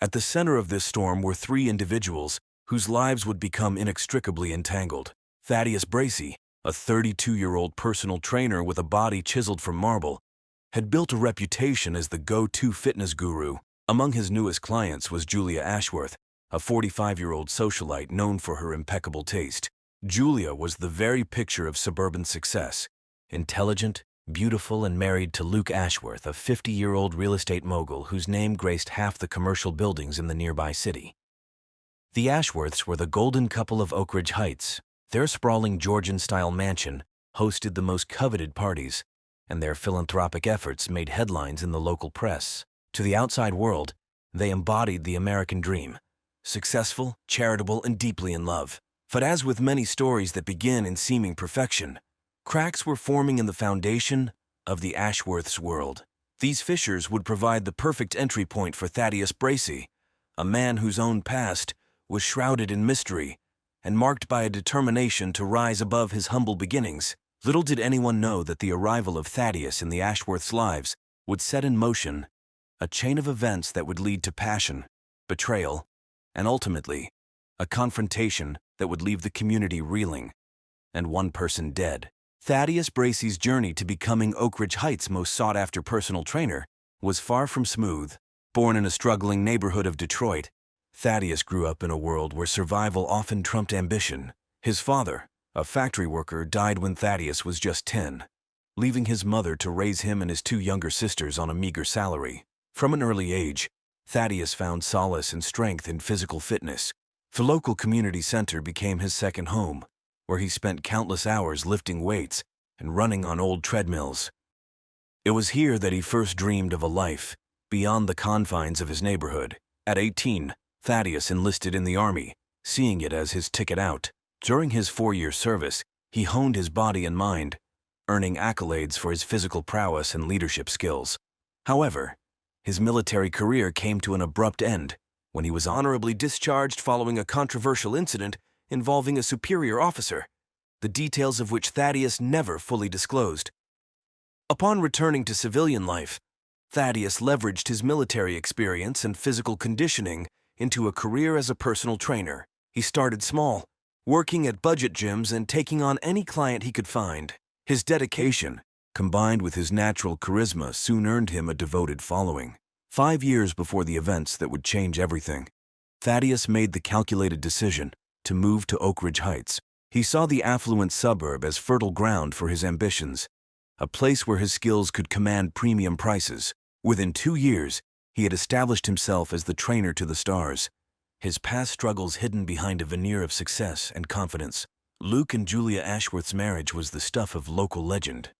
At the center of this storm were three individuals whose lives would become inextricably entangled. Thaddeus Bracey, a 32-year-old personal trainer with a body chiseled from marble, had built a reputation as the go-to fitness guru. Among his newest clients was Julia Ashworth, a 45-year-old socialite known for her impeccable taste. Julia was the very picture of suburban success, intelligent, beautiful, and married to Luke Ashworth, a 50-year-old real estate mogul whose name graced half the commercial buildings in the nearby city. The Ashworths were the golden couple of Oak Ridge Heights. Their sprawling Georgian-style mansion hosted the most coveted parties, and their philanthropic efforts made headlines in the local press. To the outside world, they embodied the American dream, successful, charitable, and deeply in love. But as with many stories that begin in seeming perfection, cracks were forming in the foundation of the Ashworths' world. These fissures would provide the perfect entry point for Thaddeus Bracey, a man whose own past was shrouded in mystery and marked by a determination to rise above his humble beginnings. Little did anyone know that the arrival of Thaddeus in the Ashworths' lives would set in motion a chain of events that would lead to passion, betrayal, and ultimately, a confrontation that would leave the community reeling, and one person dead. Thaddeus Bracey's journey to becoming Oak Ridge Heights' most sought-after personal trainer was far from smooth. Born in a struggling neighborhood of Detroit, Thaddeus grew up in a world where survival often trumped ambition. His father, a factory worker, died when Thaddeus was just 10, leaving his mother to raise him and his two younger sisters on a meager salary. From an early age, Thaddeus found solace and strength in physical fitness. The local community center became his second home, where he spent countless hours lifting weights and running on old treadmills. It was here that he first dreamed of a life beyond the confines of his neighborhood. At 18, Thaddeus enlisted in the Army, seeing it as his ticket out. During his 4-year service, he honed his body and mind, earning accolades for his physical prowess and leadership skills. However, his military career came to an abrupt end when he was honorably discharged following a controversial incident involving a superior officer, the details of which Thaddeus never fully disclosed. Upon returning to civilian life, Thaddeus leveraged his military experience and physical conditioning into a career as a personal trainer. He started small, working at budget gyms and taking on any client he could find. His dedication, combined with his natural charisma, soon earned him a devoted following. 5 years before the events that would change everything, Thaddeus made the calculated decision to move to Oak Ridge Heights. He saw the affluent suburb as fertile ground for his ambitions, a place where his skills could command premium prices. Within 2 years, he had established himself as the trainer to the stars, his past struggles hidden behind a veneer of success and confidence. Luke and Julia Ashworth's marriage was the stuff of local legend.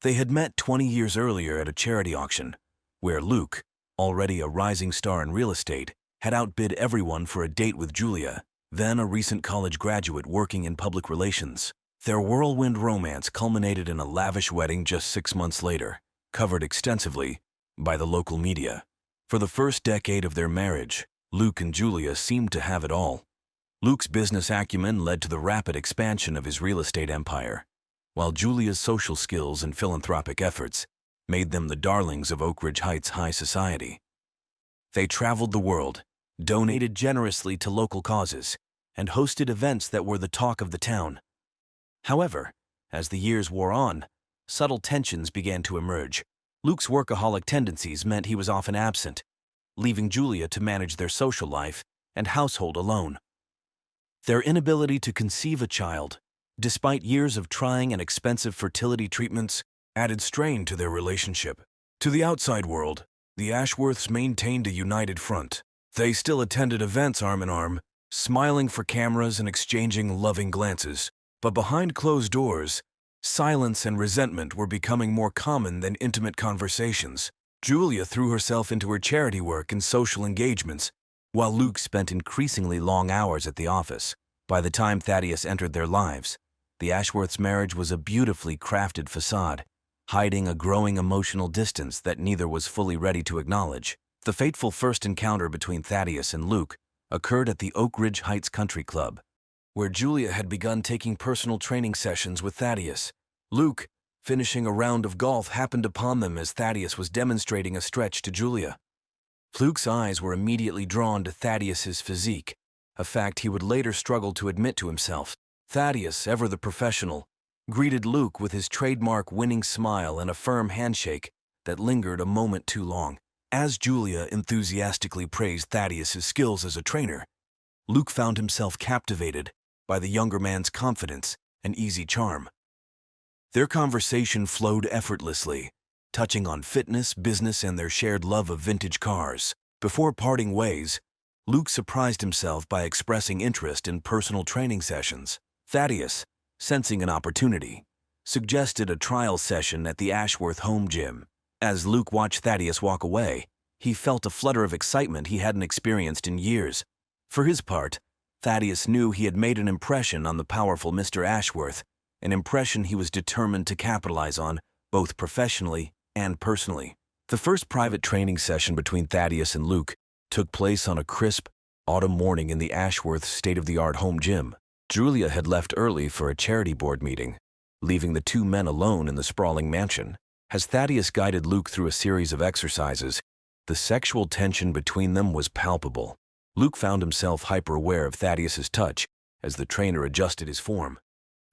They had met 20 years earlier at a charity auction, where Luke, already a rising star in real estate, had outbid everyone for a date with Julia, then a recent college graduate working in public relations. Their whirlwind romance culminated in a lavish wedding just 6 months later, covered extensively by the local media. For the first decade of their marriage, Luke and Julia seemed to have it all. Luke's business acumen led to the rapid expansion of his real estate empire, while Julia's social skills and philanthropic efforts made them the darlings of Oak Ridge Heights high society. They traveled the world, donated generously to local causes, and hosted events that were the talk of the town. However, as the years wore on, subtle tensions began to emerge. Luke's workaholic tendencies meant he was often absent, leaving Julia to manage their social life and household alone. Their inability to conceive a child, despite years of trying and expensive fertility treatments, added strain to their relationship. To the outside world, the Ashworths maintained a united front. They still attended events arm in arm, smiling for cameras and exchanging loving glances. But behind closed doors, silence and resentment were becoming more common than intimate conversations. Julia threw herself into her charity work and social engagements, while Luke spent increasingly long hours at the office. By the time Thaddeus entered their lives, the Ashworths' marriage was a beautifully crafted facade, hiding a growing emotional distance that neither was fully ready to acknowledge. The fateful first encounter between Thaddeus and Luke occurred at the Oak Ridge Heights Country Club, where Julia had begun taking personal training sessions with Thaddeus. Luke, finishing a round of golf, happened upon them as Thaddeus was demonstrating a stretch to Julia. Luke's eyes were immediately drawn to Thaddeus's physique, a fact he would later struggle to admit to himself. Thaddeus, ever the professional, greeted Luke with his trademark winning smile and a firm handshake that lingered a moment too long. As Julia enthusiastically praised Thaddeus's skills as a trainer, Luke found himself captivated by the younger man's confidence and easy charm. Their conversation flowed effortlessly, touching on fitness, business, and their shared love of vintage cars. Before parting ways, Luke surprised himself by expressing interest in personal training sessions. Thaddeus, sensing an opportunity, suggested a trial session at the Ashworth home gym. As Luke watched Thaddeus walk away, he felt a flutter of excitement he hadn't experienced in years. For his part, Thaddeus knew he had made an impression on the powerful Mr. Ashworth, an impression he was determined to capitalize on, both professionally and personally. The first private training session between Thaddeus and Luke took place on a crisp, autumn morning in the Ashworth state-of-the-art home gym. Julia had left early for a charity board meeting, leaving the two men alone in the sprawling mansion. As Thaddeus guided Luke through a series of exercises, the sexual tension between them was palpable. Luke found himself hyper-aware of Thaddeus's touch as the trainer adjusted his form.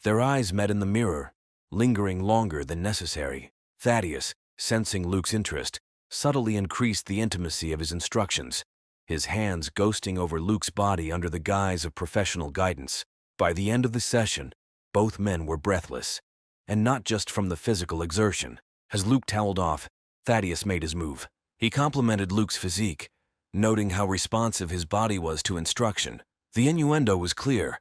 Their eyes met in the mirror, lingering longer than necessary. Thaddeus, sensing Luke's interest, subtly increased the intimacy of his instructions, his hands ghosting over Luke's body under the guise of professional guidance. By the end of the session, both men were breathless, and not just from the physical exertion. As Luke toweled off, Thaddeus made his move. He complimented Luke's physique, noting how responsive his body was to instruction. The innuendo was clear,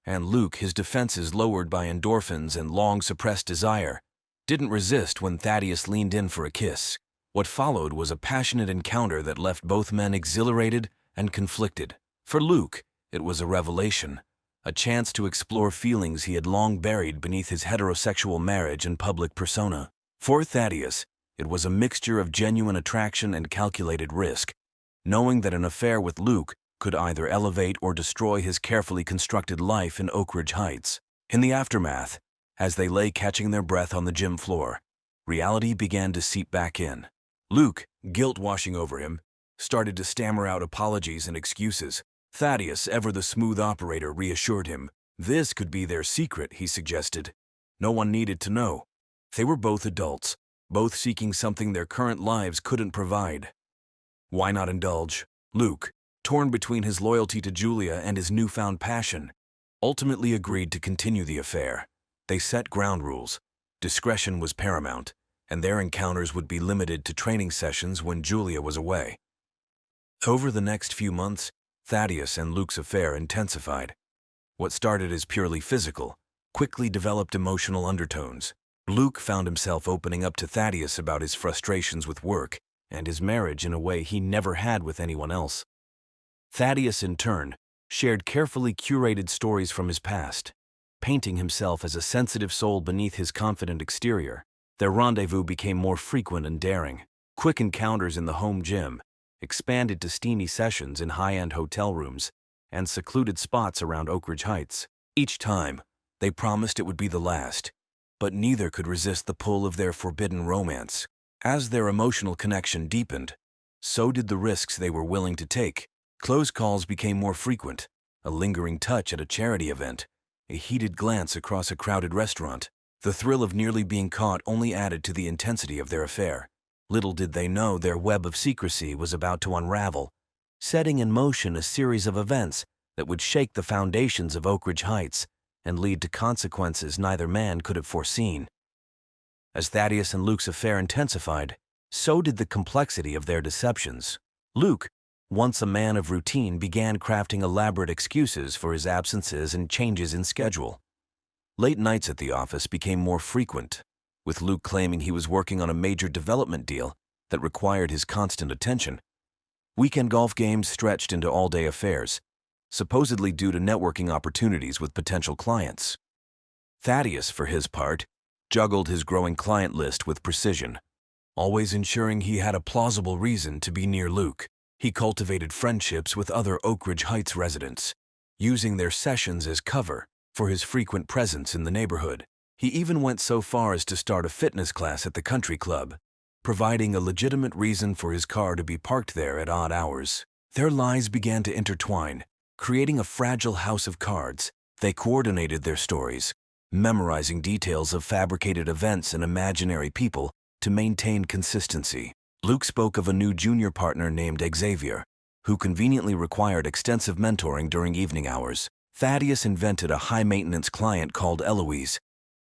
and Luke, his defenses lowered by endorphins and long-suppressed desire, didn't resist when Thaddeus leaned in for a kiss. What followed was a passionate encounter that left both men exhilarated and conflicted. For Luke, it was a revelation, a chance to explore feelings he had long buried beneath his heterosexual marriage and public persona. For Thaddeus, it was a mixture of genuine attraction and calculated risk, knowing that an affair with Luke could either elevate or destroy his carefully constructed life in Oak Ridge Heights. In the aftermath, as they lay catching their breath on the gym floor, reality began to seep back in. Luke, guilt washing over him, started to stammer out apologies and excuses. Thaddeus, ever the smooth operator, reassured him. This could be their secret, he suggested. No one needed to know. They were both adults, both seeking something their current lives couldn't provide. Why not indulge? Luke, torn between his loyalty to Julia and his newfound passion, ultimately agreed to continue the affair. They set ground rules. Discretion was paramount, and their encounters would be limited to training sessions when Julia was away. Over the next few months, Thaddeus and Luke's affair intensified. What started as purely physical quickly developed emotional undertones. Luke found himself opening up to Thaddeus about his frustrations with work and his marriage in a way he never had with anyone else. Thaddeus, in turn, shared carefully curated stories from his past, painting himself as a sensitive soul beneath his confident exterior. Their rendezvous became more frequent and daring. Quick encounters in the home gym expanded to steamy sessions in high-end hotel rooms and secluded spots around Oak Ridge Heights. Each time, they promised it would be the last, but neither could resist the pull of their forbidden romance. As their emotional connection deepened, so did the risks they were willing to take. Close calls became more frequent, a lingering touch at a charity event, a heated glance across a crowded restaurant. The thrill of nearly being caught only added to the intensity of their affair. Little did they know their web of secrecy was about to unravel, setting in motion a series of events that would shake the foundations of Oak Ridge Heights and lead to consequences neither man could have foreseen. As Thaddeus and Luke's affair intensified, so did the complexity of their deceptions. Luke, once a man of routine, began crafting elaborate excuses for his absences and changes in schedule. Late nights at the office became more frequent, with Luke claiming he was working on a major development deal that required his constant attention. Weekend golf games stretched into all-day affairs, supposedly due to networking opportunities with potential clients. Thaddeus, for his part, juggled his growing client list with precision, always ensuring he had a plausible reason to be near Luke. He cultivated friendships with other Oak Ridge Heights residents, using their sessions as cover for his frequent presence in the neighborhood. He even went so far as to start a fitness class at the country club, providing a legitimate reason for his car to be parked there at odd hours. Their lies began to intertwine, creating a fragile house of cards. They coordinated their stories, memorizing details of fabricated events and imaginary people to maintain consistency. Luke spoke of a new junior partner named Xavier, who conveniently required extensive mentoring during evening hours. Thaddeus invented a high-maintenance client called Eloise,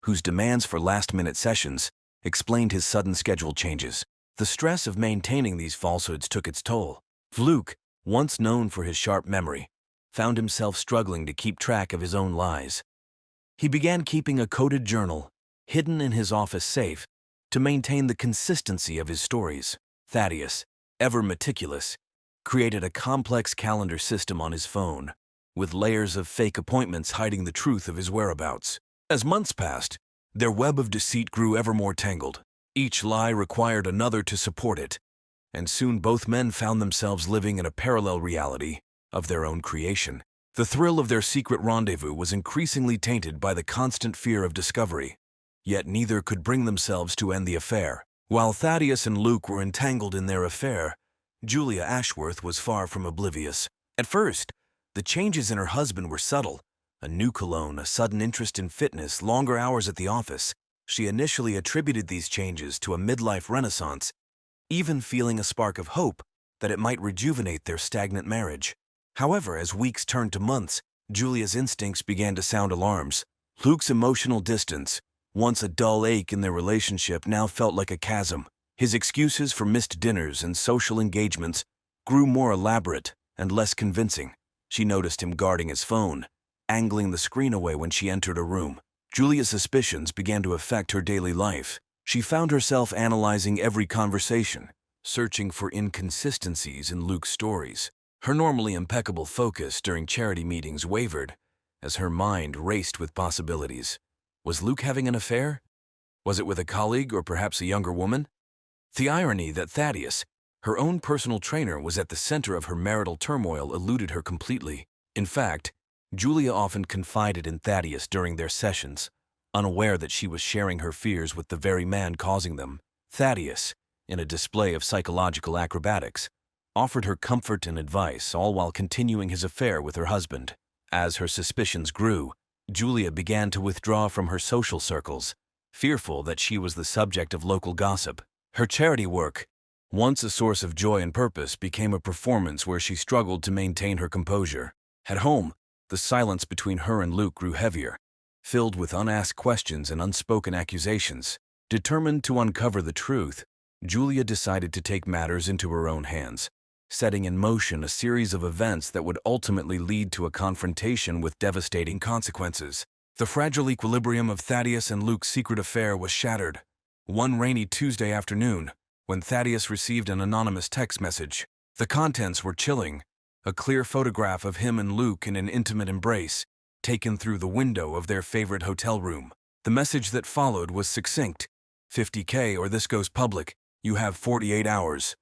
whose demands for last-minute sessions explained his sudden schedule changes. The stress of maintaining these falsehoods took its toll. Luke, once known for his sharp memory, found himself struggling to keep track of his own lies. He began keeping a coded journal, hidden in his office safe, to maintain the consistency of his stories. Thaddeus, ever meticulous, created a complex calendar system on his phone, with layers of fake appointments hiding the truth of his whereabouts. As months passed, their web of deceit grew ever more tangled. Each lie required another to support it, and soon both men found themselves living in a parallel reality of their own creation. The thrill of their secret rendezvous was increasingly tainted by the constant fear of discovery, yet neither could bring themselves to end the affair. While Thaddeus and Luke were entangled in their affair, Julia Ashworth was far from oblivious. At first, the changes in her husband were subtle. A new cologne, a sudden interest in fitness, longer hours at the office. She initially attributed these changes to a midlife renaissance, even feeling a spark of hope that it might rejuvenate their stagnant marriage. However, as weeks turned to months, Julia's instincts began to sound alarms. Luke's emotional distance, once a dull ache in their relationship, now felt like a chasm. His excuses for missed dinners and social engagements grew more elaborate and less convincing. She noticed him guarding his phone, angling the screen away when she entered a room. Julia's suspicions began to affect her daily life. She found herself analyzing every conversation, searching for inconsistencies in Luke's stories. Her normally impeccable focus during charity meetings wavered as her mind raced with possibilities. Was Luke having an affair? Was it with a colleague or perhaps a younger woman? The irony that Thaddeus, her own personal trainer, was at the center of her marital turmoil eluded her completely. In fact, Julia often confided in Thaddeus during their sessions, unaware that she was sharing her fears with the very man causing them. Thaddeus, in a display of psychological acrobatics, offered her comfort and advice, all while continuing his affair with her husband. As her suspicions grew, Julia began to withdraw from her social circles, fearful that she was the subject of local gossip. Her charity work, once a source of joy and purpose, became a performance where she struggled to maintain her composure. At home, the silence between her and Luke grew heavier, filled with unasked questions and unspoken accusations. Determined to uncover the truth, Julia decided to take matters into her own hands, setting in motion a series of events that would ultimately lead to a confrontation with devastating consequences. The fragile equilibrium of Thaddeus and Luke's secret affair was shattered. One rainy Tuesday afternoon, when Thaddeus received an anonymous text message. The contents were chilling. A clear photograph of him and Luke in an intimate embrace, taken through the window of their favorite hotel room. The message that followed was succinct. $50K or this goes public. You have 48 hours.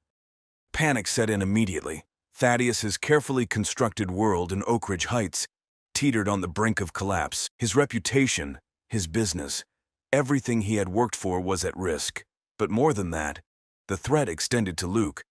Panic set in immediately. Thaddeus's carefully constructed world in Oak Ridge Heights teetered on the brink of collapse. His reputation, his business, everything he had worked for was at risk. But more than that, the threat extended to Luke.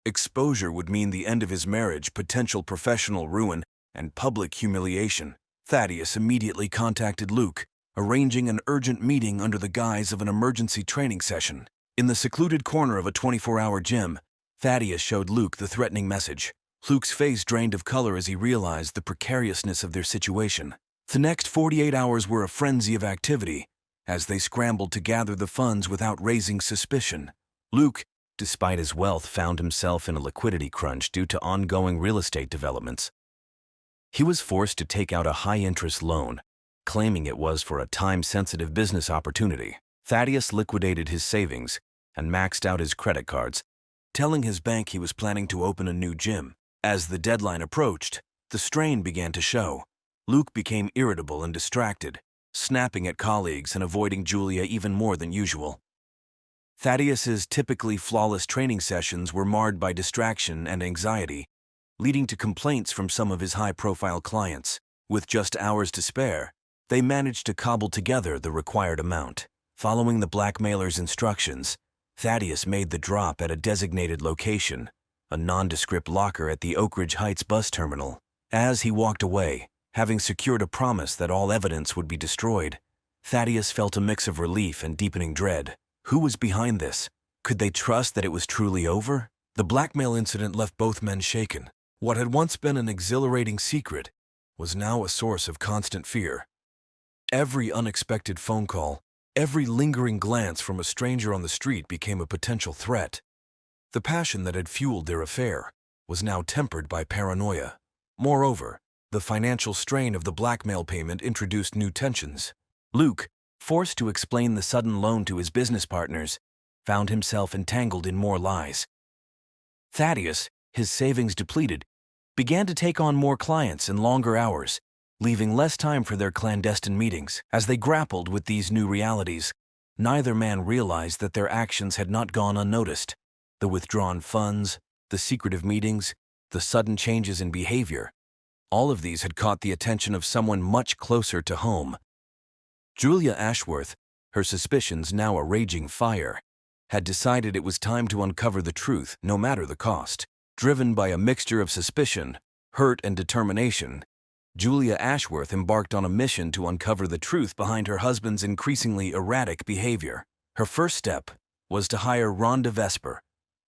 Exposure would mean the end of his marriage, potential professional ruin, and public humiliation. Thaddeus immediately contacted Luke, arranging an urgent meeting under the guise of an emergency training session. In the secluded corner of a 24-hour gym, Thaddeus showed Luke the threatening message. Luke's face drained of color as he realized the precariousness of their situation. The next 48 hours were a frenzy of activity, as they scrambled to gather the funds without raising suspicion. Luke, despite his wealth, found himself in a liquidity crunch due to ongoing real estate developments. He was forced to take out a high-interest loan, claiming it was for a time-sensitive business opportunity. Thaddeus liquidated his savings and maxed out his credit cards, telling his bank he was planning to open a new gym. As the deadline approached, the strain began to show. Luke became irritable and distracted, snapping at colleagues and avoiding Julia even more than usual. Thaddeus's typically flawless training sessions were marred by distraction and anxiety, leading to complaints from some of his high-profile clients. With just hours to spare, they managed to cobble together the required amount. Following the blackmailer's instructions, Thaddeus made the drop at a designated location, a nondescript locker at the Oak Ridge Heights bus terminal. As he walked away, having secured a promise that all evidence would be destroyed, Thaddeus felt a mix of relief and deepening dread. Who was behind this? Could they trust that it was truly over? The blackmail incident left both men shaken. What had once been an exhilarating secret was now a source of constant fear. Every unexpected phone call, every lingering glance from a stranger on the street became a potential threat. The passion that had fueled their affair was now tempered by paranoia. Moreover, the financial strain of the blackmail payment introduced new tensions. Luke, forced to explain the sudden loan to his business partners, found himself entangled in more lies. Thaddeus, his savings depleted, began to take on more clients and longer hours, leaving less time for their clandestine meetings. As they grappled with these new realities, neither man realized that their actions had not gone unnoticed. The withdrawn funds, the secretive meetings, the sudden changes in behavior, all of these had caught the attention of someone much closer to home. Julia Ashworth, her suspicions now a raging fire, had decided it was time to uncover the truth, no matter the cost. Driven by a mixture of suspicion, hurt, and determination, Julia Ashworth embarked on a mission to uncover the truth behind her husband's increasingly erratic behavior. Her first step was to hire Rhonda Vesper,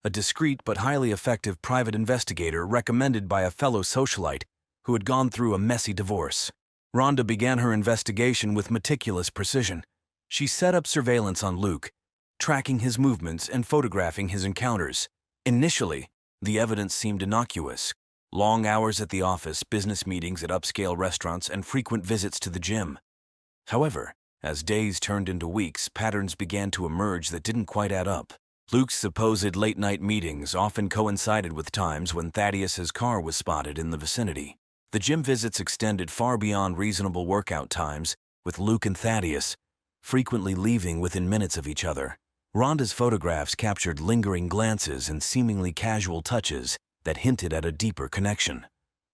a discreet but highly effective private investigator recommended by a fellow socialite who had gone through a messy divorce. Rhonda began her investigation with meticulous precision. She set up surveillance on Luke, tracking his movements and photographing his encounters. Initially, the evidence seemed innocuous. Long hours at the office, business meetings at upscale restaurants, and frequent visits to the gym. However, as days turned into weeks, patterns began to emerge that didn't quite add up. Luke's supposed late-night meetings often coincided with times when Thaddeus's car was spotted in the vicinity. The gym visits extended far beyond reasonable workout times, with Luke and Thaddeus frequently leaving within minutes of each other. Rhonda's photographs captured lingering glances and seemingly casual touches that hinted at a deeper connection.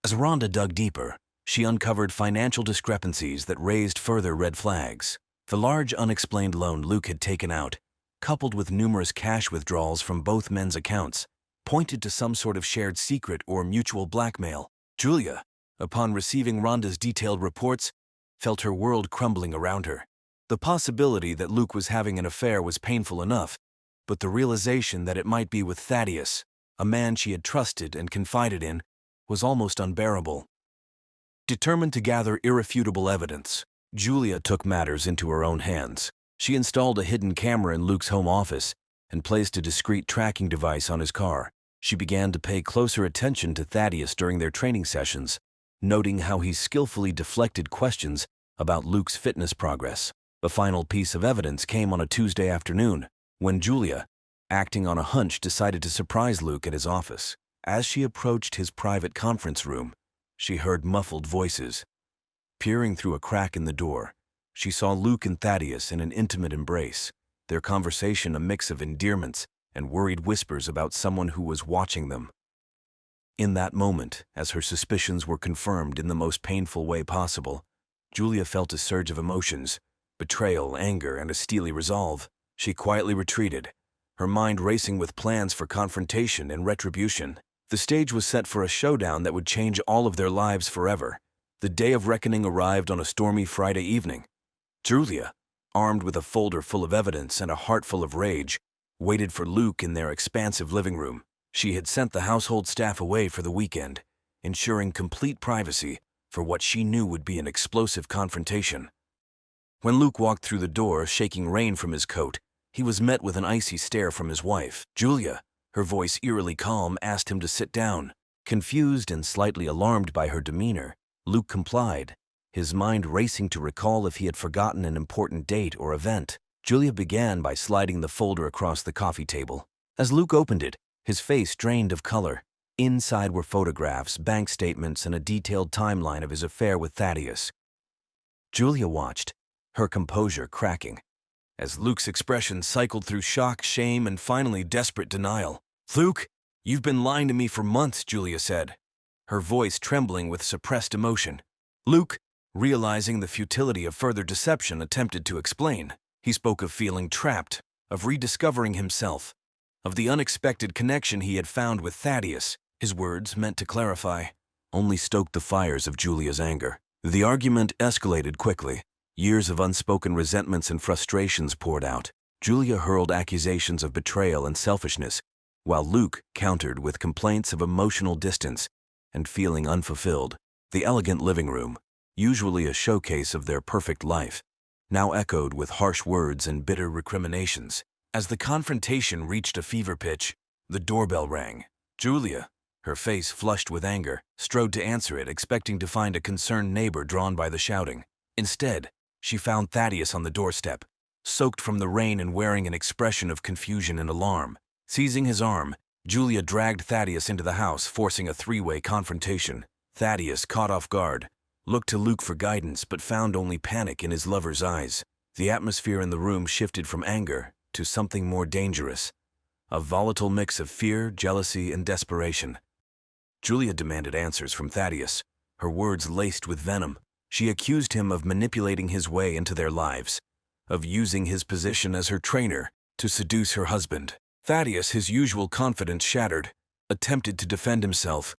As Rhonda dug deeper, she uncovered financial discrepancies that raised further red flags. The large unexplained loan Luke had taken out, coupled with numerous cash withdrawals from both men's accounts, pointed to some sort of shared secret or mutual blackmail. Julia, upon receiving Rhonda's detailed reports, felt her world crumbling around her. The possibility that Luke was having an affair was painful enough, but the realization that it might be with Thaddeus, a man she had trusted and confided in, was almost unbearable. Determined to gather irrefutable evidence, Julia took matters into her own hands. She installed a hidden camera in Luke's home office and placed a discreet tracking device on his car. She began to pay closer attention to Thaddeus during their training sessions, noting how he skillfully deflected questions about Luke's fitness progress. The final piece of evidence came on a Tuesday afternoon, when Julia, acting on a hunch, decided to surprise Luke at his office. As she approached his private conference room, she heard muffled voices. Peering through a crack in the door, she saw Luke and Thaddeus in an intimate embrace, their conversation a mix of endearments and worried whispers about someone who was watching them. In that moment, as her suspicions were confirmed in the most painful way possible, Julia felt a surge of emotions, betrayal, anger, and a steely resolve. She quietly retreated, her mind racing with plans for confrontation and retribution. The stage was set for a showdown that would change all of their lives forever. The day of reckoning arrived on a stormy Friday evening. Julia, armed with a folder full of evidence and a heart full of rage, waited for Luke in their expansive living room. She had sent the household staff away for the weekend, ensuring complete privacy for what she knew would be an explosive confrontation. When Luke walked through the door, shaking rain from his coat, he was met with an icy stare from his wife. Julia, her voice eerily calm, asked him to sit down. Confused and slightly alarmed by her demeanor, Luke complied, his mind racing to recall if he had forgotten an important date or event. Julia began by sliding the folder across the coffee table. As Luke opened it, his face drained of color. Inside were photographs, bank statements, and a detailed timeline of his affair with Thaddeus. Julia watched, her composure cracking, as Luke's expression cycled through shock, shame, and finally desperate denial. "Luke, you've been lying to me for months," Julia said, her voice trembling with suppressed emotion. Luke, realizing the futility of further deception, attempted to explain. He spoke of feeling trapped, of rediscovering himself, of the unexpected connection he had found with Thaddeus. His words, meant to clarify, only stoked the fires of Julia's anger. The argument escalated quickly. Years of unspoken resentments and frustrations poured out. Julia hurled accusations of betrayal and selfishness, while Luke countered with complaints of emotional distance and feeling unfulfilled. The elegant living room, usually a showcase of their perfect life, now echoed with harsh words and bitter recriminations. As the confrontation reached a fever pitch, the doorbell rang. Julia, her face flushed with anger, strode to answer it, expecting to find a concerned neighbor drawn by the shouting. Instead, she found Thaddeus on the doorstep, soaked from the rain and wearing an expression of confusion and alarm. Seizing his arm, Julia dragged Thaddeus into the house, forcing a three-way confrontation. Thaddeus, caught off guard, looked to Luke for guidance but found only panic in his lover's eyes. The atmosphere in the room shifted from anger to something more dangerous, a volatile mix of fear, jealousy, and desperation. Julia demanded answers from Thaddeus, her words laced with venom. She accused him of manipulating his way into their lives, of using his position as her trainer to seduce her husband. Thaddeus, his usual confidence shattered, attempted to defend himself,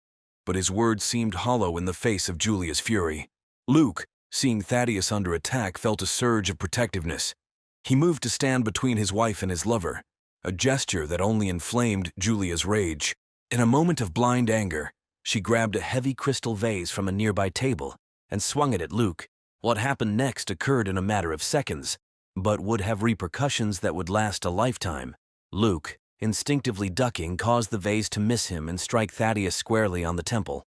but his words seemed hollow in the face of Julia's fury. Luke, seeing Thaddeus under attack, felt a surge of protectiveness. He moved to stand between his wife and his lover, a gesture that only inflamed Julia's rage. In a moment of blind anger, she grabbed a heavy crystal vase from a nearby table and swung it at Luke. What happened next occurred in a matter of seconds, but would have repercussions that would last a lifetime. Luke, instinctively ducking, caused the vase to miss him and strike Thaddeus squarely on the temple.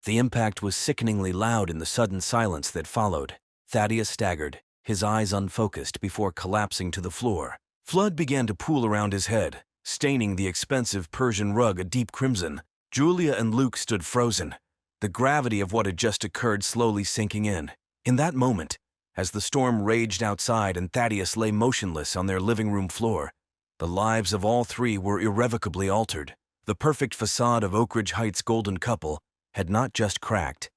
The impact was sickeningly loud in the sudden silence that followed. Thaddeus staggered, his eyes unfocused, before collapsing to the floor. Blood began to pool around his head, staining the expensive Persian rug a deep crimson. Julia and Luke stood frozen, the gravity of what had just occurred slowly sinking in. In that moment, as the storm raged outside and Thaddeus lay motionless on their living room floor, the lives of all three were irrevocably altered. The perfect facade of Oak Ridge Heights' golden couple had not just cracked,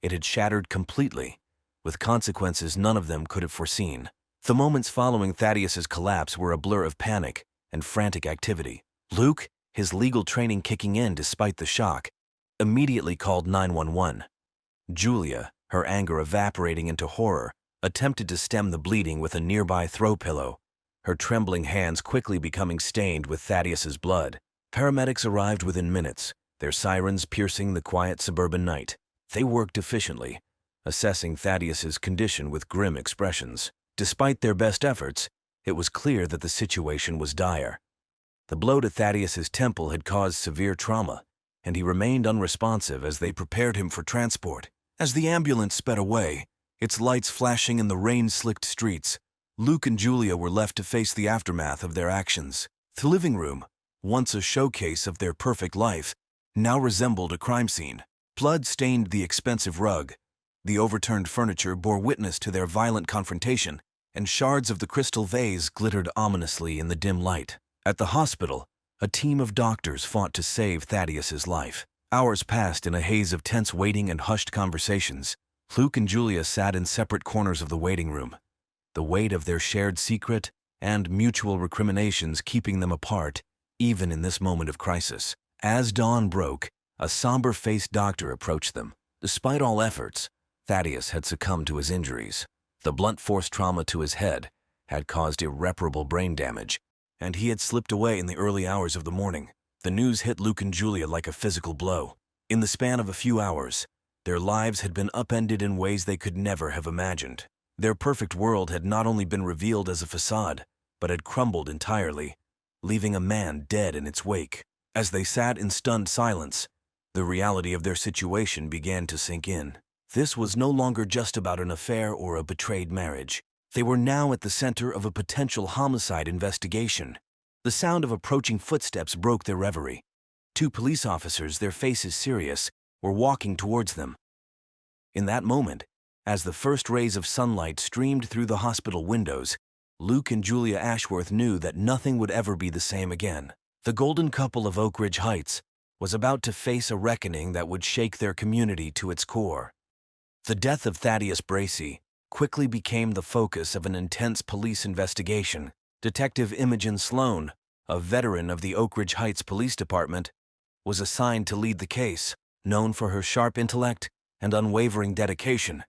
it had shattered completely, with consequences none of them could have foreseen. The moments following Thaddeus's collapse were a blur of panic and frantic activity. Luke, his legal training kicking in despite the shock, immediately called 911. Julia, her anger evaporating into horror, attempted to stem the bleeding with a nearby throw pillow, her trembling hands quickly becoming stained with Thaddeus's blood. Paramedics arrived within minutes, their sirens piercing the quiet suburban night. They worked efficiently, assessing Thaddeus's condition with grim expressions. Despite their best efforts, it was clear that the situation was dire. The blow to Thaddeus's temple had caused severe trauma, and he remained unresponsive as they prepared him for transport. As the ambulance sped away, its lights flashing in the rain-slicked streets, Luke and Julia were left to face the aftermath of their actions. The living room, once a showcase of their perfect life, now resembled a crime scene. Blood stained the expensive rug, the overturned furniture bore witness to their violent confrontation, and shards of the crystal vase glittered ominously in the dim light. At the hospital, a team of doctors fought to save Thaddeus's life. Hours passed in a haze of tense waiting and hushed conversations. Luke and Julia sat in separate corners of the waiting room, the weight of their shared secret and mutual recriminations keeping them apart, even in this moment of crisis. As dawn broke, a somber-faced doctor approached them. Despite all efforts, Thaddeus had succumbed to his injuries. The blunt force trauma to his head had caused irreparable brain damage, and he had slipped away in the early hours of the morning. The news hit Luke and Julia like a physical blow. In the span of a few hours, their lives had been upended in ways they could never have imagined. Their perfect world had not only been revealed as a facade, but had crumbled entirely, leaving a man dead in its wake. As they sat in stunned silence, the reality of their situation began to sink in. This was no longer just about an affair or a betrayed marriage. They were now at the center of a potential homicide investigation. The sound of approaching footsteps broke their reverie. Two police officers, their faces serious, were walking towards them. In that moment, as the first rays of sunlight streamed through the hospital windows, Luke and Julia Ashworth knew that nothing would ever be the same again. The golden couple of Oak Ridge Heights was about to face a reckoning that would shake their community to its core. The death of Thaddeus Bracey quickly became the focus of an intense police investigation Detective Imogen Sloan, a veteran of the Oak Ridge Heights Police Department, was assigned to lead the case. Known for her sharp intellect and unwavering dedication,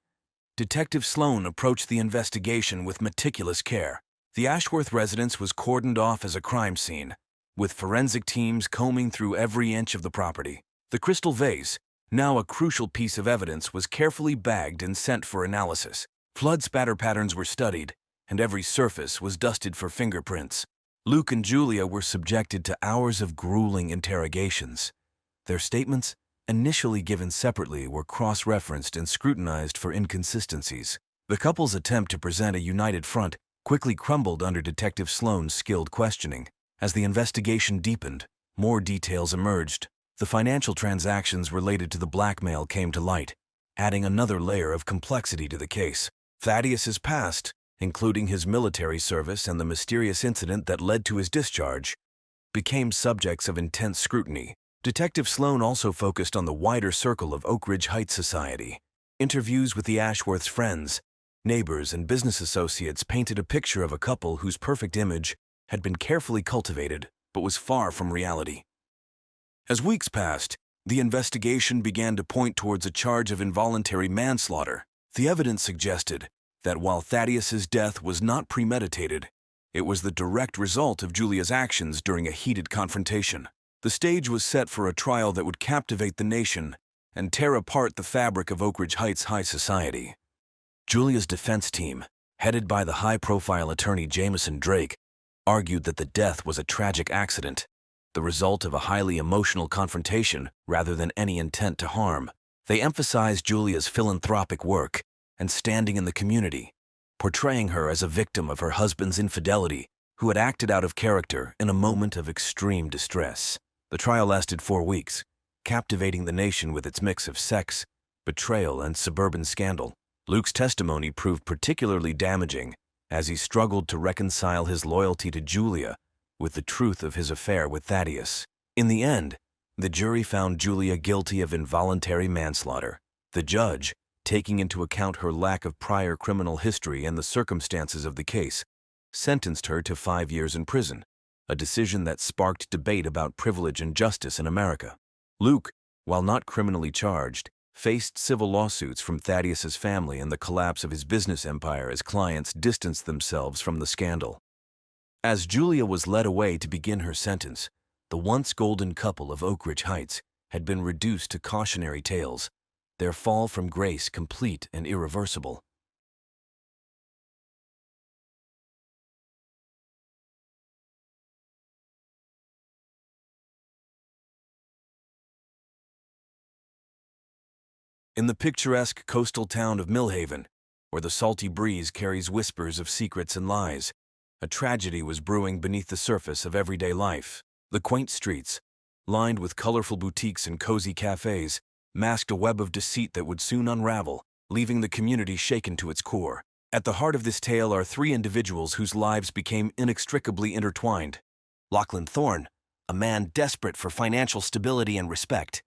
Detective Sloan approached the investigation with meticulous care. The Ashworth residence was cordoned off as a crime scene, with forensic teams combing through every inch of the property. The crystal vase, now a crucial piece of evidence, was carefully bagged and sent for analysis. Flood spatter patterns were studied, and every surface was dusted for fingerprints. Luke and Julia were subjected to hours of grueling interrogations. Their statements, initially given separately, were cross-referenced and scrutinized for inconsistencies. The couple's attempt to present a united front quickly crumbled under Detective Sloan's skilled questioning. As the investigation deepened, more details emerged. The financial transactions related to the blackmail came to light, adding another layer of complexity to the case. Thaddeus's past, including his military service and the mysterious incident that led to his discharge, became subjects of intense scrutiny. Detective Sloan also focused on the wider circle of Oak Ridge Heights society. Interviews with the Ashworths' friends, neighbors, and business associates painted a picture of a couple whose perfect image had been carefully cultivated but was far from reality. As weeks passed, the investigation began to point towards a charge of involuntary manslaughter. The evidence suggested that while Thaddeus's death was not premeditated, it was the direct result of Julia's actions during a heated confrontation. The stage was set for a trial that would captivate the nation and tear apart the fabric of Oak Ridge Heights high society. Julia's defense team, headed by the high-profile attorney Jameson Drake, argued that the death was a tragic accident, the result of a highly emotional confrontation rather than any intent to harm. They emphasized Julia's philanthropic work and standing in the community, portraying her as a victim of her husband's infidelity who had acted out of character in a moment of extreme distress. The trial lasted 4 weeks, captivating the nation with its mix of sex, betrayal, and suburban scandal. Luke's testimony proved particularly damaging as he struggled to reconcile his loyalty to Julia with the truth of his affair with Thaddeus. In the end, the jury found Julia guilty of involuntary manslaughter. The judge, taking into account her lack of prior criminal history and the circumstances of the case, sentenced her to 5 years in prison, a decision that sparked debate about privilege and justice in America. Luke, while not criminally charged, faced civil lawsuits from Thaddeus's family and the collapse of his business empire as clients distanced themselves from the scandal. As Julia was led away to begin her sentence, the once golden couple of Oak Ridge Heights had been reduced to cautionary tales, their fall from grace complete and irreversible. In the picturesque coastal town of Millhaven, where the salty breeze carries whispers of secrets and lies, a tragedy was brewing beneath the surface of everyday life. The quaint streets, lined with colorful boutiques and cozy cafes, masked a web of deceit that would soon unravel, leaving the community shaken to its core. At the heart of this tale are 3 individuals whose lives became inextricably intertwined. Lachlan Thorne, a man desperate for financial stability and respect.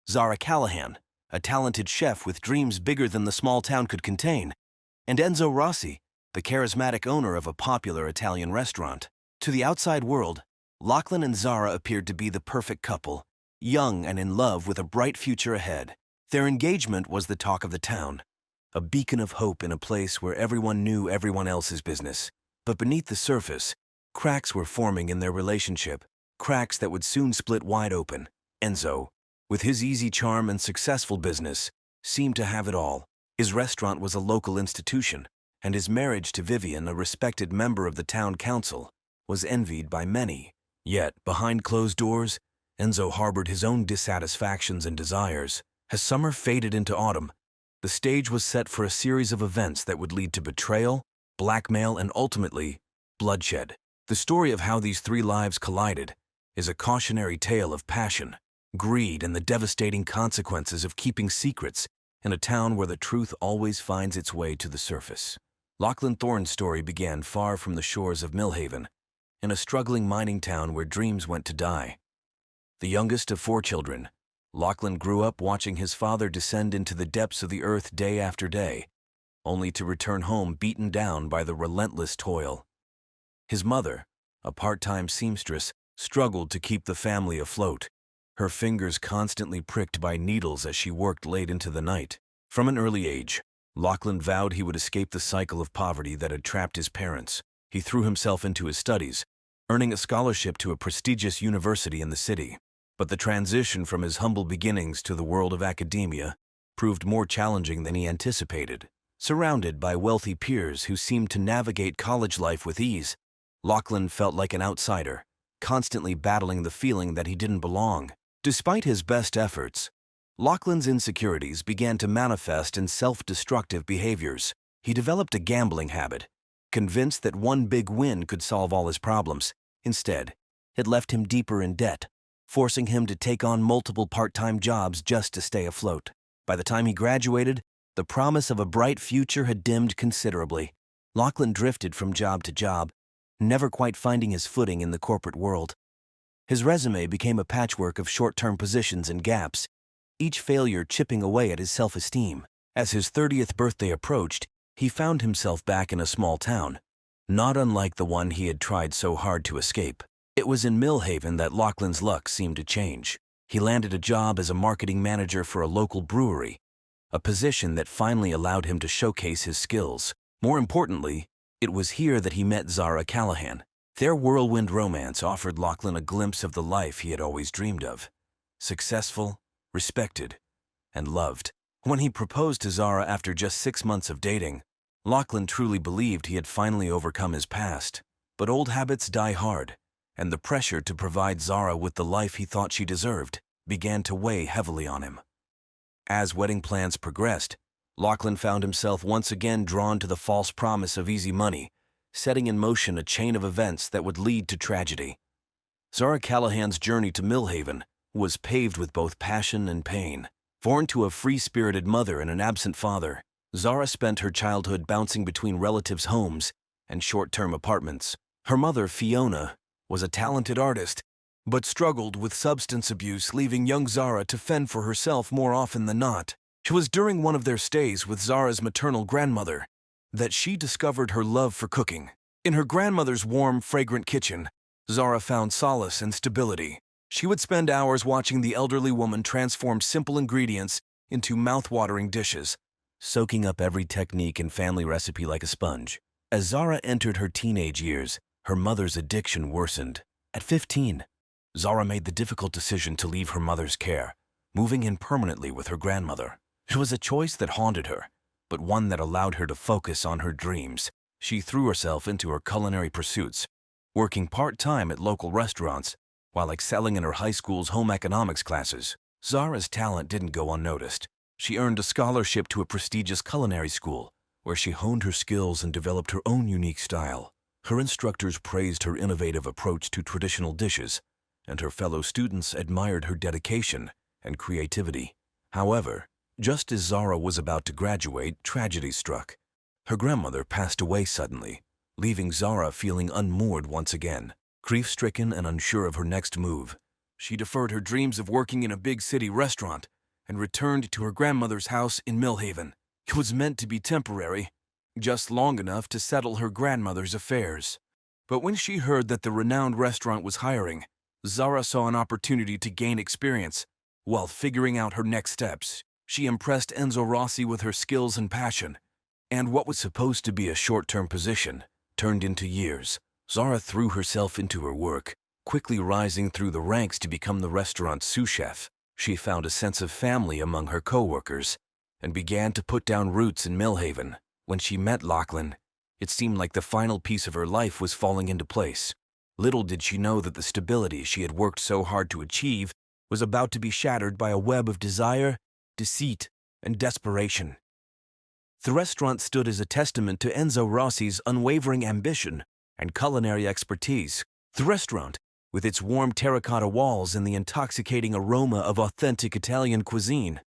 Zara Callahan, a talented chef with dreams bigger than the small town could contain. And Enzo Rossi, the charismatic owner of a popular Italian restaurant. To the outside world, Lachlan and Zara appeared to be the perfect couple, young and in love with a bright future ahead. Their engagement was the talk of the town, a beacon of hope in a place where everyone knew everyone else's business. But beneath the surface, cracks were forming in their relationship, cracks that would soon split wide open. Enzo, with his easy charm and successful business, seemed to have it all. His restaurant was a local institution, and his marriage to Vivian, a respected member of the town council, was envied by many. Yet, behind closed doors, Enzo harbored his own dissatisfactions and desires. As summer faded into autumn, the stage was set for a series of events that would lead to betrayal, blackmail, and ultimately, bloodshed. The story of how these 3 lives collided is a cautionary tale of passion, greed, and the devastating consequences of keeping secrets in a town where the truth always finds its way to the surface. Lachlan Thorne's story began far from the shores of Millhaven, in a struggling mining town where dreams went to die. The youngest of 4 children, Lachlan grew up watching his father descend into the depths of the earth day after day, only to return home beaten down by the relentless toil. His mother, a part-time seamstress, struggled to keep the family afloat, her fingers constantly pricked by needles as she worked late into the night. From an early age, Lachlan vowed he would escape the cycle of poverty that had trapped his parents. He threw himself into his studies, earning a scholarship to a prestigious university in the city. But the transition from his humble beginnings to the world of academia proved more challenging than he anticipated. Surrounded by wealthy peers who seemed to navigate college life with ease, Lachlan felt like an outsider, constantly battling the feeling that he didn't belong. Despite his best efforts, Lachlan's insecurities began to manifest in self-destructive behaviors. He developed a gambling habit, convinced that one big win could solve all his problems. Instead, it left him deeper in debt, forcing him to take on multiple part-time jobs just to stay afloat. By the time he graduated, the promise of a bright future had dimmed considerably. Lachlan drifted from job to job, never quite finding his footing in the corporate world. His resume became a patchwork of short-term positions and gaps, each failure chipping away at his self-esteem. As his 30th birthday approached, he found himself back in a small town, not unlike the one he had tried so hard to escape. It was in Millhaven that Lachlan's luck seemed to change. He landed a job as a marketing manager for a local brewery, a position that finally allowed him to showcase his skills. More importantly, it was here that he met Zara Callahan. Their whirlwind romance offered Lachlan a glimpse of the life he had always dreamed of. Successful, respected, and loved. When he proposed to Zara after just 6 months of dating, Lachlan truly believed he had finally overcome his past. But old habits die hard, and the pressure to provide Zara with the life he thought she deserved began to weigh heavily on him. As wedding plans progressed, Lachlan found himself once again drawn to the false promise of easy money, setting in motion a chain of events that would lead to tragedy. Zara Callahan's journey to Millhaven was paved with both passion and pain. Born to a free-spirited mother and an absent father, Zara spent her childhood bouncing between relatives' homes and short-term apartments. Her mother, Fiona, was a talented artist, but struggled with substance abuse, leaving young Zara to fend for herself more often than not. It was during one of their stays with Zara's maternal grandmother that she discovered her love for cooking. In her grandmother's warm, fragrant kitchen, Zara found solace and stability. She would spend hours watching the elderly woman transform simple ingredients into mouth-watering dishes, soaking up every technique and family recipe like a sponge. As Zara entered her teenage years, her mother's addiction worsened. At 15, Zara made the difficult decision to leave her mother's care, moving in permanently with her grandmother. It was a choice that haunted her, but one that allowed her to focus on her dreams. She threw herself into her culinary pursuits, working part-time at local restaurants while excelling in her high school's home economics classes. Zara's talent didn't go unnoticed. She earned a scholarship to a prestigious culinary school, where she honed her skills and developed her own unique style. Her instructors praised her innovative approach to traditional dishes, and her fellow students admired her dedication and creativity. However, just as Zara was about to graduate, tragedy struck. Her grandmother passed away suddenly, leaving Zara feeling unmoored once again. Grief-stricken and unsure of her next move, she deferred her dreams of working in a big city restaurant and returned to her grandmother's house in Millhaven. It was meant to be temporary, just long enough to settle her grandmother's affairs. But when she heard that the renowned restaurant was hiring, Zara saw an opportunity to gain experience. While figuring out her next steps, she impressed Enzo Rossi with her skills and passion, and what was supposed to be a short-term position turned into years. Zara threw herself into her work, quickly rising through the ranks to become the restaurant's sous chef. She found a sense of family among her co-workers and began to put down roots in Millhaven. When she met Lachlan, it seemed like the final piece of her life was falling into place. Little did she know that the stability she had worked so hard to achieve was about to be shattered by a web of desire, deceit, and desperation. The restaurant stood as a testament to Enzo Rossi's unwavering ambition and culinary expertise. The restaurant, with its warm terracotta walls and the intoxicating aroma of authentic Italian cuisine,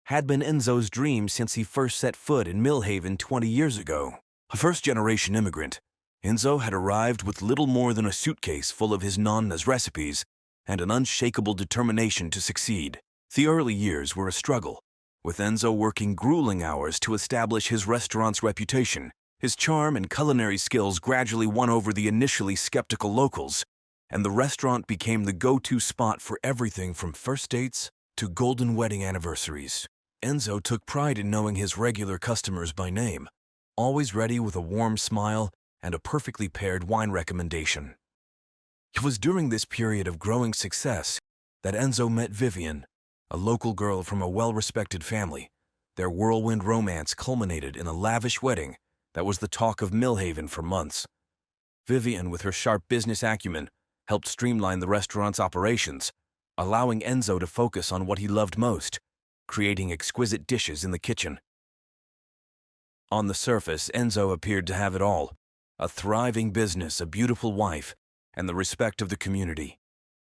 had been Enzo's dream since he first set foot in Millhaven 20 years ago. A first-generation immigrant, Enzo had arrived with little more than a suitcase full of his nonna's recipes and an unshakable determination to succeed. The early years were a struggle, with Enzo working grueling hours to establish his restaurant's reputation. His charm and culinary skills gradually won over the initially skeptical locals, and the restaurant became the go-to spot for everything from first dates to golden wedding anniversaries. Enzo took pride in knowing his regular customers by name, always ready with a warm smile and a perfectly paired wine recommendation. It was during this period of growing success that Enzo met Vivian, a local girl from a well-respected family. Their whirlwind romance culminated in a lavish wedding that was the talk of Millhaven for months. Vivian, with her sharp business acumen, helped streamline the restaurant's operations, allowing Enzo to focus on what he loved most, creating exquisite dishes in the kitchen. On the surface, Enzo appeared to have it all: a thriving business, a beautiful wife, and the respect of the community.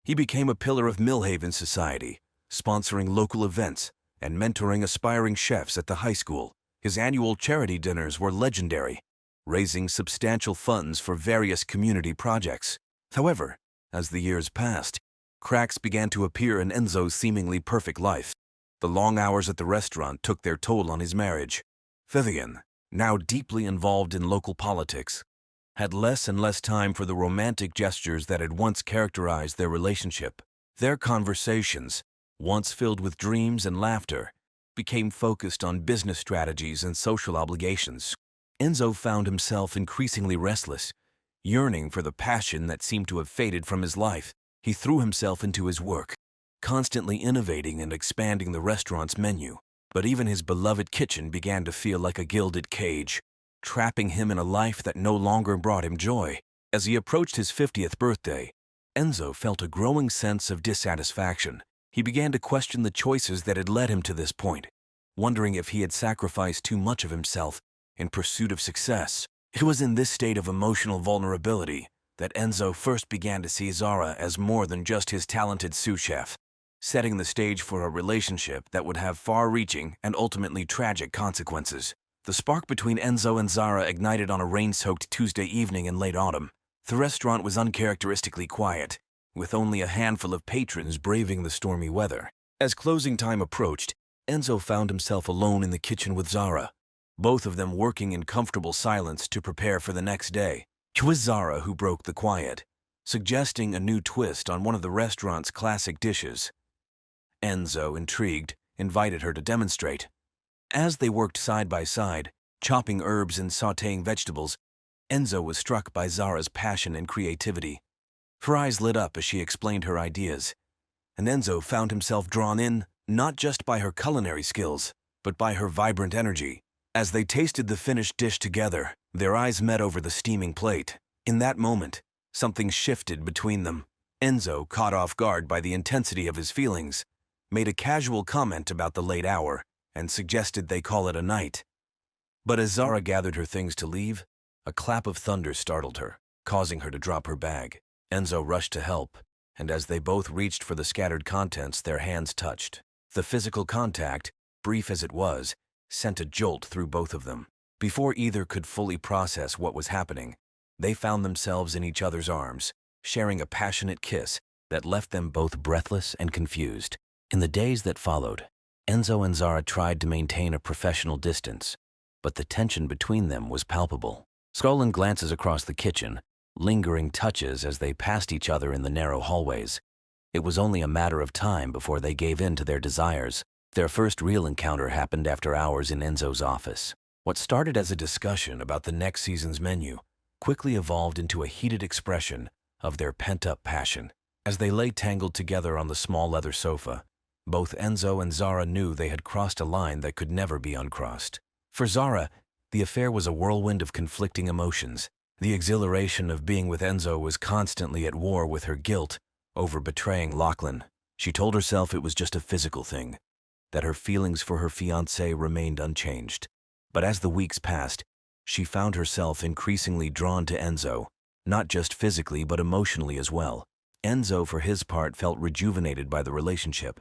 He became a pillar of Millhaven society, sponsoring local events and mentoring aspiring chefs at the high school. His annual charity dinners were legendary, raising substantial funds for various community projects. However, as the years passed, cracks began to appear in Enzo's seemingly perfect life. The long hours at the restaurant took their toll on his marriage. Vivian, now deeply involved in local politics, had less and less time for the romantic gestures that had once characterized their relationship. Their conversations, once filled with dreams and laughter, became focused on business strategies and social obligations. Enzo found himself increasingly restless, yearning for the passion that seemed to have faded from his life. He threw himself into his work, constantly innovating and expanding the restaurant's menu. But even his beloved kitchen began to feel like a gilded cage, trapping him in a life that no longer brought him joy. As he approached his 50th birthday, Enzo felt a growing sense of dissatisfaction. He began to question the choices that had led him to this point, wondering if he had sacrificed too much of himself in pursuit of success. It was in this state of emotional vulnerability that Enzo first began to see Zara as more than just his talented sous chef, setting the stage for a relationship that would have far-reaching and ultimately tragic consequences. The spark between Enzo and Zara ignited on a rain-soaked Tuesday evening in late autumn. The restaurant was uncharacteristically quiet, with only a handful of patrons braving the stormy weather. As closing time approached, Enzo found himself alone in the kitchen with Zara, both of them working in comfortable silence to prepare for the next day. It was Zara who broke the quiet, suggesting a new twist on one of the restaurant's classic dishes. Enzo, intrigued, invited her to demonstrate. As they worked side by side, chopping herbs and sautéing vegetables, Enzo was struck by Zara's passion and creativity. Her eyes lit up as she explained her ideas, and Enzo found himself drawn in not just by her culinary skills, but by her vibrant energy. As they tasted the finished dish together, their eyes met over the steaming plate. In that moment, something shifted between them. Enzo, caught off guard by the intensity of his feelings, made a casual comment about the late hour and suggested they call it a night. But as Zara gathered her things to leave, a clap of thunder startled her, causing her to drop her bag. Enzo rushed to help, and as they both reached for the scattered contents, their hands touched. The physical contact, brief as it was, sent a jolt through both of them. Before either could fully process what was happening, they found themselves in each other's arms, sharing a passionate kiss that left them both breathless and confused. In the days that followed, Enzo and Zara tried to maintain a professional distance, but the tension between them was palpable. Stolen glances across the kitchen, lingering touches as they passed each other in the narrow hallways. It was only a matter of time before they gave in to their desires. Their first real encounter happened after hours in Enzo's office. What started as a discussion about the next season's menu quickly evolved into a heated expression of their pent-up passion. As they lay tangled together on the small leather sofa, both Enzo and Zara knew they had crossed a line that could never be uncrossed. For Zara, the affair was a whirlwind of conflicting emotions. The exhilaration of being with Enzo was constantly at war with her guilt over betraying Lachlan. She told herself it was just a physical thing, that her feelings for her fiancé remained unchanged. But as the weeks passed, she found herself increasingly drawn to Enzo, not just physically but emotionally as well. Enzo, for his part, felt rejuvenated by the relationship.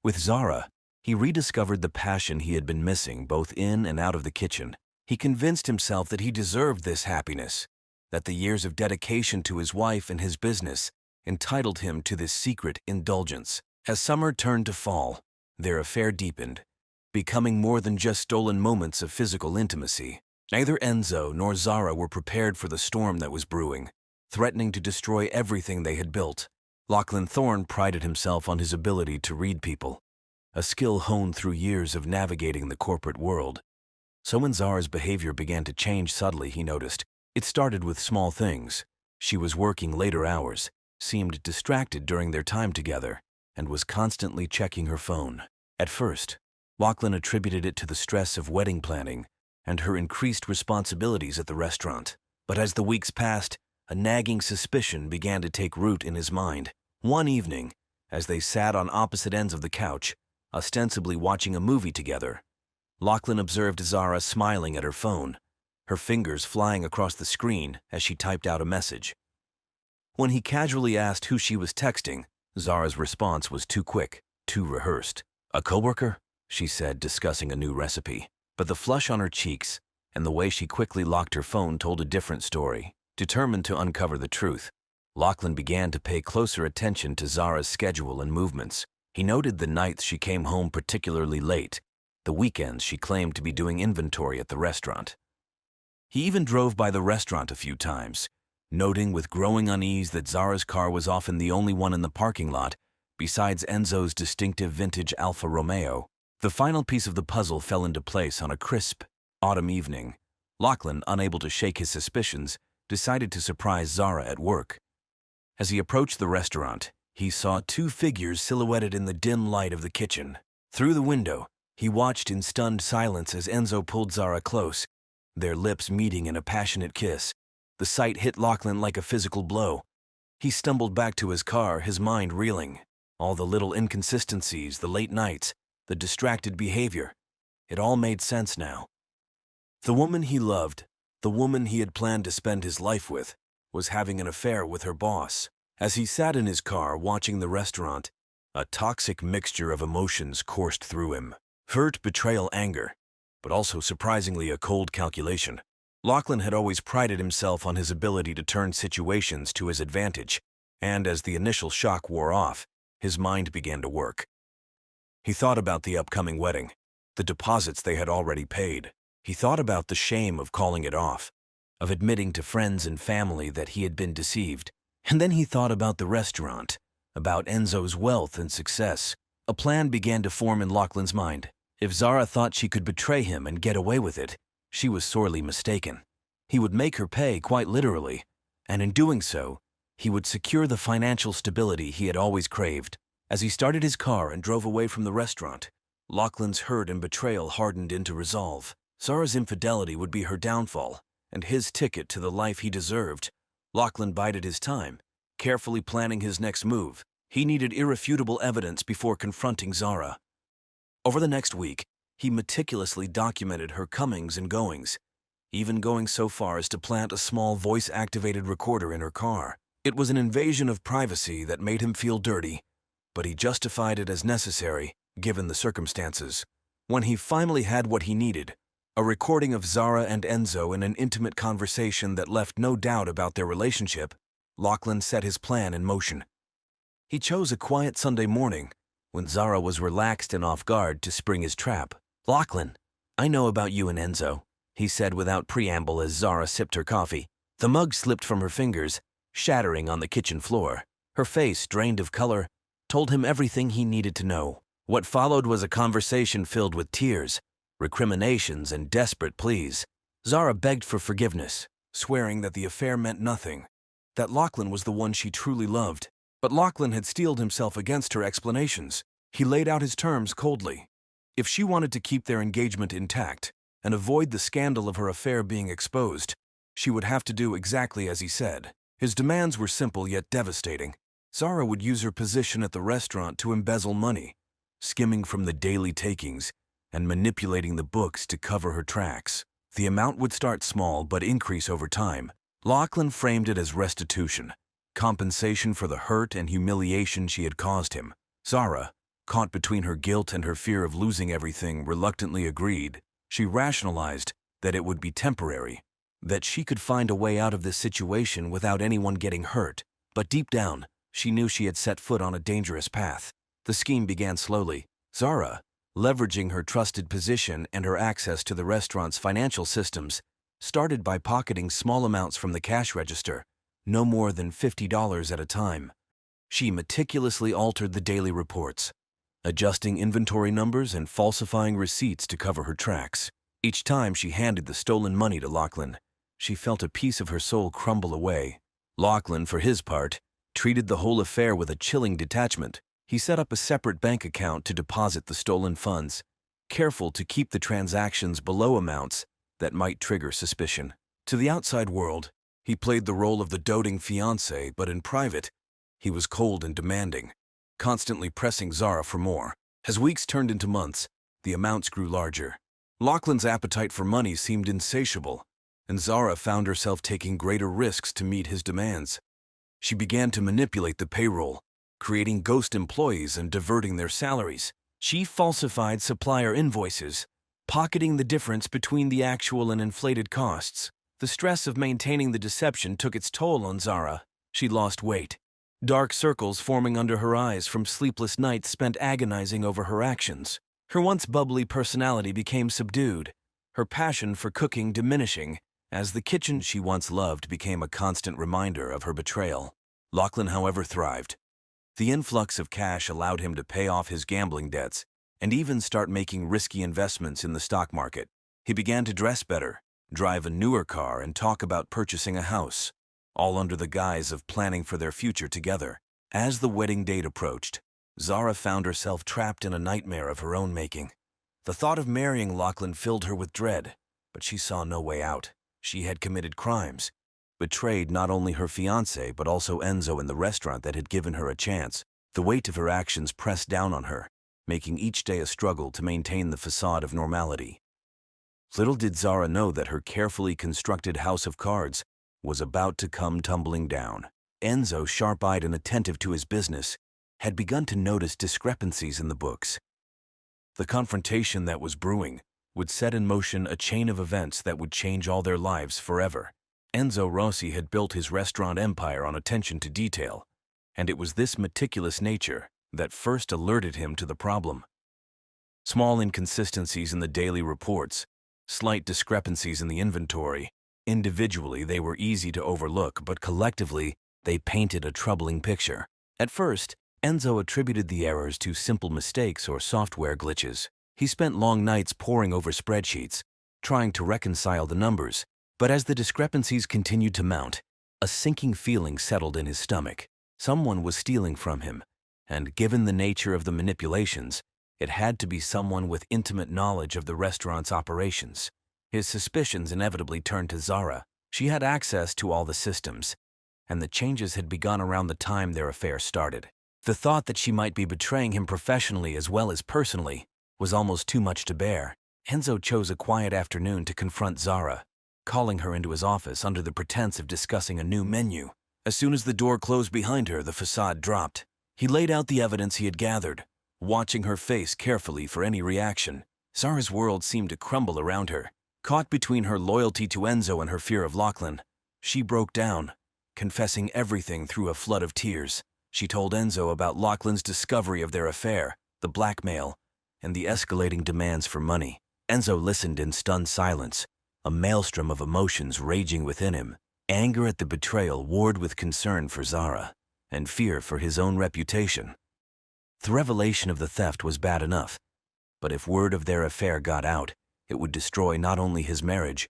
With Zara, he rediscovered the passion he had been missing both in and out of the kitchen. He convinced himself that he deserved this happiness, that the years of dedication to his wife and his business entitled him to this secret indulgence. As summer turned to fall, their affair deepened, becoming more than just stolen moments of physical intimacy. Neither Enzo nor Zara were prepared for the storm that was brewing, threatening to destroy everything they had built. Lachlan Thorne prided himself on his ability to read people, a skill honed through years of navigating the corporate world. So when Zara's behavior began to change subtly, he noticed. It started with small things. She was working later hours, seemed distracted during their time together, and was constantly checking her phone. At first, Lachlan attributed it to the stress of wedding planning and her increased responsibilities at the restaurant. But as the weeks passed, a nagging suspicion began to take root in his mind. One evening, as they sat on opposite ends of the couch, ostensibly watching a movie together, Lachlan observed Zara smiling at her phone, her fingers flying across the screen as she typed out a message. When he casually asked who she was texting, Zara's response was too quick, too rehearsed. "A coworker?" she said, discussing a new recipe. But the flush on her cheeks and the way she quickly locked her phone told a different story. Determined to uncover the truth, Lachlan began to pay closer attention to Zara's schedule and movements. He noted the nights she came home particularly late, the weekends she claimed to be doing inventory at the restaurant. He even drove by the restaurant a few times, noting with growing unease that Zara's car was often the only one in the parking lot, besides Enzo's distinctive vintage Alfa Romeo. The final piece of the puzzle fell into place on a crisp, autumn evening. Lachlan, unable to shake his suspicions, decided to surprise Zara at work. As he approached the restaurant, he saw two figures silhouetted in the dim light of the kitchen. Through the window, he watched in stunned silence as Enzo pulled Zara close, their lips meeting in a passionate kiss. The sight hit Lachlan like a physical blow. He stumbled back to his car, his mind reeling. All the little inconsistencies, the late nights, the distracted behavior, it all made sense now. The woman he loved, the woman he had planned to spend his life with, was having an affair with her boss. As he sat in his car watching the restaurant, a toxic mixture of emotions coursed through him. Hurt, betrayal, anger, but also surprisingly a cold calculation. Lachlan had always prided himself on his ability to turn situations to his advantage, and as the initial shock wore off, his mind began to work. He thought about the upcoming wedding, the deposits they had already paid. He thought about the shame of calling it off, of admitting to friends and family that he had been deceived. And then he thought about the restaurant, about Enzo's wealth and success. A plan began to form in Lachlan's mind. If Zara thought she could betray him and get away with it, she was sorely mistaken. He would make her pay, quite literally, and in doing so, he would secure the financial stability he had always craved. As he started his car and drove away from the restaurant, Lachlan's hurt and betrayal hardened into resolve. Zara's infidelity would be her downfall, and his ticket to the life he deserved. Lachlan bided his time, carefully planning his next move. He needed irrefutable evidence before confronting Zara. Over the next week, he meticulously documented her comings and goings, even going so far as to plant a small voice-activated recorder in her car. It was an invasion of privacy that made him feel dirty, but he justified it as necessary, given the circumstances. When he finally had what he needed, a recording of Zara and Enzo in an intimate conversation that left no doubt about their relationship, Lachlan set his plan in motion. He chose a quiet Sunday morning, when Zara was relaxed and off guard, to spring his trap. "Lachlan, I know about you and Enzo," he said without preamble as Zara sipped her coffee. The mug slipped from her fingers, shattering on the kitchen floor. Her face, drained of color, told him everything he needed to know. What followed was a conversation filled with tears, recriminations, and desperate pleas. Zara begged for forgiveness, swearing that the affair meant nothing, that Lachlan was the one she truly loved. But Lachlan had steeled himself against her explanations. He laid out his terms coldly. If she wanted to keep their engagement intact and avoid the scandal of her affair being exposed, she would have to do exactly as he said. His demands were simple yet devastating. Zara would use her position at the restaurant to embezzle money, skimming from the daily takings and manipulating the books to cover her tracks. The amount would start small but increase over time. Lachlan framed it as restitution, compensation for the hurt and humiliation she had caused him. Zara, caught between her guilt and her fear of losing everything, reluctantly agreed. She rationalized that it would be temporary, that she could find a way out of this situation without anyone getting hurt. But deep down, she knew she had set foot on a dangerous path. The scheme began slowly. Zara, leveraging her trusted position and her access to the restaurant's financial systems, started by pocketing small amounts from the cash register, no more than $50 at a time. She meticulously altered the daily reports, adjusting inventory numbers and falsifying receipts to cover her tracks. Each time she handed the stolen money to Lachlan, she felt a piece of her soul crumble away. Lachlan, for his part, treated the whole affair with a chilling detachment. He set up a separate bank account to deposit the stolen funds, careful to keep the transactions below amounts that might trigger suspicion. To the outside world, he played the role of the doting fiancé, but in private, he was cold and demanding, constantly pressing Zara for more. As weeks turned into months, the amounts grew larger. Lachlan's appetite for money seemed insatiable, and Zara found herself taking greater risks to meet his demands. She began to manipulate the payroll, creating ghost employees and diverting their salaries. She falsified supplier invoices, pocketing the difference between the actual and inflated costs. The stress of maintaining the deception took its toll on Zara. She lost weight, dark circles forming under her eyes from sleepless nights spent agonizing over her actions. Her once bubbly personality became subdued, her passion for cooking diminishing, as the kitchen she once loved became a constant reminder of her betrayal. Lachlan, however, thrived. The influx of cash allowed him to pay off his gambling debts and even start making risky investments in the stock market. He began to dress better, drive a newer car, and talk about purchasing a house, all under the guise of planning for their future together. As the wedding date approached, Zara found herself trapped in a nightmare of her own making. The thought of marrying Lachlan filled her with dread, but she saw no way out. She had committed crimes, betrayed not only her fiancé but also Enzo and the restaurant that had given her a chance. The weight of her actions pressed down on her, making each day a struggle to maintain the facade of normality. Little did Zara know that her carefully constructed house of cards was about to come tumbling down. Enzo, sharp-eyed and attentive to his business, had begun to notice discrepancies in the books. The confrontation that was brewing would set in motion a chain of events that would change all their lives forever. Enzo Rossi had built his restaurant empire on attention to detail, and it was this meticulous nature that first alerted him to the problem. Small inconsistencies in the daily reports, slight discrepancies in the inventory. Individually, they were easy to overlook, but collectively, they painted a troubling picture. At first, Enzo attributed the errors to simple mistakes or software glitches. He spent long nights poring over spreadsheets, trying to reconcile the numbers. But as the discrepancies continued to mount, a sinking feeling settled in his stomach. Someone was stealing from him, and given the nature of the manipulations, it had to be someone with intimate knowledge of the restaurant's operations. His suspicions inevitably turned to Zara. She had access to all the systems, and the changes had begun around the time their affair started. The thought that she might be betraying him professionally as well as personally was almost too much to bear. Enzo chose a quiet afternoon to confront Zara, calling her into his office under the pretense of discussing a new menu. As soon as the door closed behind her, the facade dropped. He laid out the evidence he had gathered, watching her face carefully for any reaction. Zara's world seemed to crumble around her. Caught between her loyalty to Enzo and her fear of Lachlan, she broke down, confessing everything through a flood of tears. She told Enzo about Lachlan's discovery of their affair, the blackmail, and the escalating demands for money. Enzo listened in stunned silence, a maelstrom of emotions raging within him. Anger at the betrayal warred with concern for Zara, and fear for his own reputation. The revelation of the theft was bad enough, but if word of their affair got out, it would destroy not only his marriage,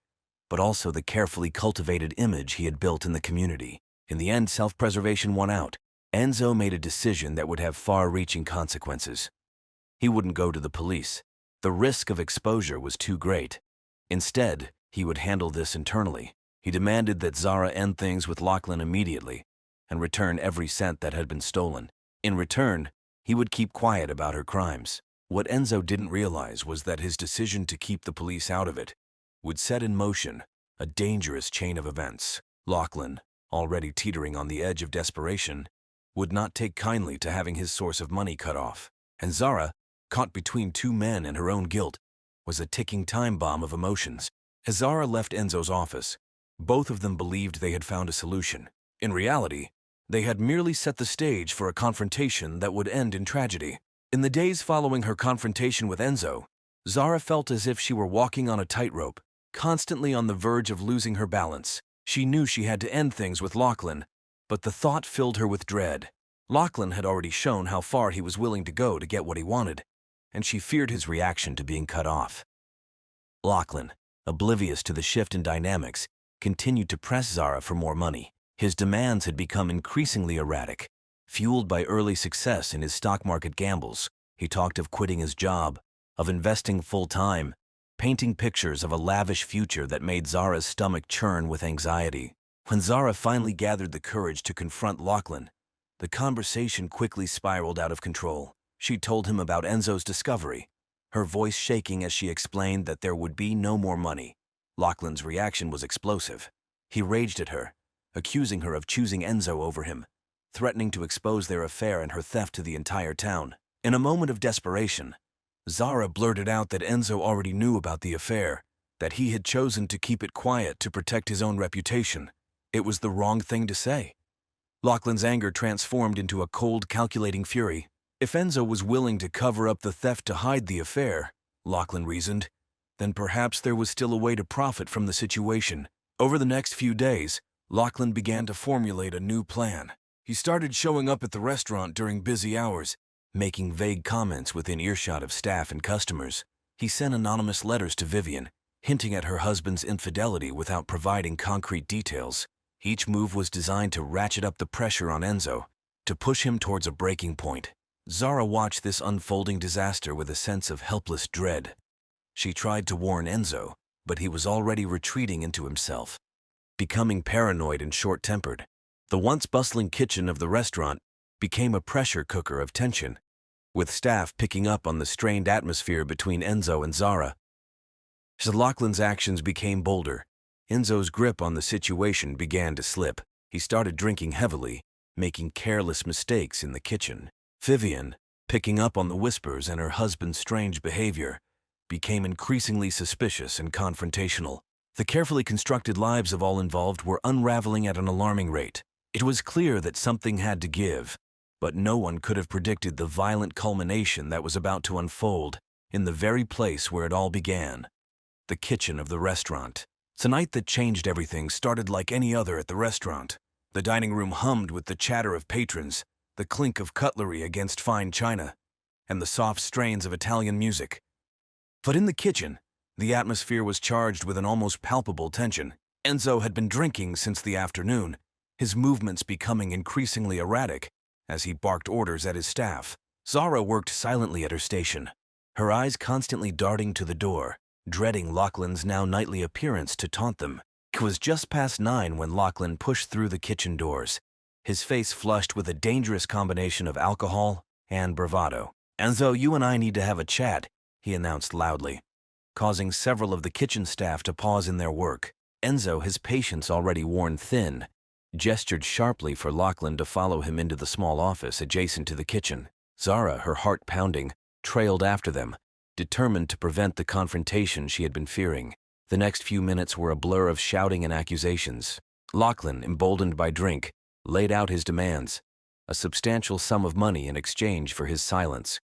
but also the carefully cultivated image he had built in the community. In the end, self-preservation won out. Enzo made a decision that would have far-reaching consequences. He wouldn't go to the police. The risk of exposure was too great. Instead, he would handle this internally. He demanded that Zara end things with Lachlan immediately and return every cent that had been stolen. In return, he would keep quiet about her crimes. What Enzo didn't realize was that his decision to keep the police out of it would set in motion a dangerous chain of events. Lachlan, already teetering on the edge of desperation, would not take kindly to having his source of money cut off. And Zara, caught between two men and her own guilt, was a ticking time bomb of emotions. As Zara left Enzo's office, both of them believed they had found a solution. In reality, they had merely set the stage for a confrontation that would end in tragedy. In the days following her confrontation with Enzo, Zara felt as if she were walking on a tightrope. constantly on the verge of losing her balance. She knew she had to end things with Lachlan, but the thought filled her with dread. Lachlan had already shown how far he was willing to go to get what he wanted, and she feared his reaction to being cut off. Lachlan, oblivious to the shift in dynamics, continued to press Zara for more money. His demands had become increasingly erratic. Fueled by early success in his stock market gambles, he talked of quitting his job, of investing full-time, painting pictures of a lavish future that made Zara's stomach churn with anxiety. When Zara finally gathered the courage to confront Lachlan, the conversation quickly spiraled out of control. She told him about Enzo's discovery, her voice shaking as she explained that there would be no more money. Lachlan's reaction was explosive. He raged at her, accusing her of choosing Enzo over him, threatening to expose their affair and her theft to the entire town. In a moment of desperation, Zara blurted out that Enzo already knew about the affair, that he had chosen to keep it quiet to protect his own reputation. It was the wrong thing to say. Lachlan's anger transformed into a cold, calculating fury. If Enzo was willing to cover up the theft to hide the affair, Lachlan reasoned, then perhaps there was still a way to profit from the situation. Over the next few days, Lachlan began to formulate a new plan. He started showing up at the restaurant during busy hours, making vague comments within earshot of staff and customers. He sent anonymous letters to Vivian, hinting at her husband's infidelity without providing concrete details. Each move was designed to ratchet up the pressure on Enzo, to push him towards a breaking point. Zara watched this unfolding disaster with a sense of helpless dread. She tried to warn Enzo, but he was already retreating into himself, becoming paranoid and short-tempered. The once bustling kitchen of the restaurant became a pressure cooker of tension, with staff picking up on the strained atmosphere between Enzo and Zara. As Lachlan's actions became bolder, Enzo's grip on the situation began to slip. He started drinking heavily, making careless mistakes in the kitchen. Vivian, picking up on the whispers and her husband's strange behavior, became increasingly suspicious and confrontational. The carefully constructed lives of all involved were unraveling at an alarming rate. It was clear that something had to give, but no one could have predicted the violent culmination that was about to unfold in the very place where it all began, the kitchen of the restaurant. The night that changed everything started like any other at the restaurant. The dining room hummed with the chatter of patrons, the clink of cutlery against fine china, and the soft strains of Italian music. But in the kitchen, the atmosphere was charged with an almost palpable tension. Enzo had been drinking since the afternoon, his movements becoming increasingly erratic as he barked orders at his staff. Zara worked silently at her station, her eyes constantly darting to the door, dreading Lachlan's now nightly appearance to taunt them. It was just past 9 when Lachlan pushed through the kitchen doors, his face flushed with a dangerous combination of alcohol and bravado. "Enzo, you and I need to have a chat," he announced loudly, causing several of the kitchen staff to pause in their work. Enzo, his patience already worn thin, gestured sharply for Lachlan to follow him into the small office adjacent to the kitchen. Zara, her heart pounding, trailed after them, determined to prevent the confrontation she had been fearing. The next few minutes were a blur of shouting and accusations. Lachlan, emboldened by drink, laid out his demands, a substantial sum of money in exchange for his silence.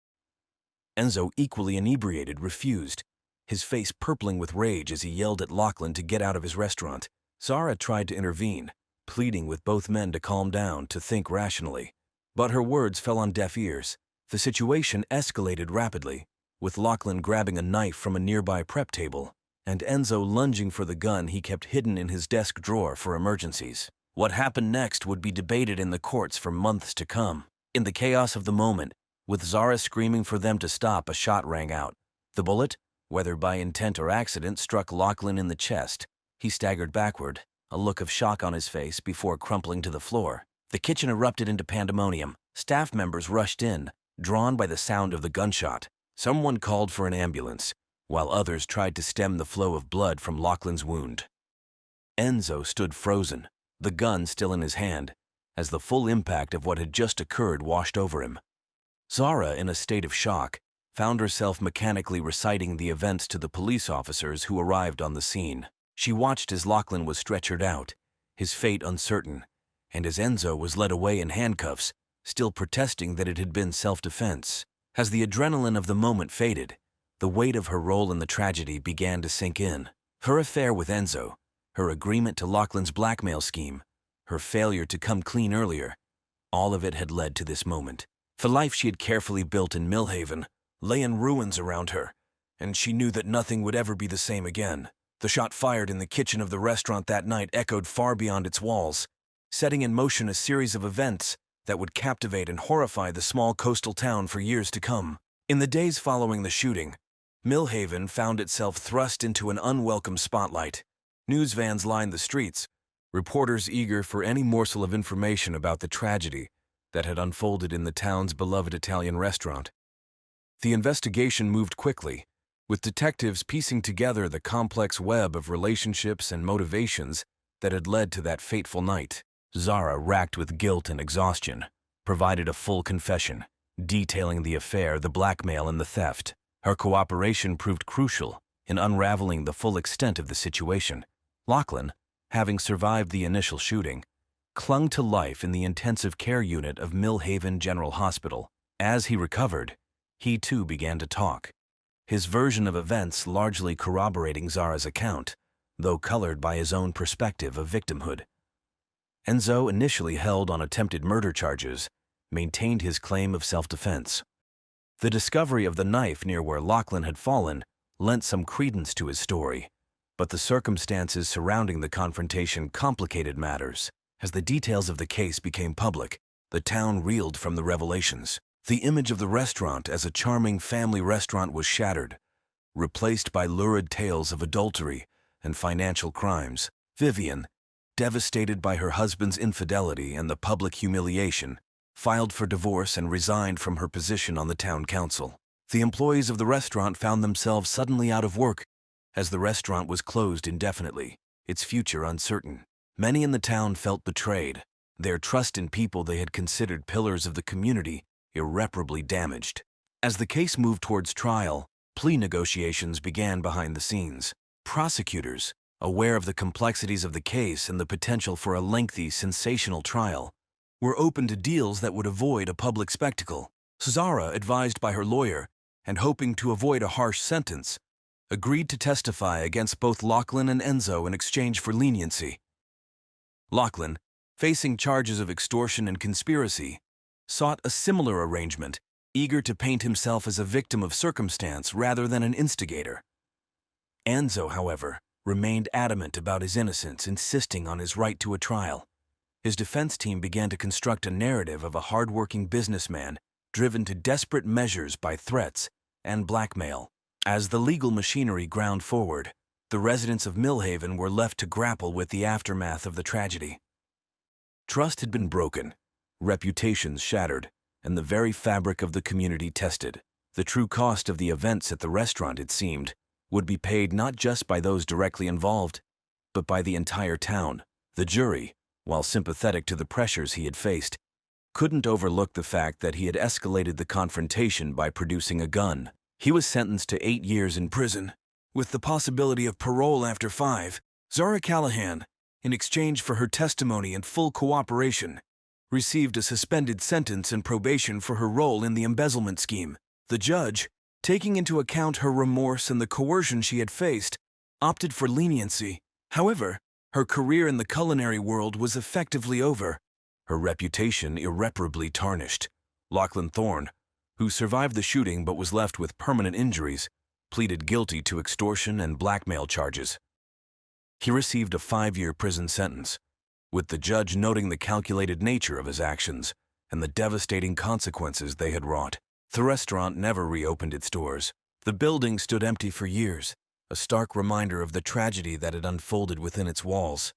Enzo, equally inebriated, refused, his face purpling with rage as he yelled at Lachlan to get out of his restaurant. Zara tried to intervene, pleading with both men to calm down, to think rationally. But her words fell on deaf ears. The situation escalated rapidly, with Lachlan grabbing a knife from a nearby prep table, and Enzo lunging for the gun he kept hidden in his desk drawer for emergencies. What happened next would be debated in the courts for months to come. In the chaos of the moment, with Zara screaming for them to stop, a shot rang out. The bullet, whether by intent or accident, struck Lachlan in the chest. He staggered backward, a look of shock on his face before crumpling to the floor. The kitchen erupted into pandemonium. Staff members rushed in, drawn by the sound of the gunshot. Someone called for an ambulance, while others tried to stem the flow of blood from Lachlan's wound. Enzo stood frozen, the gun still in his hand, as the full impact of what had just occurred washed over him. Zara, in a state of shock, found herself mechanically reciting the events to the police officers who arrived on the scene. She watched as Lachlan was stretchered out, his fate uncertain, and as Enzo was led away in handcuffs, still protesting that it had been self-defense. As the adrenaline of the moment faded, the weight of her role in the tragedy began to sink in. Her affair with Enzo, her agreement to Lachlan's blackmail scheme, her failure to come clean earlier, all of it had led to this moment. The life she had carefully built in Millhaven lay in ruins around her, and she knew that nothing would ever be the same again. The shot fired in the kitchen of the restaurant that night echoed far beyond its walls, setting in motion a series of events that would captivate and horrify the small coastal town for years to come. In the days following the shooting, Millhaven found itself thrust into an unwelcome spotlight. News vans lined the streets, reporters eager for any morsel of information about the tragedy that had unfolded in the town's beloved Italian restaurant. The investigation moved quickly, with detectives piecing together the complex web of relationships and motivations that had led to that fateful night. Zara, racked with guilt and exhaustion, provided a full confession, detailing the affair, the blackmail, and the theft. Her cooperation proved crucial in unraveling the full extent of the situation. Lachlan, having survived the initial shooting, clung to life in the intensive care unit of Millhaven General Hospital. As he recovered, he too began to talk, his version of events largely corroborating Zara's account, though colored by his own perspective of victimhood. Enzo, initially held on attempted murder charges, maintained his claim of self-defense. The discovery of the knife near where Lachlan had fallen lent some credence to his story, but the circumstances surrounding the confrontation complicated matters. As the details of the case became public, the town reeled from the revelations. The image of the restaurant as a charming family restaurant was shattered, replaced by lurid tales of adultery and financial crimes. Vivian, devastated by her husband's infidelity and the public humiliation, filed for divorce and resigned from her position on the town council. The employees of the restaurant found themselves suddenly out of work, as the restaurant was closed indefinitely, its future uncertain. Many in the town felt betrayed, their trust in people they had considered pillars of the community irreparably damaged. As the case moved towards trial, plea negotiations began behind the scenes. Prosecutors, aware of the complexities of the case and the potential for a lengthy, sensational trial, were open to deals that would avoid a public spectacle. Zara, advised by her lawyer and hoping to avoid a harsh sentence, agreed to testify against both Lachlan and Enzo in exchange for leniency. Lachlan, facing charges of extortion and conspiracy, sought a similar arrangement, eager to paint himself as a victim of circumstance rather than an instigator. Enzo, however, remained adamant about his innocence, insisting on his right to a trial. His defense team began to construct a narrative of a hard-working businessman driven to desperate measures by threats and blackmail. As the legal machinery ground forward, the residents of Millhaven were left to grapple with the aftermath of the tragedy. Trust had been broken, reputations shattered, and the very fabric of the community tested. The true cost of the events at the restaurant, it seemed, would be paid not just by those directly involved, but by the entire town. The jury, while sympathetic to the pressures he had faced, couldn't overlook the fact that he had escalated the confrontation by producing a gun. He was sentenced to 8 years in prison, with the possibility of parole after 5. Zara Callahan, in exchange for her testimony and full cooperation, received a suspended sentence and probation for her role in the embezzlement scheme. The judge, taking into account her remorse and the coercion she had faced, opted for leniency. However, her career in the culinary world was effectively over, her reputation irreparably tarnished. Lachlan Thorne, who survived the shooting but was left with permanent injuries, pleaded guilty to extortion and blackmail charges. He received a 5-year prison sentence, with the judge noting the calculated nature of his actions and the devastating consequences they had wrought. The restaurant never reopened its doors. The building stood empty for years, a stark reminder of the tragedy that had unfolded within its walls.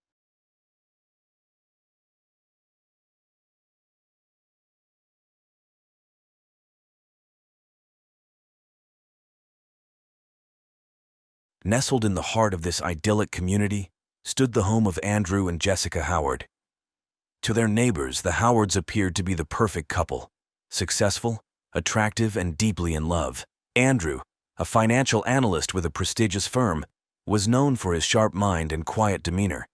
Nestled in the heart of this idyllic community stood the home of Andrew and Jessica Howard. To their neighbors, the Howards appeared to be the perfect couple, successful, attractive, and deeply in love. Andrew, a financial analyst with a prestigious firm, was known for his sharp mind and quiet demeanor.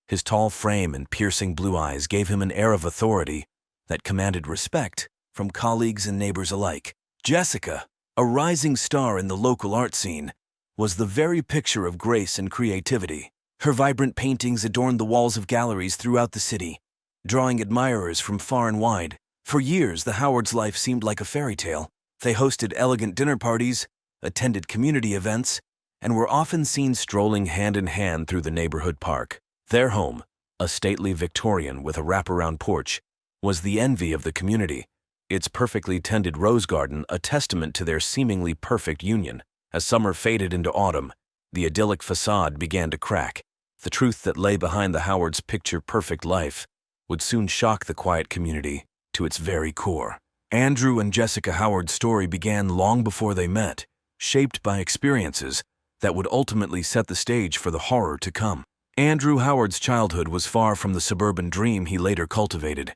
His tall frame and piercing blue eyes gave him an air of authority that commanded respect from colleagues and neighbors alike. Jessica, a rising star in the local art scene, was the very picture of grace and creativity. Her vibrant paintings adorned the walls of galleries throughout the city, drawing admirers from far and wide. For years, the Howards' life seemed like a fairy tale. They hosted elegant dinner parties, attended community events, and were often seen strolling hand in hand through the neighborhood park. Their home, a stately Victorian with a wraparound porch, was the envy of the community, its perfectly tended rose garden a testament to their seemingly perfect union. As summer faded into autumn, the idyllic facade began to crack. The truth that lay behind the Howards' picture-perfect life would soon shock the quiet community to its very core. Andrew and Jessica Howard's story began long before they met, shaped by experiences that would ultimately set the stage for the horror to come. Andrew Howard's childhood was far from the suburban dream he later cultivated.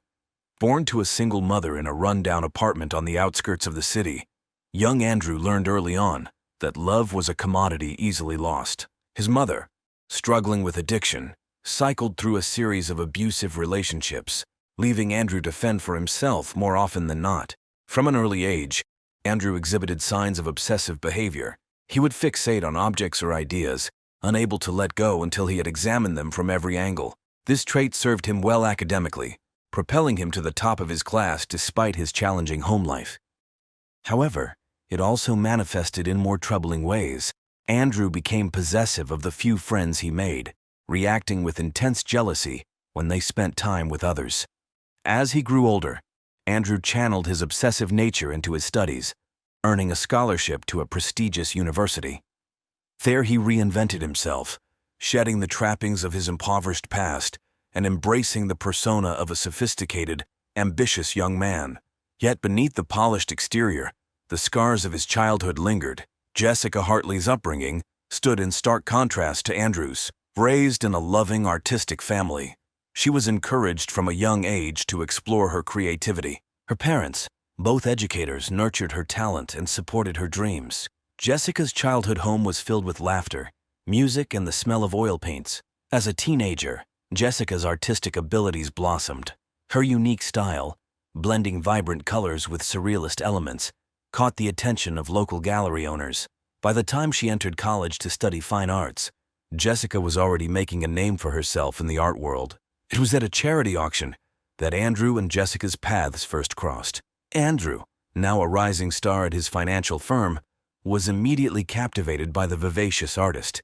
Born to a single mother in a run-down apartment on the outskirts of the city, young Andrew learned early on that love was a commodity easily lost. His mother, struggling with addiction, cycled through a series of abusive relationships, leaving Andrew to fend for himself more often than not. From an early age, Andrew exhibited signs of obsessive behavior. He would fixate on objects or ideas, unable to let go until he had examined them from every angle. This trait served him well academically, propelling him to the top of his class despite his challenging home life. However, it also manifested in more troubling ways. Andrew became possessive of the few friends he made, reacting with intense jealousy when they spent time with others. As he grew older, Andrew channeled his obsessive nature into his studies, earning a scholarship to a prestigious university. There he reinvented himself, shedding the trappings of his impoverished past and embracing the persona of a sophisticated, ambitious young man. Yet beneath the polished exterior, the scars of his childhood lingered. Jessica Hartley's upbringing stood in stark contrast to Andrew's. Raised in a loving, artistic family, she was encouraged from a young age to explore her creativity. Her parents, both educators, nurtured her talent and supported her dreams. Jessica's childhood home was filled with laughter, music, and the smell of oil paints. As a teenager, Jessica's artistic abilities blossomed. Her unique style, blending vibrant colors with surrealist elements, caught the attention of local gallery owners. By the time she entered college to study fine arts, Jessica was already making a name for herself in the art world. It was at a charity auction that Andrew and Jessica's paths first crossed. Andrew, now a rising star at his financial firm, was immediately captivated by the vivacious artist.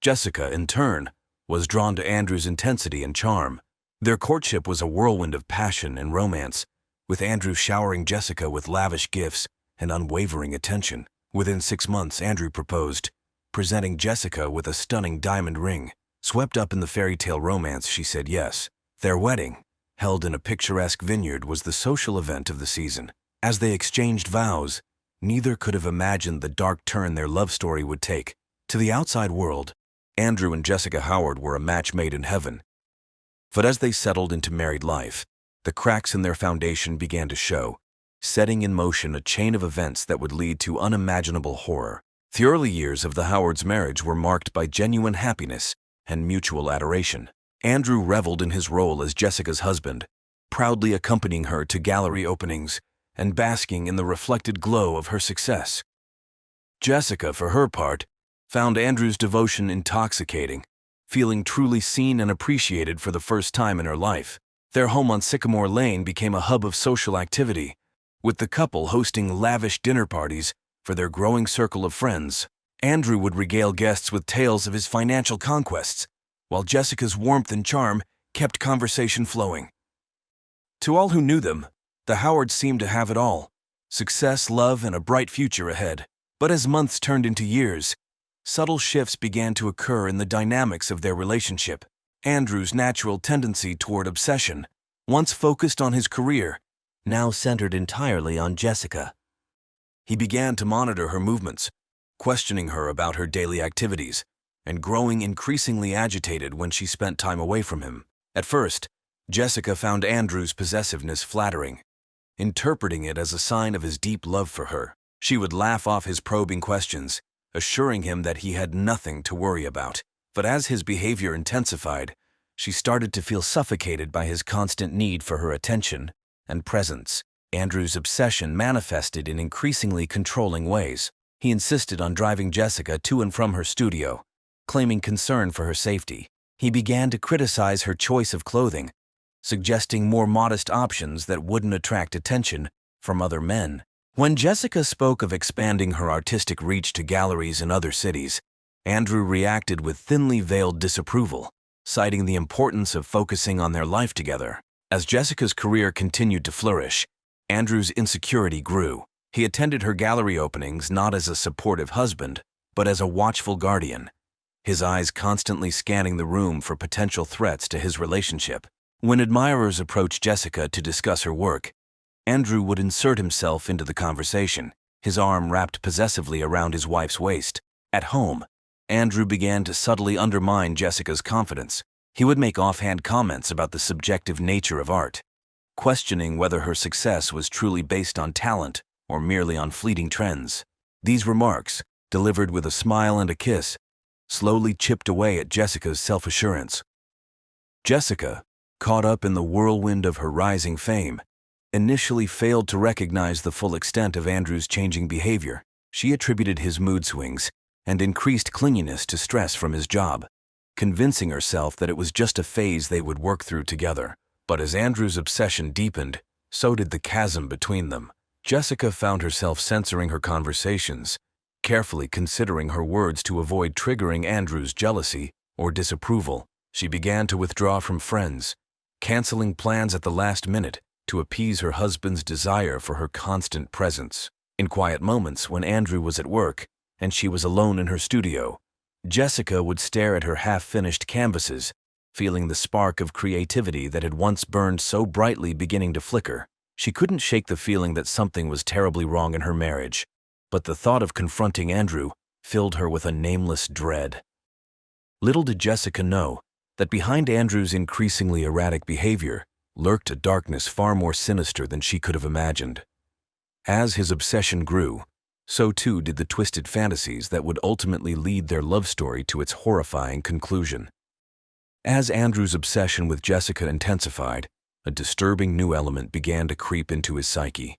Jessica, in turn, was drawn to Andrew's intensity and charm. Their courtship was a whirlwind of passion and romance, with Andrew showering Jessica with lavish gifts and unwavering attention. Within 6 months, Andrew proposed, presenting Jessica with a stunning diamond ring. Swept up in the fairy tale romance, she said yes. Their wedding, held in a picturesque vineyard, was the social event of the season. As they exchanged vows, neither could have imagined the dark turn their love story would take. To the outside world, Andrew and Jessica Howard were a match made in heaven. But as they settled into married life, the cracks in their foundation began to show, setting in motion a chain of events that would lead to unimaginable horror. The early years of the Howards' marriage were marked by genuine happiness and mutual adoration. Andrew reveled in his role as Jessica's husband, proudly accompanying her to gallery openings and basking in the reflected glow of her success. Jessica, for her part, found Andrew's devotion intoxicating, feeling truly seen and appreciated for the first time in her life. Their home on Sycamore Lane became a hub of social activity, with the couple hosting lavish dinner parties for their growing circle of friends. Andrew would regale guests with tales of his financial conquests, while Jessica's warmth and charm kept conversation flowing. To all who knew them, the Howards seemed to have it all: success, love, and a bright future ahead. But as months turned into years, subtle shifts began to occur in the dynamics of their relationship. Andrew's natural tendency toward obsession, once focused on his career, now centered entirely on Jessica. He began to monitor her movements, questioning her about her daily activities, and growing increasingly agitated when she spent time away from him. At first, Jessica found Andrew's possessiveness flattering, interpreting it as a sign of his deep love for her. She would laugh off his probing questions, assuring him that he had nothing to worry about. But as his behavior intensified, she started to feel suffocated by his constant need for her attention and presence. Andrew's obsession manifested in increasingly controlling ways. He insisted on driving Jessica to and from her studio, claiming concern for her safety. He began to criticize her choice of clothing, suggesting more modest options that wouldn't attract attention from other men. When Jessica spoke of expanding her artistic reach to galleries in other cities, Andrew reacted with thinly veiled disapproval, citing the importance of focusing on their life together. As Jessica's career continued to flourish, Andrew's insecurity grew. He attended her gallery openings not as a supportive husband, but as a watchful guardian, his eyes constantly scanning the room for potential threats to his relationship. When admirers approached Jessica to discuss her work, Andrew would insert himself into the conversation, his arm wrapped possessively around his wife's waist. At home, Andrew began to subtly undermine Jessica's confidence. He would make offhand comments about the subjective nature of art, questioning whether her success was truly based on talent or merely on fleeting trends. These remarks, delivered with a smile and a kiss, slowly chipped away at Jessica's self-assurance. Jessica, caught up in the whirlwind of her rising fame, initially failed to recognize the full extent of Andrew's changing behavior. She attributed his mood swings and increased clinginess to stress from his job, convincing herself that it was just a phase they would work through together. But as Andrew's obsession deepened, so did the chasm between them. Jessica found herself censoring her conversations, carefully considering her words to avoid triggering Andrew's jealousy or disapproval. She began to withdraw from friends, canceling plans at the last minute to appease her husband's desire for her constant presence. In quiet moments when Andrew was at work and she was alone in her studio, Jessica would stare at her half-finished canvases, feeling the spark of creativity that had once burned so brightly beginning to flicker. She couldn't shake the feeling that something was terribly wrong in her marriage, but the thought of confronting Andrew filled her with a nameless dread. Little did Jessica know that behind Andrew's increasingly erratic behavior lurked a darkness far more sinister than she could have imagined. As his obsession grew, so too did the twisted fantasies that would ultimately lead their love story to its horrifying conclusion. As Andrew's obsession with Jessica intensified, a disturbing new element began to creep into his psyche.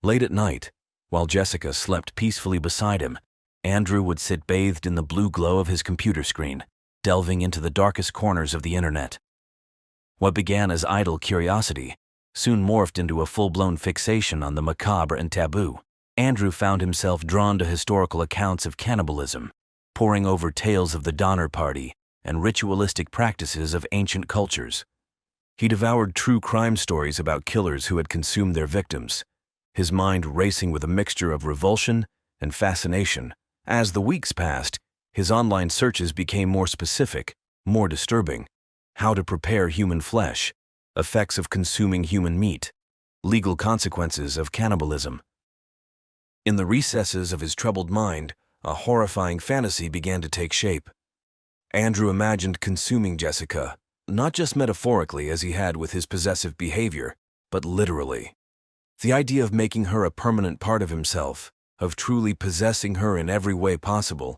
Late at night, while Jessica slept peacefully beside him, Andrew would sit bathed in the blue glow of his computer screen, delving into the darkest corners of the internet. What began as idle curiosity soon morphed into a full-blown fixation on the macabre and taboo. Andrew found himself drawn to historical accounts of cannibalism, poring over tales of the Donner Party and ritualistic practices of ancient cultures. He devoured true crime stories about killers who had consumed their victims, his mind racing with a mixture of revulsion and fascination. As the weeks passed, his online searches became more specific, more disturbing. How to prepare human flesh, effects of consuming human meat, legal consequences of cannibalism. In the recesses of his troubled mind, a horrifying fantasy began to take shape. Andrew imagined consuming Jessica, not just metaphorically as he had with his possessive behavior, but literally. The idea of making her a permanent part of himself, of truly possessing her in every way possible,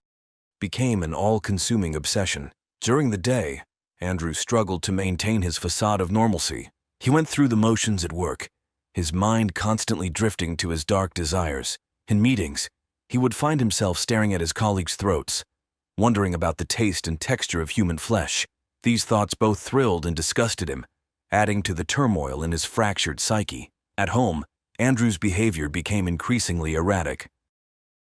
became an all-consuming obsession. During the day, Andrew struggled to maintain his facade of normalcy. He went through the motions at work, his mind constantly drifting to his dark desires. In meetings, he would find himself staring at his colleagues' throats, wondering about the taste and texture of human flesh. These thoughts both thrilled and disgusted him, adding to the turmoil in his fractured psyche. At home, Andrew's behavior became increasingly erratic.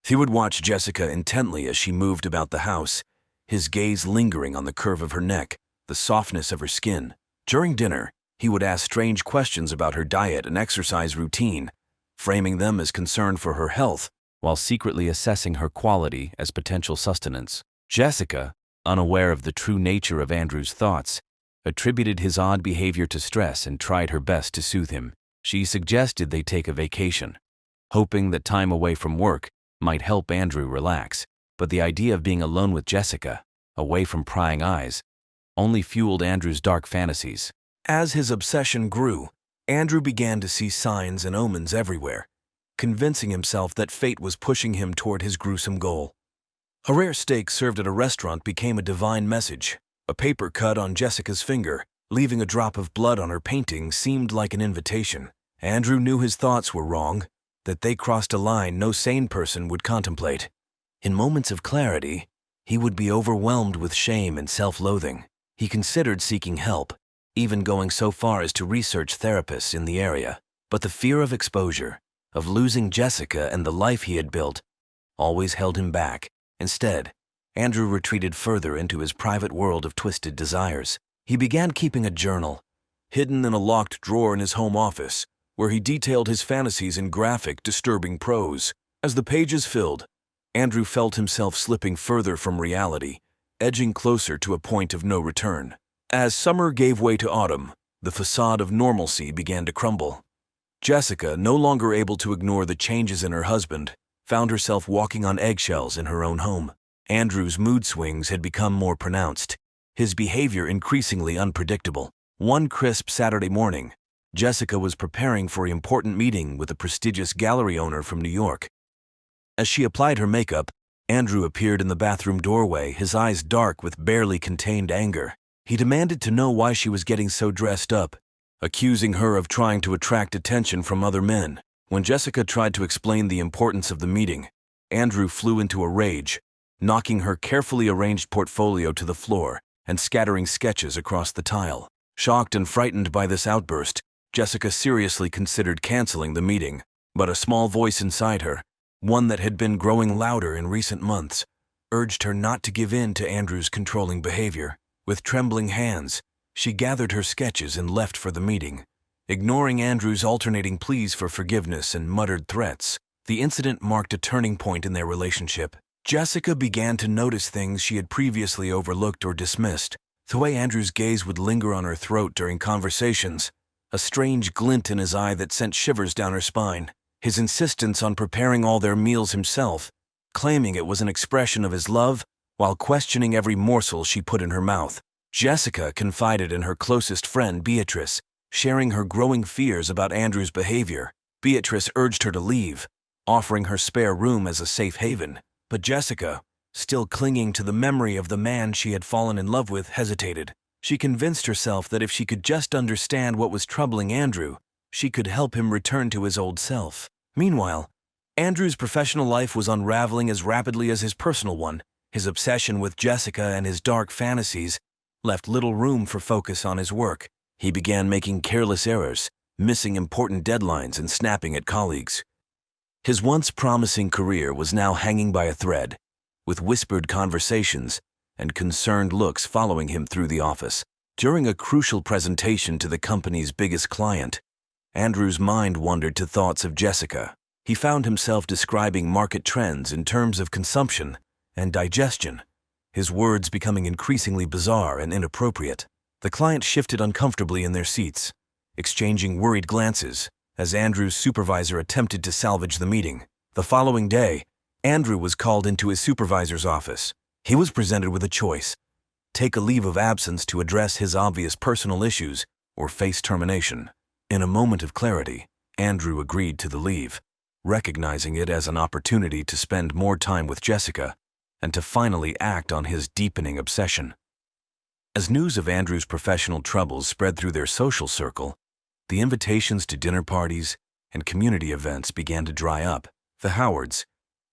He would watch Jessica intently as she moved about the house, his gaze lingering on the curve of her neck, the softness of her skin. During dinner, he would ask strange questions about her diet and exercise routine, framing them as concern for her health, while secretly assessing her quality as potential sustenance. Jessica, unaware of the true nature of Andrew's thoughts, attributed his odd behavior to stress and tried her best to soothe him. She suggested they take a vacation, hoping that time away from work might help Andrew relax. But the idea of being alone with Jessica, away from prying eyes, only fueled Andrew's dark fantasies. As his obsession grew, Andrew began to see signs and omens everywhere, convincing himself that fate was pushing him toward his gruesome goal. A rare steak served at a restaurant became a divine message. A paper cut on Jessica's finger, leaving a drop of blood on her painting, seemed like an invitation. Andrew knew his thoughts were wrong, that they crossed a line no sane person would contemplate. In moments of clarity, he would be overwhelmed with shame and self-loathing. He considered seeking help, even going so far as to research therapists in the area. But the fear of exposure, of losing Jessica and the life he had built, always held him back. Instead, Andrew retreated further into his private world of twisted desires. He began keeping a journal, hidden in a locked drawer in his home office, where he detailed his fantasies in graphic, disturbing prose. As the pages filled, Andrew felt himself slipping further from reality, edging closer to a point of no return. As summer gave way to autumn, the facade of normalcy began to crumble. Jessica, no longer able to ignore the changes in her husband, found herself walking on eggshells in her own home. Andrew's mood swings had become more pronounced, his behavior increasingly unpredictable. One crisp Saturday morning, Jessica was preparing for an important meeting with a prestigious gallery owner from New York. As she applied her makeup, Andrew appeared in the bathroom doorway, his eyes dark with barely contained anger. He demanded to know why she was getting so dressed up, accusing her of trying to attract attention from other men. When Jessica tried to explain the importance of the meeting, Andrew flew into a rage, knocking her carefully arranged portfolio to the floor and scattering sketches across the tile. Shocked and frightened by this outburst, Jessica seriously considered canceling the meeting, but a small voice inside her, one that had been growing louder in recent months, urged her not to give in to Andrew's controlling behavior. With trembling hands, she gathered her sketches and left for the meeting, ignoring Andrew's alternating pleas for forgiveness and muttered threats. The incident marked a turning point in their relationship. Jessica began to notice things she had previously overlooked or dismissed. The way Andrew's gaze would linger on her throat during conversations, a strange glint in his eye that sent shivers down her spine. His insistence on preparing all their meals himself, claiming it was an expression of his love, while questioning every morsel she put in her mouth. Jessica confided in her closest friend, Beatrice, sharing her growing fears about Andrew's behavior. Beatrice urged her to leave, offering her spare room as a safe haven. But Jessica, still clinging to the memory of the man she had fallen in love with, hesitated. She convinced herself that if she could just understand what was troubling Andrew, she could help him return to his old self. Meanwhile, Andrew's professional life was unraveling as rapidly as his personal one. His obsession with Jessica and his dark fantasies left little room for focus on his work. He began making careless errors, missing important deadlines and snapping at colleagues. His once promising career was now hanging by a thread, with whispered conversations and concerned looks following him through the office. During a crucial presentation to the company's biggest client, Andrew's mind wandered to thoughts of Jessica. He found himself describing market trends in terms of consumption and digestion, his words becoming increasingly bizarre and inappropriate. The client shifted uncomfortably in their seats, exchanging worried glances as Andrew's supervisor attempted to salvage the meeting. The following day, Andrew was called into his supervisor's office. He was presented with a choice: take a leave of absence to address his obvious personal issues or face termination. In a moment of clarity, Andrew agreed to the leave, recognizing it as an opportunity to spend more time with Jessica and to finally act on his deepening obsession. As news of Andrew's professional troubles spread through their social circle, the invitations to dinner parties and community events began to dry up. The Howards,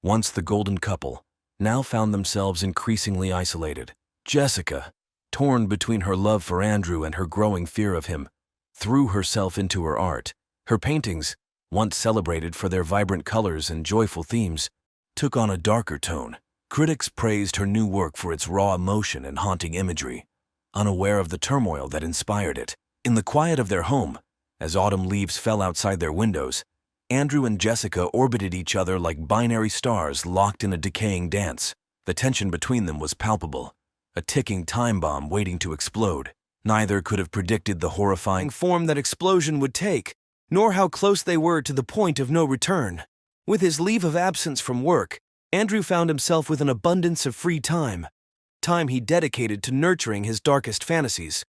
once the golden couple, now found themselves increasingly isolated. Jessica, torn between her love for Andrew and her growing fear of him, threw herself into her art. Her paintings, once celebrated for their vibrant colors and joyful themes, took on a darker tone. Critics praised her new work for its raw emotion and haunting imagery, unaware of the turmoil that inspired it. In the quiet of their home, as autumn leaves fell outside their windows, Andrew and Jessica orbited each other like binary stars locked in a decaying dance. The tension between them was palpable, a ticking time bomb waiting to explode. Neither could have predicted the horrifying form that explosion would take, nor how close they were to the point of no return. With his leave of absence from work, Andrew found himself with an abundance of free time he dedicated to nurturing his darkest fantasies.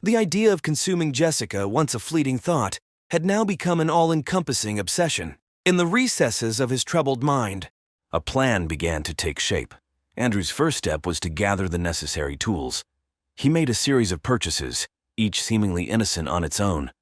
The idea of consuming Jessica, once a fleeting thought, had now become an all-encompassing obsession. In the recesses of his troubled mind, a plan began to take shape. Andrew's first step was to gather the necessary tools. He made a series of purchases, each seemingly innocent on its own,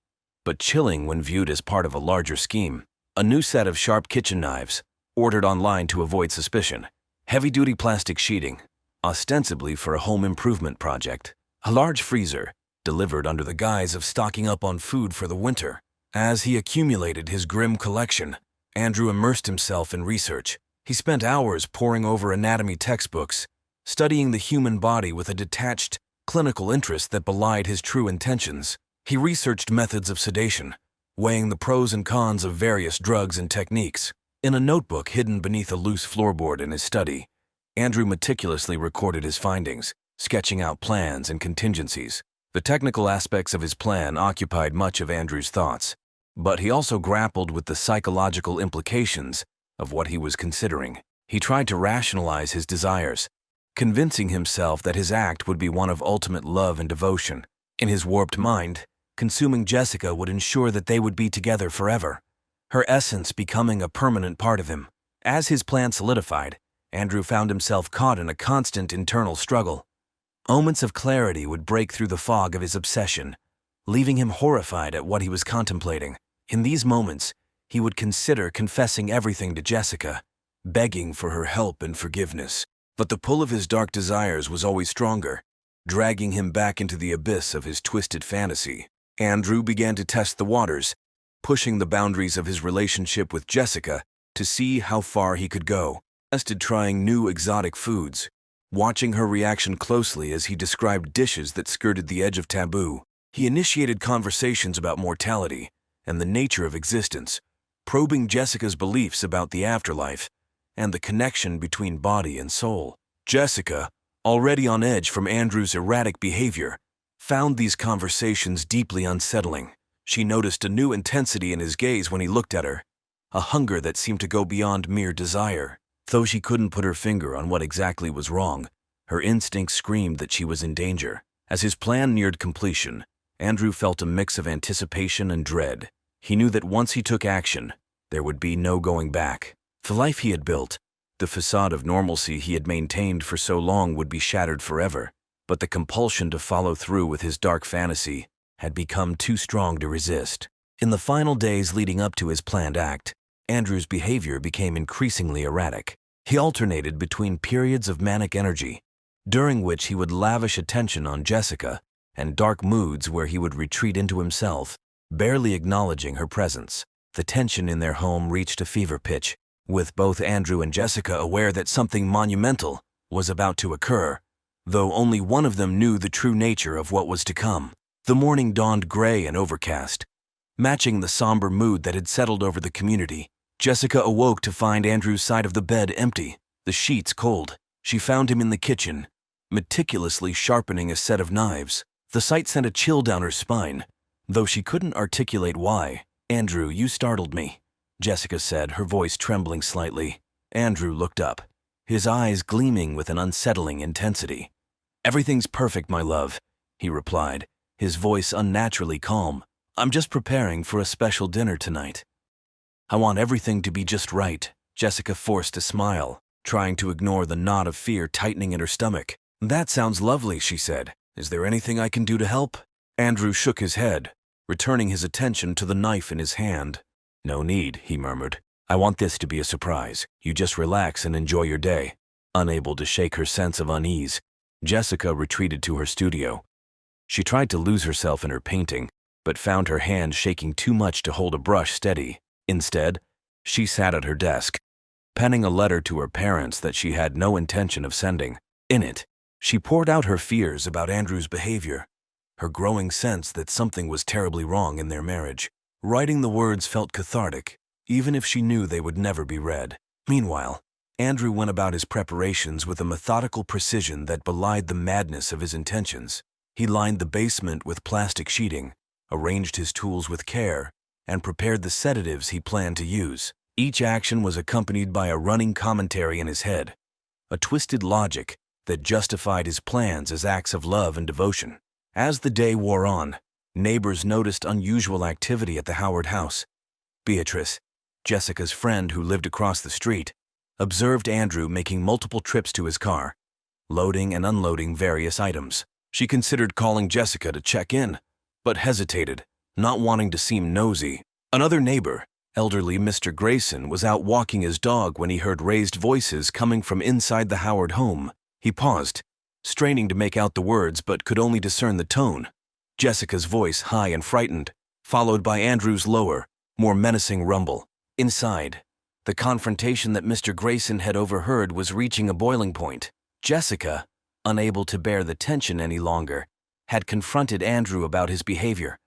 but chilling when viewed as part of a larger scheme. a new set of sharp kitchen knives, ordered online to avoid suspicion, heavy-duty plastic sheeting, ostensibly for a home improvement project, a large freezer, delivered under the guise of stocking up on food for the winter. As he accumulated his grim collection, Andrew immersed himself in research. He spent hours poring over anatomy textbooks, studying the human body with a detached, clinical interest that belied his true intentions. He researched methods of sedation, weighing the pros and cons of various drugs and techniques. In a notebook hidden beneath a loose floorboard in his study, Andrew meticulously recorded his findings, sketching out plans and contingencies. The technical aspects of his plan occupied much of Andrew's thoughts, but he also grappled with the psychological implications of what he was considering. He tried to rationalize his desires, convincing himself that his act would be one of ultimate love and devotion. In his warped mind, consuming Jessica would ensure that they would be together forever, her essence becoming a permanent part of him. As his plan solidified, Andrew found himself caught in a constant internal struggle. Moments of clarity would break through the fog of his obsession, leaving him horrified at what he was contemplating. In these moments, he would consider confessing everything to Jessica, begging for her help and forgiveness. But the pull of his dark desires was always stronger, dragging him back into the abyss of his twisted fantasy. Andrew began to test the waters, pushing the boundaries of his relationship with Jessica to see how far he could go. He tested trying new exotic foods, watching her reaction closely as he described dishes that skirted the edge of taboo. He initiated conversations about mortality and the nature of existence, probing Jessica's beliefs about the afterlife and the connection between body and soul. Jessica, already on edge from Andrew's erratic behavior, found these conversations deeply unsettling. She noticed a new intensity in his gaze when he looked at her, a hunger that seemed to go beyond mere desire. Though she couldn't put her finger on what exactly was wrong, her instincts screamed that she was in danger. As his plan neared completion, Andrew felt a mix of anticipation and dread. He knew that once he took action, there would be no going back. The life he had built, the facade of normalcy he had maintained for so long, would be shattered forever. But the compulsion to follow through with his dark fantasy had become too strong to resist. In the final days leading up to his planned act, Andrew's behavior became increasingly erratic. He alternated between periods of manic energy, during which he would lavish attention on Jessica, and dark moods where he would retreat into himself, barely acknowledging her presence. The tension in their home reached a fever pitch, with both Andrew and Jessica aware that something monumental was about to occur, though only one of them knew the true nature of what was to come. The morning dawned gray and overcast, matching the somber mood that had settled over the community. Jessica awoke to find Andrew's side of the bed empty, the sheets cold. She found him in the kitchen, meticulously sharpening a set of knives. The sight sent a chill down her spine, though she couldn't articulate why. "Andrew, you startled me," Jessica said, her voice trembling slightly. Andrew looked up, his eyes gleaming with an unsettling intensity. "Everything's perfect, my love," he replied, his voice unnaturally calm. "I'm just preparing for a special dinner tonight. I want everything to be just right." Jessica forced a smile, trying to ignore the knot of fear tightening in her stomach. "That sounds lovely," she said. "Is there anything I can do to help?" Andrew shook his head, returning his attention to the knife in his hand. "No need," he murmured. "I want this to be a surprise. You just relax and enjoy your day." Unable to shake her sense of unease, Jessica retreated to her studio. She tried to lose herself in her painting, but found her hand shaking too much to hold a brush steady. Instead, she sat at her desk, penning a letter to her parents that she had no intention of sending. In it, she poured out her fears about Andrew's behavior, her growing sense that something was terribly wrong in their marriage. Writing the words felt cathartic, even if she knew they would never be read. Meanwhile, Andrew went about his preparations with a methodical precision that belied the madness of his intentions. He lined the basement with plastic sheeting, arranged his tools with care, and prepared the sedatives he planned to use. Each action was accompanied by a running commentary in his head, a twisted logic that justified his plans as acts of love and devotion. As the day wore on, neighbors noticed unusual activity at the Howard house. Beatrice, Jessica's friend who lived across the street, observed Andrew making multiple trips to his car, loading and unloading various items. She considered calling Jessica to check in, but hesitated, not wanting to seem nosy. Another neighbor, Elderly Mr. Grayson was out walking his dog when he heard raised voices coming from inside the Howard home. He paused, straining to make out the words but could only discern the tone. Jessica's voice, high and frightened, followed by Andrew's lower, more menacing rumble. Inside, the confrontation that Mr. Grayson had overheard was reaching a boiling point. Jessica, unable to bear the tension any longer, had confronted Andrew about his behavior.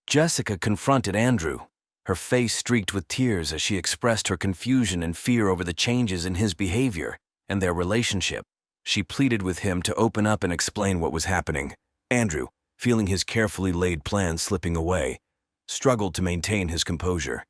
Jessica confronted Andrew, her face streaked with tears as she expressed her confusion and fear over the changes in his behavior and their relationship. She pleaded with him to open up and explain what was happening. Andrew, feeling his carefully laid plan slipping away, struggled to maintain his composure.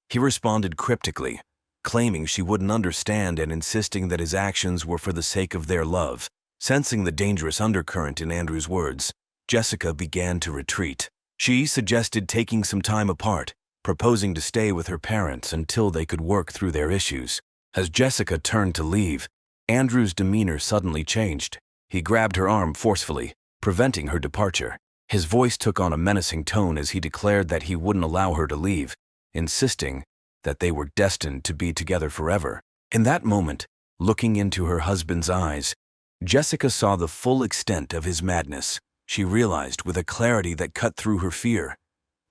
He responded cryptically, claiming she wouldn't understand and insisting that his actions were for the sake of their love. Sensing the dangerous undercurrent in Andrew's words, Jessica began to retreat. She suggested taking some time apart, proposing to stay with her parents until they could work through their issues. As Jessica turned to leave, Andrew's demeanor suddenly changed. He grabbed her arm forcefully, preventing her departure. His voice took on a menacing tone as he declared that he wouldn't allow her to leave, insisting that they were destined to be together forever. In that moment, looking into her husband's eyes, Jessica saw the full extent of his madness. She realized with a clarity that cut through her fear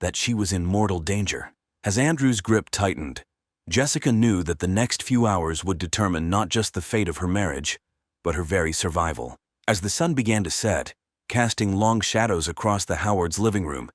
that she was in mortal danger. As Andrew's grip tightened, Jessica knew that the next few hours would determine not just the fate of her marriage, but her very survival. As the sun began to set, casting long shadows across the Howards' living room,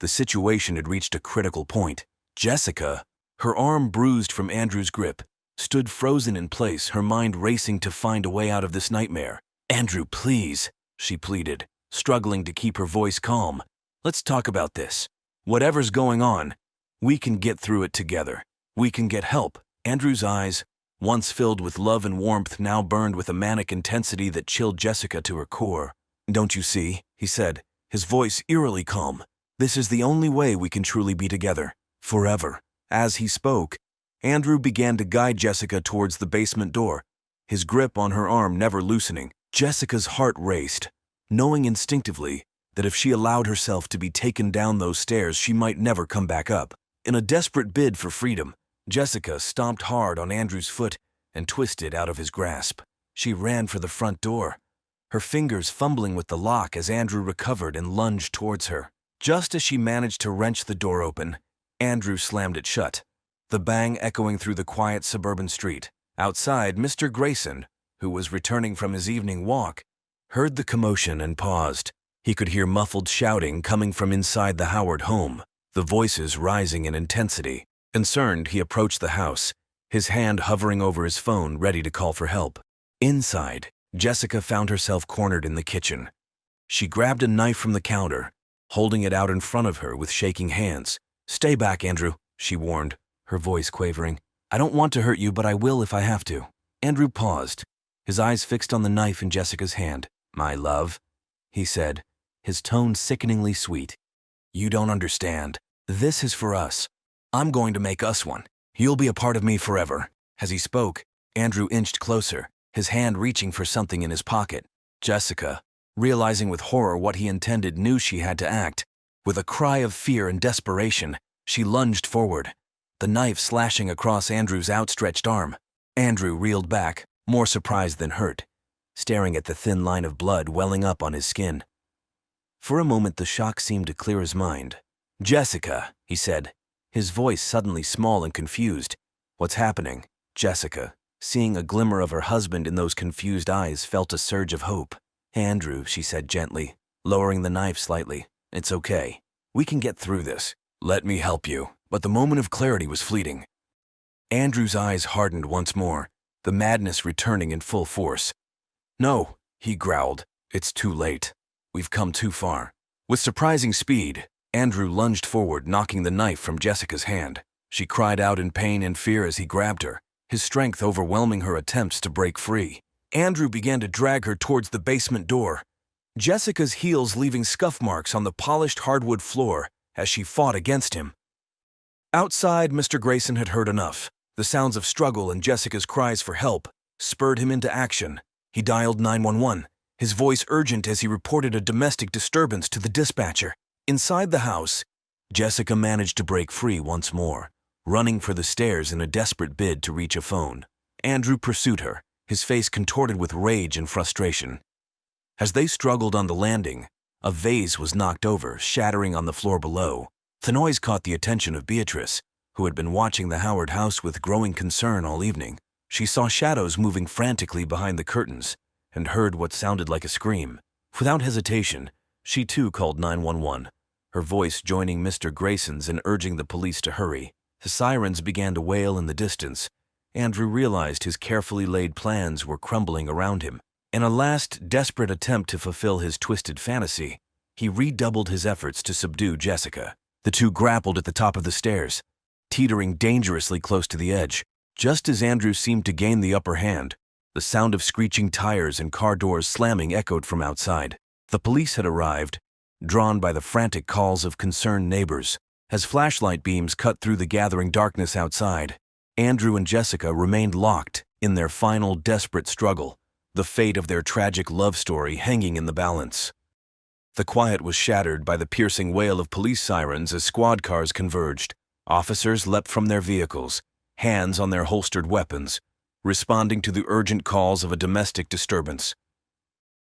the situation had reached a critical point. Jessica, her arm bruised from Andrew's grip, stood frozen in place, her mind racing to find a way out of this nightmare. "Andrew, please," she pleaded, struggling to keep her voice calm. "Let's talk about this. Whatever's going on, we can get through it together. We can get help." Andrew's eyes, once filled with love and warmth, now burned with a manic intensity that chilled Jessica to her core. "Don't you see?" he said, his voice eerily calm. "This is the only way we can truly be together. Forever." As he spoke, Andrew began to guide Jessica towards the basement door, his grip on her arm never loosening. Jessica's heart raced, knowing instinctively that if she allowed herself to be taken down those stairs, she might never come back up. In a desperate bid for freedom, Jessica stomped hard on Andrew's foot and twisted out of his grasp. She ran for the front door, her fingers fumbling with the lock as Andrew recovered and lunged towards her. Just as she managed to wrench the door open, Andrew slammed it shut, the bang echoing through the quiet suburban street. Outside, Mr. Grayson, who was returning from his evening walk, heard the commotion and paused. He could hear muffled shouting coming from inside the Howard home, the voices rising in intensity. Concerned, he approached the house, his hand hovering over his phone, ready to call for help. Inside, Jessica found herself cornered in the kitchen. She grabbed a knife from the counter, holding it out in front of her with shaking hands. "Stay back, Andrew," she warned, her voice quavering. "I don't want to hurt you, but I will if I have to." Andrew paused, his eyes fixed on the knife in Jessica's hand. "My love," he said, his tone sickeningly sweet. "You don't understand. This is for us. I'm going to make us one. You'll be a part of me forever." As he spoke, Andrew inched closer, his hand reaching for something in his pocket. Jessica, realizing with horror what he intended, knew she had to act. With a cry of fear and desperation, she lunged forward, the knife slashing across Andrew's outstretched arm. Andrew reeled back, more surprised than hurt, staring at the thin line of blood welling up on his skin. For a moment, the shock seemed to clear his mind. "Jessica," he said, his voice suddenly small and confused. "What's happening?" Jessica, seeing a glimmer of her husband in those confused eyes, felt a surge of hope. "Andrew," she said gently, lowering the knife slightly, "it's okay. We can get through this. Let me help you." But the moment of clarity was fleeting. Andrew's eyes hardened once more, the madness returning in full force. "No," he growled. "It's too late. We've come too far." With surprising speed, Andrew lunged forward, knocking the knife from Jessica's hand. She cried out in pain and fear as he grabbed her, his strength overwhelming her attempts to break free. Andrew began to drag her towards the basement door, Jessica's heels leaving scuff marks on the polished hardwood floor as she fought against him. Outside, Mr. Grayson had heard enough. The sounds of struggle and Jessica's cries for help spurred him into action. He dialed 911, his voice urgent as he reported a domestic disturbance to the dispatcher. Inside the house, Jessica managed to break free once more, running for the stairs in a desperate bid to reach a phone. Andrew pursued her, his face contorted with rage and frustration. As they struggled on the landing, a vase was knocked over, shattering on the floor below. The noise caught the attention of Beatrice, who had been watching the Howard house with growing concern all evening. She saw shadows moving frantically behind the curtains and heard what sounded like a scream. Without hesitation, she too called 911, her voice joining Mr. Grayson's in urging the police to hurry. The sirens began to wail in the distance. Andrew realized his carefully laid plans were crumbling around him. In a last, desperate attempt to fulfill his twisted fantasy, he redoubled his efforts to subdue Jessica. The two grappled at the top of the stairs, teetering dangerously close to the edge. Just as Andrew seemed to gain the upper hand, the sound of screeching tires and car doors slamming echoed from outside. The police had arrived, drawn by the frantic calls of concerned neighbors. As flashlight beams cut through the gathering darkness outside, Andrew and Jessica remained locked in their final desperate struggle, the fate of their tragic love story hanging in the balance. The quiet was shattered by the piercing wail of police sirens as squad cars converged. Officers leapt from their vehicles, hands on their holstered weapons, responding to the urgent calls of a domestic disturbance.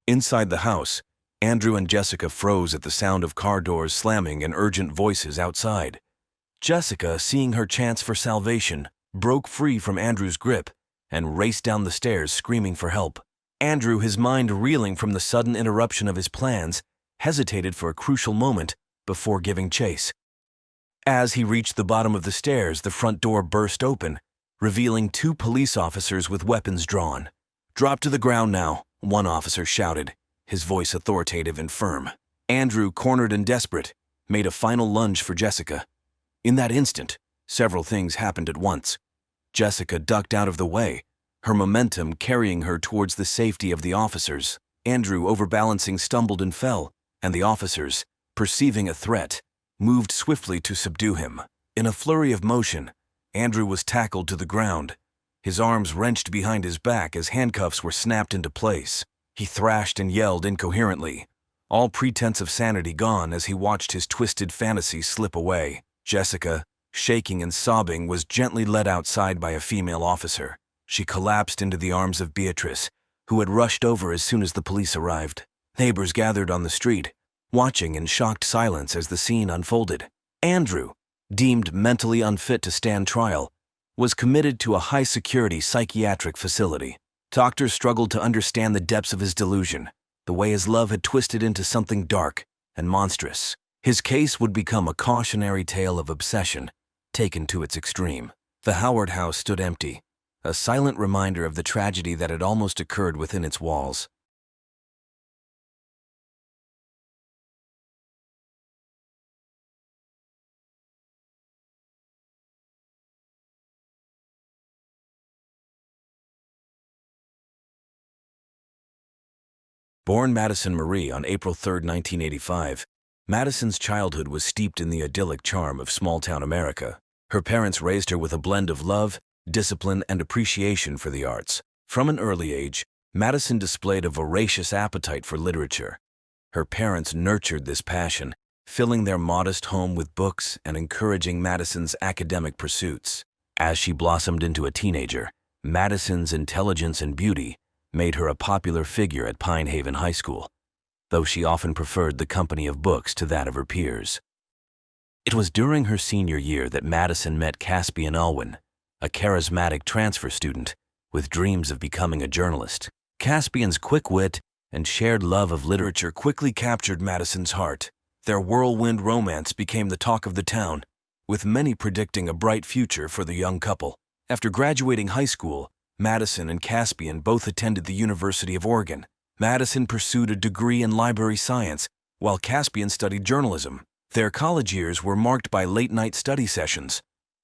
Inside the house, Andrew and Jessica froze at the sound of car doors slamming and urgent voices outside. Jessica, seeing her chance for salvation, broke free from Andrew's grip and raced down the stairs screaming for help. Andrew, his mind reeling from the sudden interruption of his plans, hesitated for a crucial moment before giving chase. As he reached the bottom of the stairs, the front door burst open, revealing two police officers with weapons drawn. "Drop to the ground now," one officer shouted, his voice authoritative and firm. Andrew, cornered and desperate, made a final lunge for Jessica. In that instant, several things happened at once. Jessica ducked out of the way, her momentum carrying her towards the safety of the officers. Andrew, overbalancing, stumbled and fell, and the officers, perceiving a threat, moved swiftly to subdue him. In a flurry of motion, Andrew was tackled to the ground, his arms wrenched behind his back as handcuffs were snapped into place. He thrashed and yelled incoherently, all pretense of sanity gone as he watched his twisted fantasy slip away. Jessica, shaking and sobbing, was gently led outside by a female officer. She collapsed into the arms of Beatrice, who had rushed over as soon as the police arrived. Neighbors gathered on the street, watching in shocked silence as the scene unfolded. Andrew, deemed mentally unfit to stand trial, was committed to a high-security psychiatric facility. Doctors struggled to understand the depths of his delusion, the way his love had twisted into something dark and monstrous. His case would become a cautionary tale of obsession, taken to its extreme. The Howard house stood empty, a silent reminder of the tragedy that had almost occurred within its walls. Born Madison Marie on April 3, 1985, Madison's childhood was steeped in the idyllic charm of small-town America. Her parents raised her with a blend of love, discipline, and appreciation for the arts. From an early age, Madison displayed a voracious appetite for literature. Her parents nurtured this passion, filling their modest home with books and encouraging Madison's academic pursuits. As she blossomed into a teenager, Madison's intelligence and beauty made her a popular figure at Pine Haven High School, though she often preferred the company of books to that of her peers. It was during her senior year that Madison met Caspian Alwyn, a charismatic transfer student with dreams of becoming a journalist. Caspian's quick wit and shared love of literature quickly captured Madison's heart. Their whirlwind romance became the talk of the town, with many predicting a bright future for the young couple. After graduating high school, Madison and Caspian both attended the University of Oregon. Madison pursued a degree in library science, while Caspian studied journalism. Their college years were marked by late-night study sessions,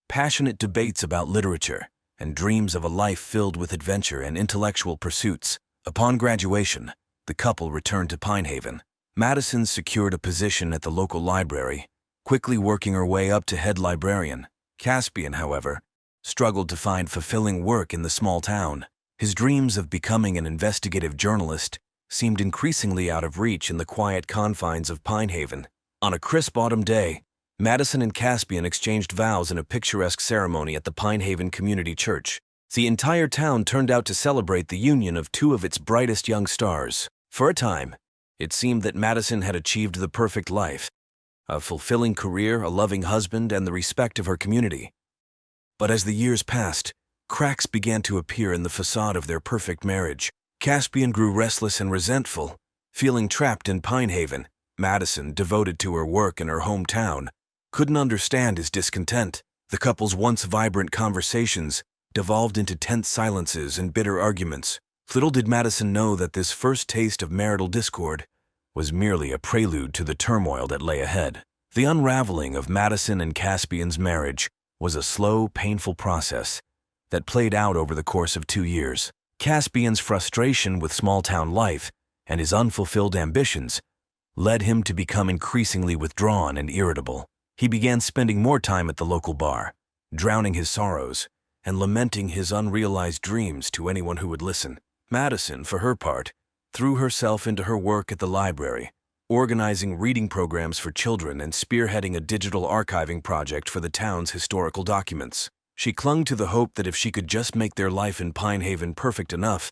passionate debates about literature, and dreams of a life filled with adventure and intellectual pursuits. Upon graduation, the couple returned to Pine Haven. Madison secured a position at the local library, quickly working her way up to head librarian. Caspian, however, struggled to find fulfilling work in the small town. His dreams of becoming an investigative journalist seemed increasingly out of reach in the quiet confines of Pine Haven. On a crisp autumn day, Madison and Caspian exchanged vows in a picturesque ceremony at the Pine Haven Community Church. The entire town turned out to celebrate the union of two of its brightest young stars. For a time, it seemed that Madison had achieved the perfect life, a fulfilling career, a loving husband, and the respect of her community. But as the years passed, cracks began to appear in the facade of their perfect marriage. Caspian grew restless and resentful, feeling trapped in Pine Haven. Madison, devoted to her work in her hometown, couldn't understand his discontent. The couple's once vibrant conversations devolved into tense silences and bitter arguments. Little did Madison know that this first taste of marital discord was merely a prelude to the turmoil that lay ahead. The unraveling of Madison and Caspian's marriage was a slow, painful process that played out over the course of 2 years. Caspian's frustration with small-town life and his unfulfilled ambitions led him to become increasingly withdrawn and irritable. He began spending more time at the local bar, drowning his sorrows and lamenting his unrealized dreams to anyone who would listen. Madison, for her part, threw herself into her work at the library, organizing reading programs for children and spearheading a digital archiving project for the town's historical documents. She clung to the hope that if she could just make their life in Pine Haven perfect enough,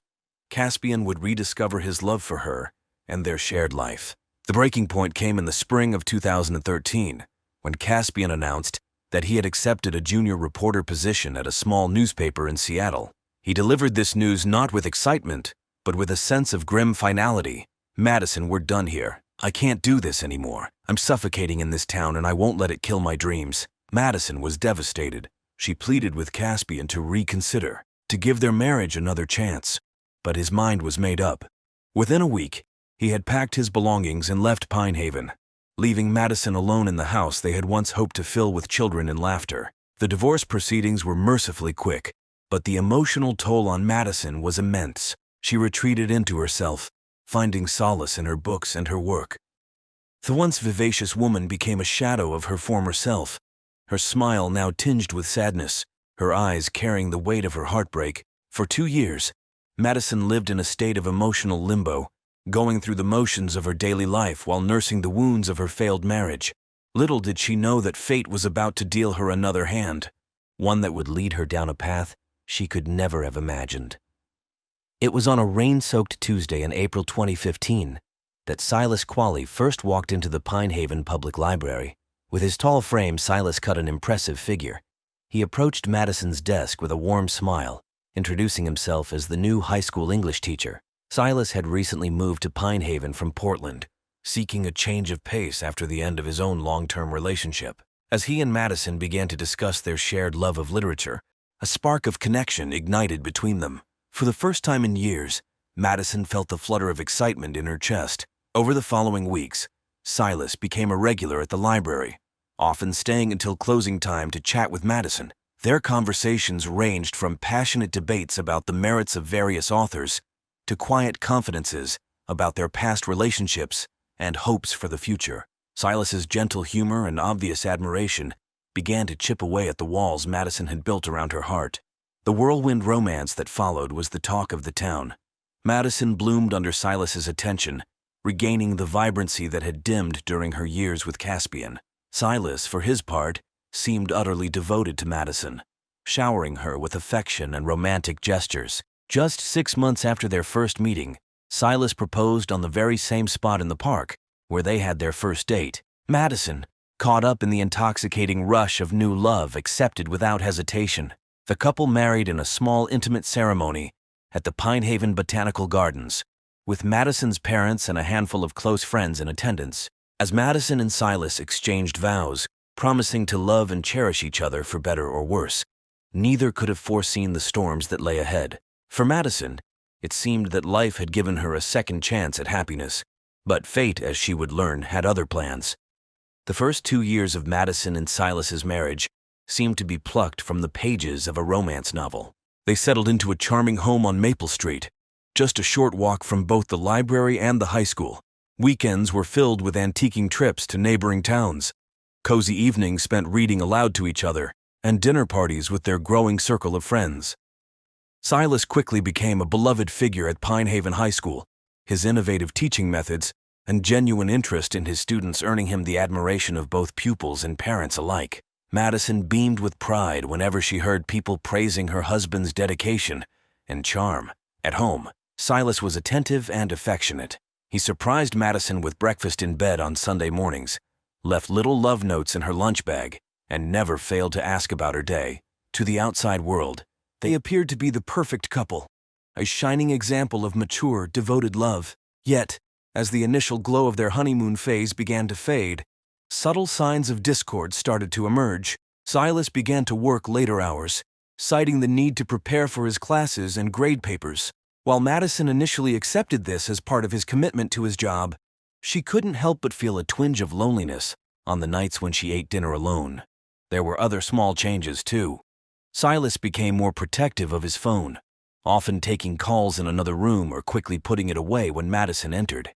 Caspian would rediscover his love for her and their shared life. The breaking point came in the spring of 2013, when Caspian announced that he had accepted a junior reporter position at a small newspaper in Seattle. He delivered this news not with excitement, but with a sense of grim finality. "Madison, we're done here. I can't do this anymore. I'm suffocating in this town and I won't let it kill my dreams." Madison was devastated. She pleaded with Caspian to reconsider, to give their marriage another chance. But his mind was made up. Within a week, he had packed his belongings and left Pine Haven, leaving Madison alone in the house they had once hoped to fill with children and laughter. The divorce proceedings were mercifully quick, but the emotional toll on Madison was immense. She retreated into herself, finding solace in her books and her work. The once vivacious woman became a shadow of her former self, her smile now tinged with sadness, her eyes carrying the weight of her heartbreak. For 2 years, Madison lived in a state of emotional limbo, going through the motions of her daily life while nursing the wounds of her failed marriage. Little did she know that fate was about to deal her another hand, one that would lead her down a path she could never have imagined. It was on a rain-soaked Tuesday in April 2015 that Silas Qualley first walked into the Pine Haven Public Library. With his tall frame, Silas cut an impressive figure. He approached Madison's desk with a warm smile, introducing himself as the new high school English teacher. Silas had recently moved to Pine Haven from Portland, seeking a change of pace after the end of his own long-term relationship. As he and Madison began to discuss their shared love of literature, a spark of connection ignited between them. For the first time in years, Madison felt the flutter of excitement in her chest. Over the following weeks, Silas became a regular at the library, often staying until closing time to chat with Madison. Their conversations ranged from passionate debates about the merits of various authors to quiet confidences about their past relationships and hopes for the future. Silas's gentle humor and obvious admiration began to chip away at the walls Madison had built around her heart. The whirlwind romance that followed was the talk of the town. Madison bloomed under Silas's attention, regaining the vibrancy that had dimmed during her years with Caspian. Silas, for his part, seemed utterly devoted to Madison, showering her with affection and romantic gestures. Just 6 months after their first meeting, Silas proposed on the very same spot in the park where they had their first date. Madison, caught up in the intoxicating rush of new love, accepted without hesitation. The couple married in a small, intimate ceremony at the Pine Haven Botanical Gardens, with Madison's parents and a handful of close friends in attendance. As Madison and Silas exchanged vows, promising to love and cherish each other for better or worse, neither could have foreseen the storms that lay ahead. For Madison, it seemed that life had given her a second chance at happiness, but fate, as she would learn, had other plans. The first 2 years of Madison and Silas's marriage seemed to be plucked from the pages of a romance novel. They settled into a charming home on Maple Street, just a short walk from both the library and the high school. Weekends were filled with antiquing trips to neighboring towns, cozy evenings spent reading aloud to each other, and dinner parties with their growing circle of friends. Silas quickly became a beloved figure at Pine Haven High School. His innovative teaching methods and genuine interest in his students, earning him the admiration of both pupils and parents alike. Madison beamed with pride whenever she heard people praising her husband's dedication and charm. At home, Silas was attentive and affectionate. He surprised Madison with breakfast in bed on Sunday mornings, left little love notes in her lunch bag, and never failed to ask about her day. To the outside world, they appeared to be the perfect couple, a shining example of mature, devoted love. Yet, as the initial glow of their honeymoon phase began to fade, subtle signs of discord started to emerge. Silas began to work later hours, citing the need to prepare for his classes and grade papers. While Madison initially accepted this as part of his commitment to his job, she couldn't help but feel a twinge of loneliness on the nights when she ate dinner alone. There were other small changes, too. Silas became more protective of his phone, often taking calls in another room or quickly putting it away when Madison entered.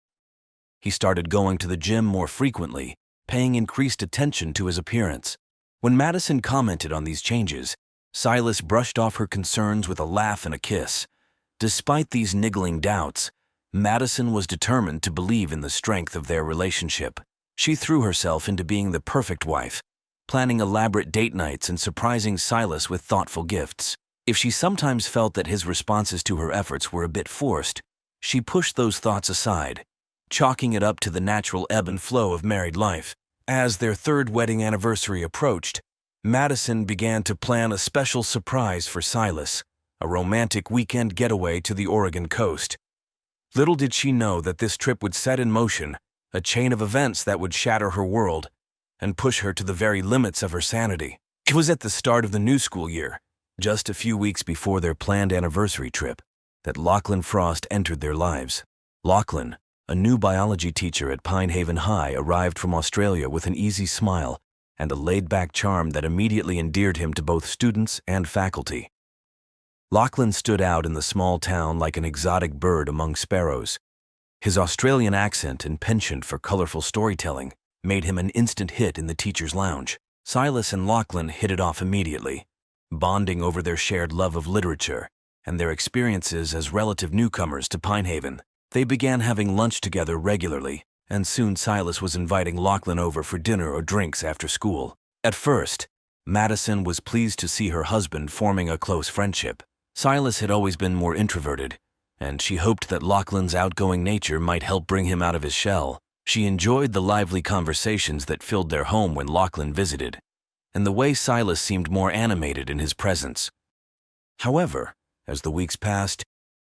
He started going to the gym more frequently, paying increased attention to his appearance. When Madison commented on these changes, Silas brushed off her concerns with a laugh and a kiss. Despite these niggling doubts, Madison was determined to believe in the strength of their relationship. She threw herself into being the perfect wife, planning elaborate date nights and surprising Silas with thoughtful gifts. If she sometimes felt that his responses to her efforts were a bit forced, she pushed those thoughts aside, chalking it up to the natural ebb and flow of married life. As their third wedding anniversary approached, Madison began to plan a special surprise for Silas, a romantic weekend getaway to the Oregon coast. Little did she know that this trip would set in motion a chain of events that would shatter her world and push her to the very limits of her sanity. It was at the start of the new school year, just a few weeks before their planned anniversary trip, that Lachlan Frost entered their lives. Lachlan, a new biology teacher at Pine Haven High, arrived from Australia with an easy smile and a laid-back charm that immediately endeared him to both students and faculty. Lachlan stood out in the small town like an exotic bird among sparrows. His Australian accent and penchant for colorful storytelling made him an instant hit in the teacher's lounge. Silas and Lachlan hit it off immediately, bonding over their shared love of literature and their experiences as relative newcomers to Pine Haven. They began having lunch together regularly, and soon Silas was inviting Lachlan over for dinner or drinks after school. At first, Madison was pleased to see her husband forming a close friendship. Silas had always been more introverted, and she hoped that Lachlan's outgoing nature might help bring him out of his shell. She enjoyed the lively conversations that filled their home when Lachlan visited, and the way Silas seemed more animated in his presence. However, as the weeks passed,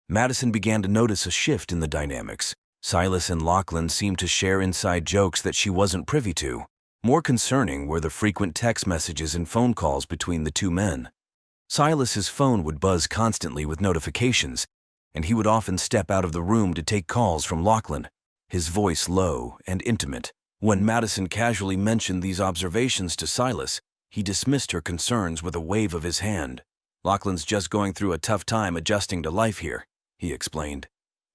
Madison began to notice a shift in the dynamics. Silas and Lachlan seemed to share inside jokes that she wasn't privy to. More concerning were the frequent text messages and phone calls between the two men. Silas's phone would buzz constantly with notifications, and he would often step out of the room to take calls from Lachlan, his voice low and intimate. When Madison casually mentioned these observations to Silas, he dismissed her concerns with a wave of his hand. "Lachlan's just going through a tough time adjusting to life here," he explained.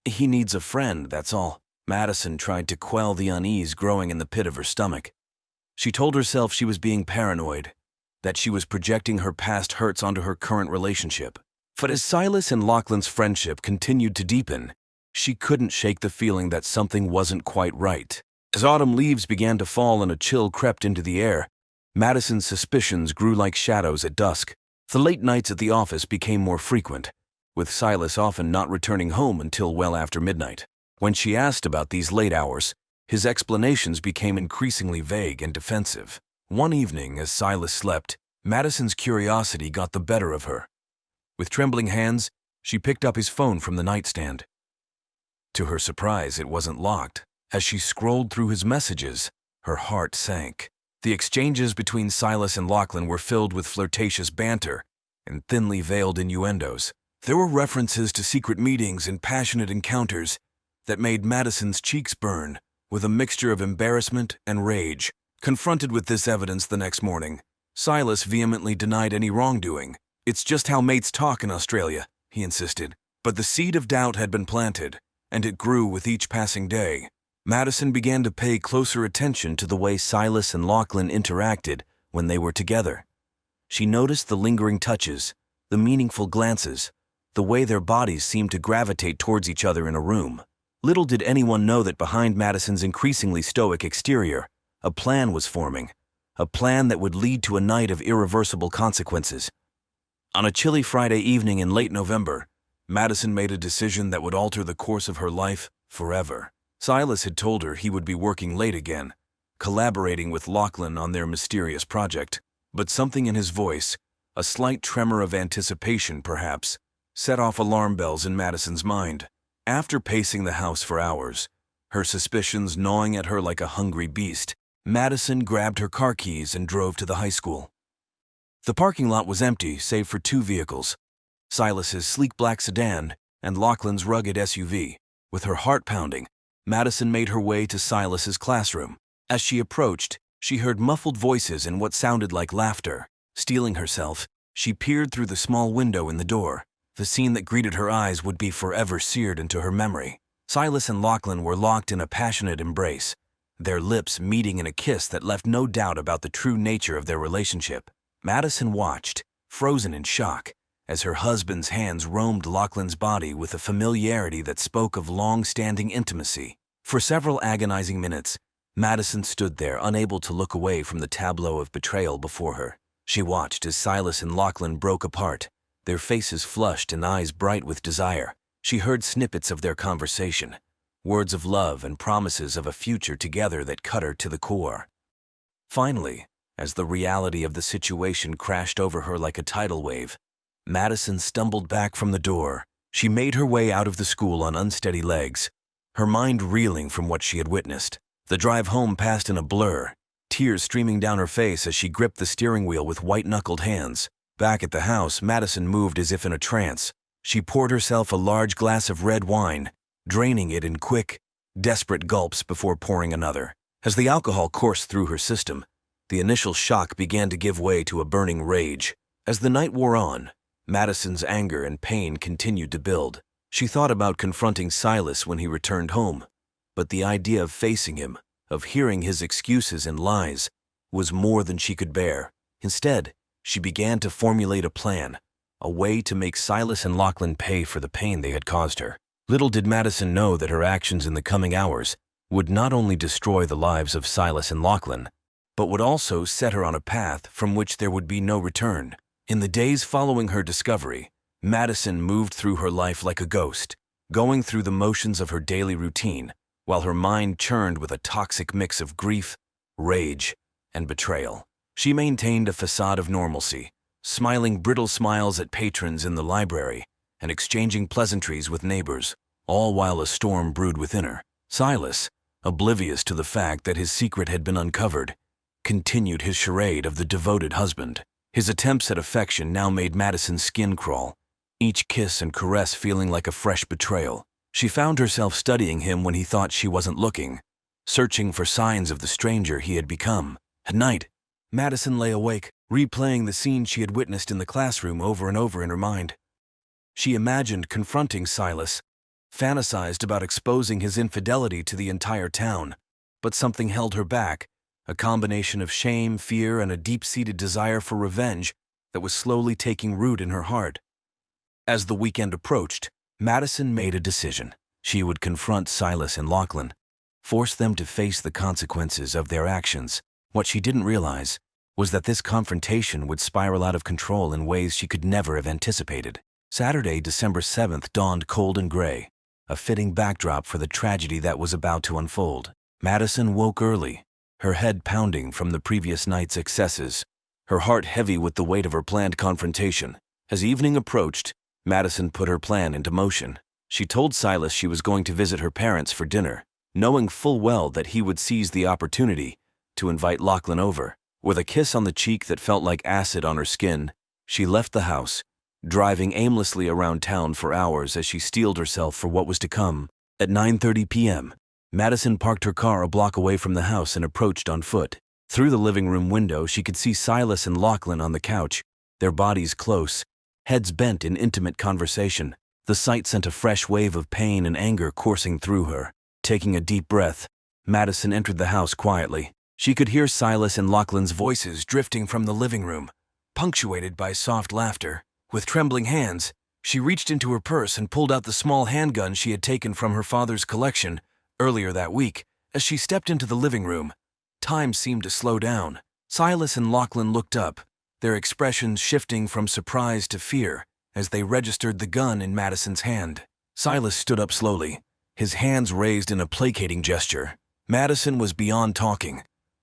"He needs a friend, that's all." Madison tried to quell the unease growing in the pit of her stomach. She told herself she was being paranoid, that she was projecting her past hurts onto her current relationship. But as Silas and Lachlan's friendship continued to deepen, she couldn't shake the feeling that something wasn't quite right. As autumn leaves began to fall and a chill crept into the air, Madison's suspicions grew like shadows at dusk. The late nights at the office became more frequent, with Silas often not returning home until well after midnight. When she asked about these late hours, his explanations became increasingly vague and defensive. One evening, as Silas slept, Madison's curiosity got the better of her. With trembling hands, she picked up his phone from the nightstand. To her surprise, it wasn't locked. As she scrolled through his messages, her heart sank. The exchanges between Silas and Lachlan were filled with flirtatious banter and thinly veiled innuendos. There were references to secret meetings and passionate encounters that made Madison's cheeks burn with a mixture of embarrassment and rage. Confronted with this evidence the next morning, Silas vehemently denied any wrongdoing. "It's just how mates talk in Australia," he insisted. But the seed of doubt had been planted, and it grew with each passing day. Madison began to pay closer attention to the way Silas and Lachlan interacted when they were together. She noticed the lingering touches, the meaningful glances, the way their bodies seemed to gravitate towards each other in a room. Little did anyone know that behind Madison's increasingly stoic exterior, a plan was forming, a plan that would lead to a night of irreversible consequences. On a chilly Friday evening in late November, Madison made a decision that would alter the course of her life forever. Silas had told her he would be working late again, collaborating with Lachlan on their mysterious project, but something in his voice, a slight tremor of anticipation perhaps, set off alarm bells in Madison's mind. After pacing the house for hours, her suspicions gnawing at her like a hungry beast, Madison grabbed her car keys and drove to the high school. The parking lot was empty save for two vehicles, Silas's sleek black sedan and Lachlan's rugged SUV. With her heart pounding, Madison made her way to Silas's classroom. As she approached, she heard muffled voices and what sounded like laughter. Steeling herself, she peered through the small window in the door. The scene that greeted her eyes would be forever seared into her memory. Silas and Lachlan were locked in a passionate embrace, their lips meeting in a kiss that left no doubt about the true nature of their relationship. Madison watched, frozen in shock, as her husband's hands roamed Lachlan's body with a familiarity that spoke of long-standing intimacy. For several agonizing minutes, Madison stood there, unable to look away from the tableau of betrayal before her. She watched as Silas and Lachlan broke apart, their faces flushed and eyes bright with desire. She heard snippets of their conversation, words of love and promises of a future together that cut her to the core. Finally, as the reality of the situation crashed over her like a tidal wave, Madison stumbled back from the door. She made her way out of the school on unsteady legs, her mind reeling from what she had witnessed. The drive home passed in a blur, tears streaming down her face as she gripped the steering wheel with white-knuckled hands. Back at the house, Madison moved as if in a trance. She poured herself a large glass of red wine, draining it in quick, desperate gulps before pouring another. As the alcohol coursed through her system, the initial shock began to give way to a burning rage. As the night wore on, Madison's anger and pain continued to build. She thought about confronting Silas when he returned home, but the idea of facing him, of hearing his excuses and lies, was more than she could bear. Instead, she began to formulate a plan, a way to make Silas and Lachlan pay for the pain they had caused her. Little did Madison know that her actions in the coming hours would not only destroy the lives of Silas and Lachlan, but would also set her on a path from which there would be no return. In the days following her discovery, Madison moved through her life like a ghost, going through the motions of her daily routine, while her mind churned with a toxic mix of grief, rage, and betrayal. She maintained a facade of normalcy, smiling brittle smiles at patrons in the library and exchanging pleasantries with neighbors, all while a storm brewed within her. Silas, oblivious to the fact that his secret had been uncovered, continued his charade of the devoted husband. His attempts at affection now made Madison's skin crawl, each kiss and caress feeling like a fresh betrayal. She found herself studying him when he thought she wasn't looking, searching for signs of the stranger he had become. At night, Madison lay awake, replaying the scene she had witnessed in the classroom over and over in her mind. She imagined confronting Silas, fantasized about exposing his infidelity to the entire town, but something held her back, a combination of shame, fear, and a deep-seated desire for revenge that was slowly taking root in her heart. As the weekend approached, Madison made a decision. She would confront Silas and Lachlan, force them to face the consequences of their actions. What she didn't realize was that this confrontation would spiral out of control in ways she could never have anticipated. Saturday, December 7th dawned cold and gray, a fitting backdrop for the tragedy that was about to unfold. Madison woke early, her head pounding from the previous night's excesses, her heart heavy with the weight of her planned confrontation. As evening approached, Madison put her plan into motion. She told Silas she was going to visit her parents for dinner, knowing full well that he would seize the opportunity to invite Lachlan over. With a kiss on the cheek that felt like acid on her skin, she left the house, driving aimlessly around town for hours as she steeled herself for what was to come. At 9:30 p.m., Madison parked her car a block away from the house and approached on foot. Through the living room window, she could see Silas and Lachlan on the couch, their bodies close, heads bent in intimate conversation. The sight sent a fresh wave of pain and anger coursing through her. Taking a deep breath, Madison entered the house quietly. She could hear Silas and Lachlan's voices drifting from the living room, punctuated by soft laughter. With trembling hands, She reached into her purse and pulled out the small handgun she had taken from her father's collection earlier that week. As she stepped into the living room, time seemed to slow down. Silas and Lachlan looked up, their expressions shifting from surprise to fear as they registered the gun in Madison's hand. Silas stood up slowly, his hands raised in a placating gesture. Madison was beyond talking.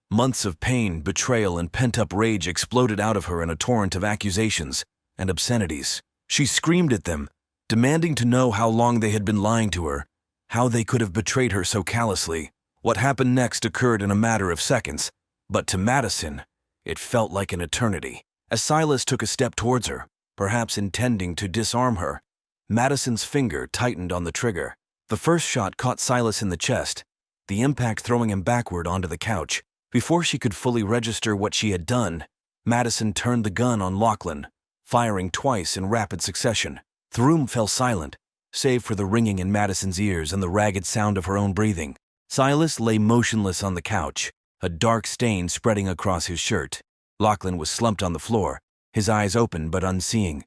Months of pain, betrayal, and pent-up rage exploded out of her in a torrent of accusations and obscenities. She screamed at them, demanding to know how long they had been lying to her, how they could have betrayed her so callously. What happened next occurred in a matter of seconds, but to Madison, it felt like an eternity. As Silas took a step towards her, perhaps intending to disarm her, Madison's finger tightened on the trigger. The first shot caught Silas in the chest, the impact throwing him backward onto the couch. Before she could fully register what she had done, Madison turned the gun on Lachlan, firing twice in rapid succession. The room fell silent, save for the ringing in Madison's ears and the ragged sound of her own breathing. Silas lay motionless on the couch, a dark stain spreading across his shirt. Lachlan was slumped on the floor, his eyes open but unseeing.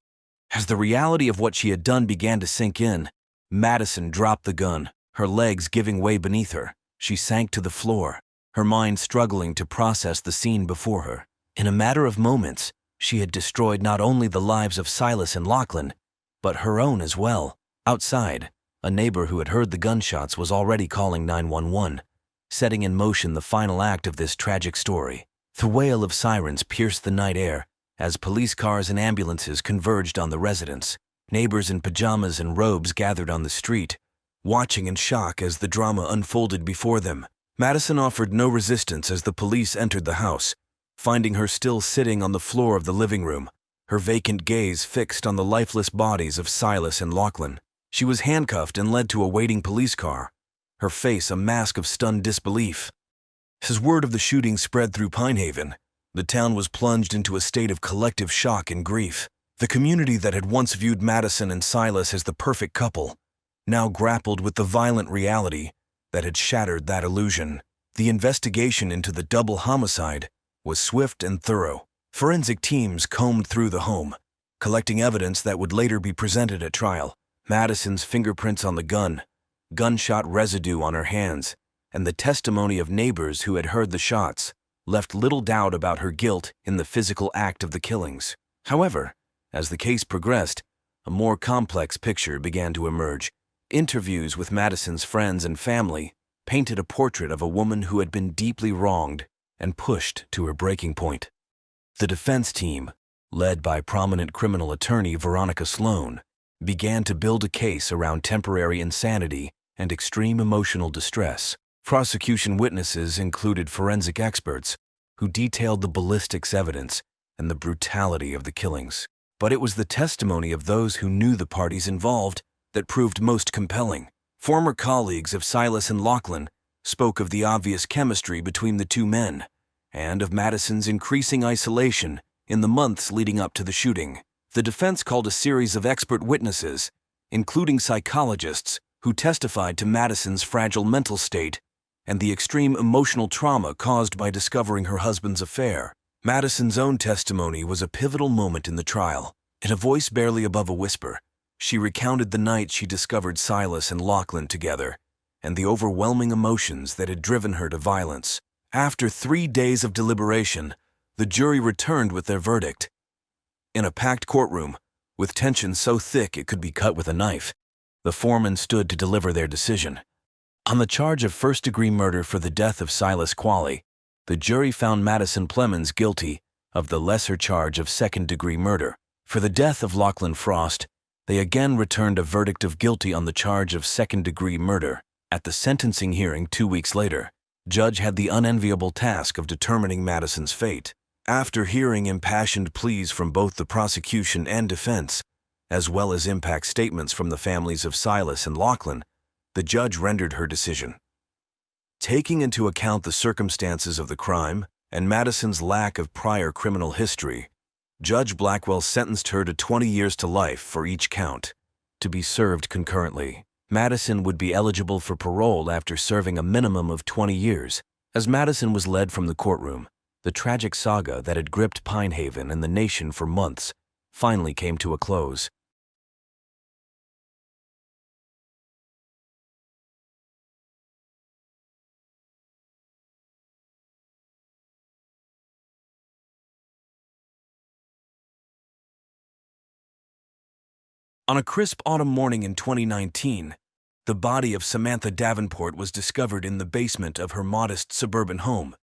As the reality of what she had done began to sink in, Madison dropped the gun, her legs giving way beneath her. She sank to the floor, her mind struggling to process the scene before her. In a matter of moments, she had destroyed not only the lives of Silas and Lachlan, but her own as well. Outside, a neighbor who had heard the gunshots was already calling 911, setting in motion the final act of this tragic story. The wail of sirens pierced the night air as police cars and ambulances converged on the residence. Neighbors in pajamas and robes gathered on the street, watching in shock as the drama unfolded before them. Madison offered no resistance as the police entered the house, finding her still sitting on the floor of the living room, her vacant gaze fixed on the lifeless bodies of Silas and Lachlan. She was handcuffed and led to a waiting police car, her face a mask of stunned disbelief. As word of the shooting spread through Pinehaven, the town was plunged into a state of collective shock and grief. The community that had once viewed Madison and Silas as the perfect couple now grappled with the violent reality that had shattered that illusion. The investigation into the double homicide was swift and thorough. Forensic teams combed through the home, collecting evidence that would later be presented at trial. Madison's fingerprints on the gun, gunshot residue on her hands, and the testimony of neighbors who had heard the shots left little doubt about her guilt in the physical act of the killings. However, as the case progressed, a more complex picture began to emerge. Interviews with Madison's friends and family painted a portrait of a woman who had been deeply wronged and pushed to her breaking point. The defense team, led by prominent criminal attorney Veronica Sloan, began to build a case around temporary insanity and extreme emotional distress. Prosecution witnesses included forensic experts who detailed the ballistics evidence and the brutality of the killings. But it was the testimony of those who knew the parties involved that proved most compelling. Former colleagues of Silas and Lachlan spoke of the obvious chemistry between the two men and of Madison's increasing isolation in the months leading up to the shooting. The defense called a series of expert witnesses, including psychologists, who testified to Madison's fragile mental state and the extreme emotional trauma caused by discovering her husband's affair. Madison's own testimony was a pivotal moment in the trial. In a voice barely above a whisper, she recounted the night she discovered Silas and Lachlan together and the overwhelming emotions that had driven her to violence. After 3 days of deliberation, the jury returned with their verdict. In a packed courtroom, with tension so thick it could be cut with a knife, the foreman stood to deliver their decision. On the charge of first-degree murder for the death of Silas Qualley, the jury found Madison Plemons guilty of the lesser charge of second-degree murder. For the death of Lachlan Frost, they again returned a verdict of guilty on the charge of second-degree murder. At the sentencing hearing 2 weeks later, Judge had the unenviable task of determining Madison's fate. After hearing impassioned pleas from both the prosecution and defense, as well as impact statements from the families of Silas and Lachlan, the judge rendered her decision. Taking into account the circumstances of the crime and Madison's lack of prior criminal history, Judge Blackwell sentenced her to 20 years to life for each count, to be served concurrently. Madison would be eligible for parole after serving a minimum of 20 years. As Madison was led from the courtroom, the tragic saga that had gripped Pinehaven and the nation for months finally came to a close. On a crisp autumn morning in 2019, the body of Samantha Davenport was discovered in the basement of her modest suburban home,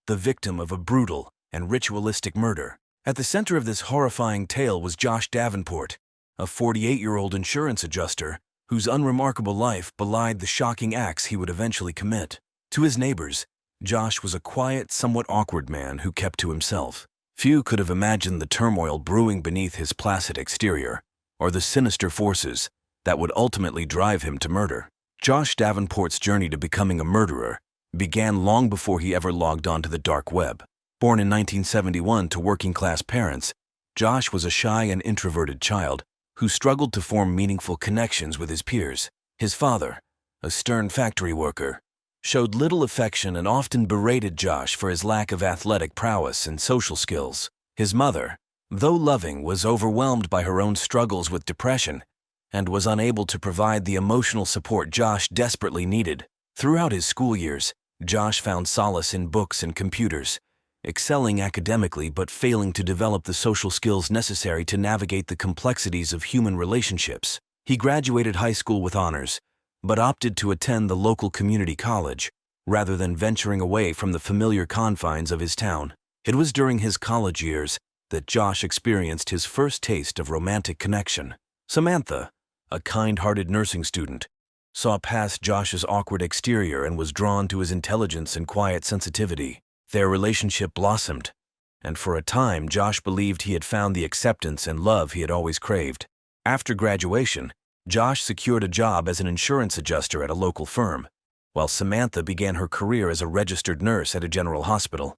the victim of a brutal and ritualistic murder. At the center of this horrifying tale was Josh Davenport, a 48-year-old insurance adjuster whose unremarkable life belied the shocking acts he would eventually commit. To his neighbors, Josh was a quiet, somewhat awkward man who kept to himself. Few could have imagined the turmoil brewing beneath his placid exterior, or the sinister forces that would ultimately drive him to murder. Josh Davenport's journey to becoming a murderer began long before he ever logged onto the dark web. Born in 1971 to working-class parents, Josh was a shy and introverted child who struggled to form meaningful connections with his peers. His father, a stern factory worker, showed little affection and often berated Josh for his lack of athletic prowess and social skills. His mother, though loving, was overwhelmed by her own struggles with depression and was unable to provide the emotional support Josh desperately needed. Throughout his school years, Josh found solace in books and computers, excelling academically but failing to develop the social skills necessary to navigate the complexities of human relationships. He graduated high school with honors, but opted to attend the local community college rather than venturing away from the familiar confines of his town. It was during his college years that Josh experienced his first taste of romantic connection. Samantha, a kind-hearted nursing student, saw past Josh's awkward exterior and was drawn to his intelligence and quiet sensitivity. Their relationship blossomed, and for a time Josh believed he had found the acceptance and love he had always craved. After graduation, Josh secured a job as an insurance adjuster at a local firm, while Samantha began her career as a registered nurse at a general hospital.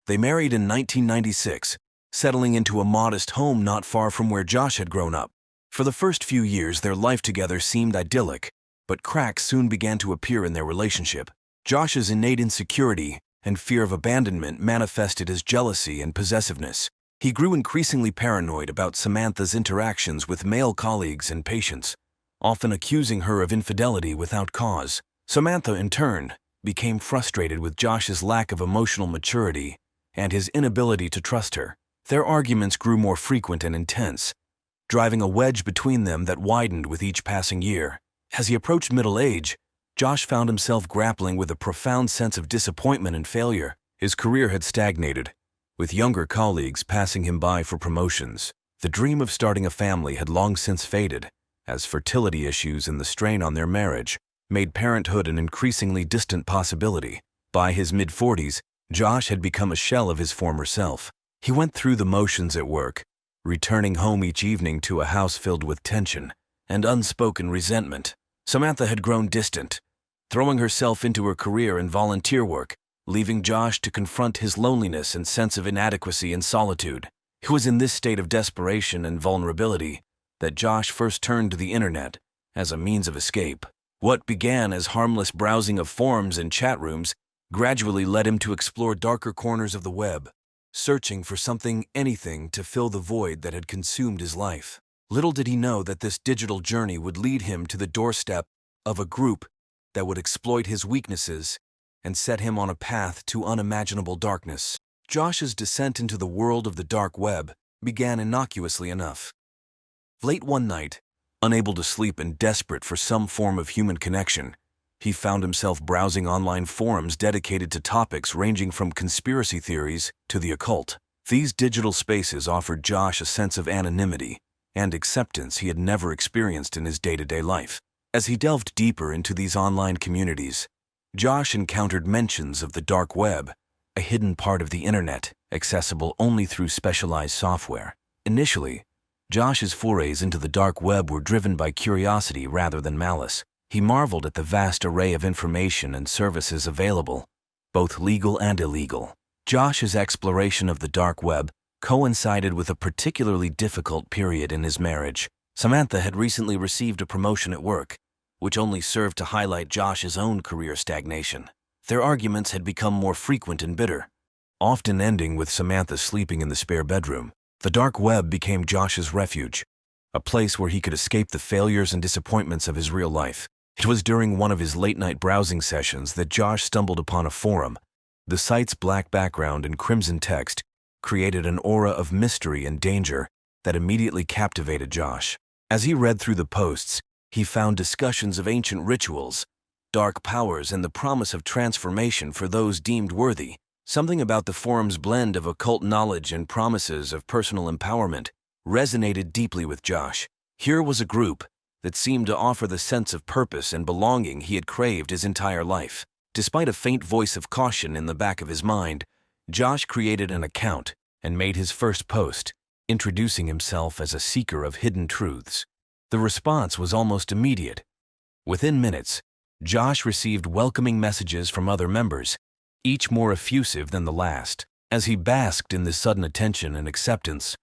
They married in 1996, settling into a modest home not far from where Josh had grown up. For the first few years, their life together seemed idyllic, but cracks soon began to appear in their relationship. Josh's innate insecurity and fear of abandonment manifested as jealousy and possessiveness. He grew increasingly paranoid about Samantha's interactions with male colleagues and patients, often accusing her of infidelity without cause. Samantha, in turn, became frustrated with Josh's lack of emotional maturity and his inability to trust her. Their arguments grew more frequent and intense, driving a wedge between them that widened with each passing year. As he approached middle age, Josh found himself grappling with a profound sense of disappointment and failure. His career had stagnated, with younger colleagues passing him by for promotions. The dream of starting a family had long since faded, as fertility issues and the strain on their marriage made parenthood an increasingly distant possibility. By his mid-40s, Josh had become a shell of his former self. He went through the motions at work, returning home each evening to a house filled with tension and unspoken resentment. Samantha had grown distant, throwing herself into her career and volunteer work, leaving Josh to confront his loneliness and sense of inadequacy and solitude. It was in this state of desperation and vulnerability that Josh first turned to the internet as a means of escape. What began as harmless browsing of forums and chat rooms gradually led him to explore darker corners of the web, searching for anything to fill the void that had consumed his life. Little did he know that this digital journey would lead him to the doorstep of a group that would exploit his weaknesses and set him on a path to unimaginable darkness. Josh's descent into the world of the dark web began innocuously enough. Late one night, unable to sleep and desperate for some form of human connection, he found himself browsing online forums dedicated to topics ranging from conspiracy theories to the occult. These digital spaces offered Josh a sense of anonymity and acceptance he had never experienced in his day-to-day life. As he delved deeper into these online communities, Josh encountered mentions of the dark web, a hidden part of the internet accessible only through specialized software. Initially, Josh's forays into the dark web were driven by curiosity rather than malice. He marveled at the vast array of information and services available, both legal and illegal. Josh's exploration of the dark web coincided with a particularly difficult period in his marriage. Samantha had recently received a promotion at work, which only served to highlight Josh's own career stagnation. Their arguments had become more frequent and bitter, often ending with Samantha sleeping in the spare bedroom. The dark web became Josh's refuge, a place where he could escape the failures and disappointments of his real life. It was during one of his late-night browsing sessions that Josh stumbled upon a forum. The site's black background and crimson text created an aura of mystery and danger that immediately captivated Josh. As he read through the posts, he found discussions of ancient rituals, dark powers, and the promise of transformation for those deemed worthy. Something about the forum's blend of occult knowledge and promises of personal empowerment resonated deeply with Josh. Here was a group that seemed to offer the sense of purpose and belonging he had craved his entire life. Despite a faint voice of caution in the back of his mind, Josh created an account and made his first post, introducing himself as a seeker of hidden truths. The response was almost immediate. Within minutes, Josh received welcoming messages from other members, each more effusive than the last. As he basked in this sudden attention and acceptance,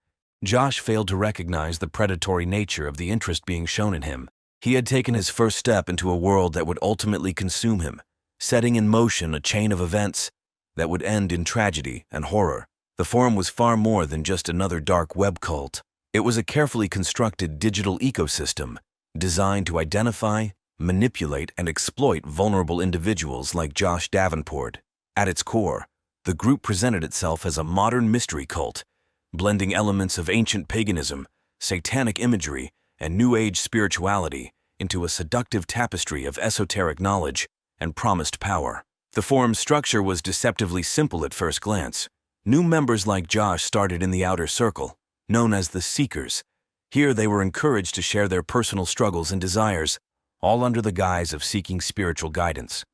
Josh failed to recognize the predatory nature of the interest being shown in him. He had taken his first step into a world that would ultimately consume him, setting in motion a chain of events that would end in tragedy and horror. The forum was far more than just another dark web cult. It was a carefully constructed digital ecosystem designed to identify, manipulate, and exploit vulnerable individuals like Josh Davenport. At its core, the group presented itself as a modern mystery cult, blending elements of ancient paganism, satanic imagery, and New Age spirituality into a seductive tapestry of esoteric knowledge and promised power. The forum's structure was deceptively simple at first glance. New members like Josh started in the outer circle, known as the Seekers. Here they were encouraged to share their personal struggles and desires, all under the guise of seeking spiritual guidance.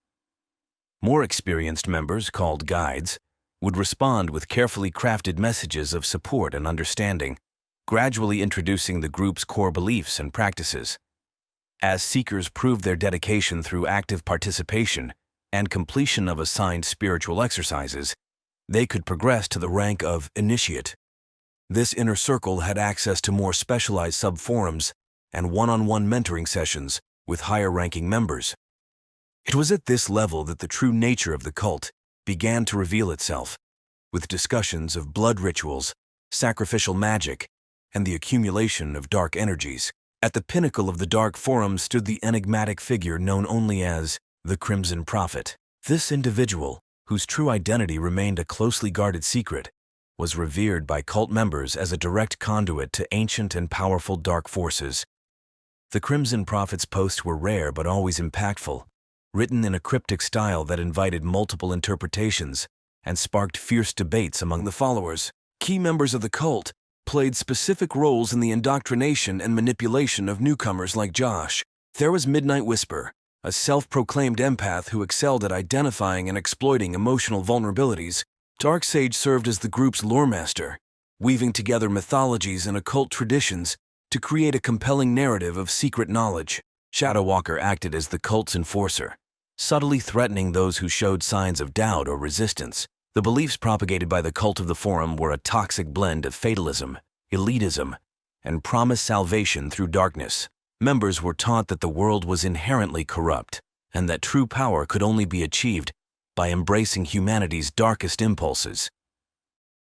More experienced members, called Guides, would respond with carefully crafted messages of support and understanding, gradually introducing the group's core beliefs and practices. As seekers proved their dedication through active participation and completion of assigned spiritual exercises, they could progress to the rank of initiate. This inner circle had access to more specialized sub-forums and one-on-one mentoring sessions with higher-ranking members. It was at this level that the true nature of the cult began to reveal itself, with discussions of blood rituals, sacrificial magic, and the accumulation of dark energies. At the pinnacle of the dark forum stood the enigmatic figure known only as the Crimson Prophet. This individual, whose true identity remained a closely guarded secret, was revered by cult members as a direct conduit to ancient and powerful dark forces. The Crimson Prophet's posts were rare but always impactful, written in a cryptic style that invited multiple interpretations and sparked fierce debates among the followers. Key members of the cult played specific roles in the indoctrination and manipulation of newcomers like Josh. There was Midnight Whisper, a self-proclaimed empath who excelled at identifying and exploiting emotional vulnerabilities. Darksage served as the group's lore master, weaving together mythologies and occult traditions to create a compelling narrative of secret knowledge. Shadowwalker acted as the cult's enforcer, subtly threatening those who showed signs of doubt or resistance. The beliefs propagated by the cult of the forum were a toxic blend of fatalism, elitism, and promised salvation through darkness. Members were taught that the world was inherently corrupt, and that true power could only be achieved by embracing humanity's darkest impulses.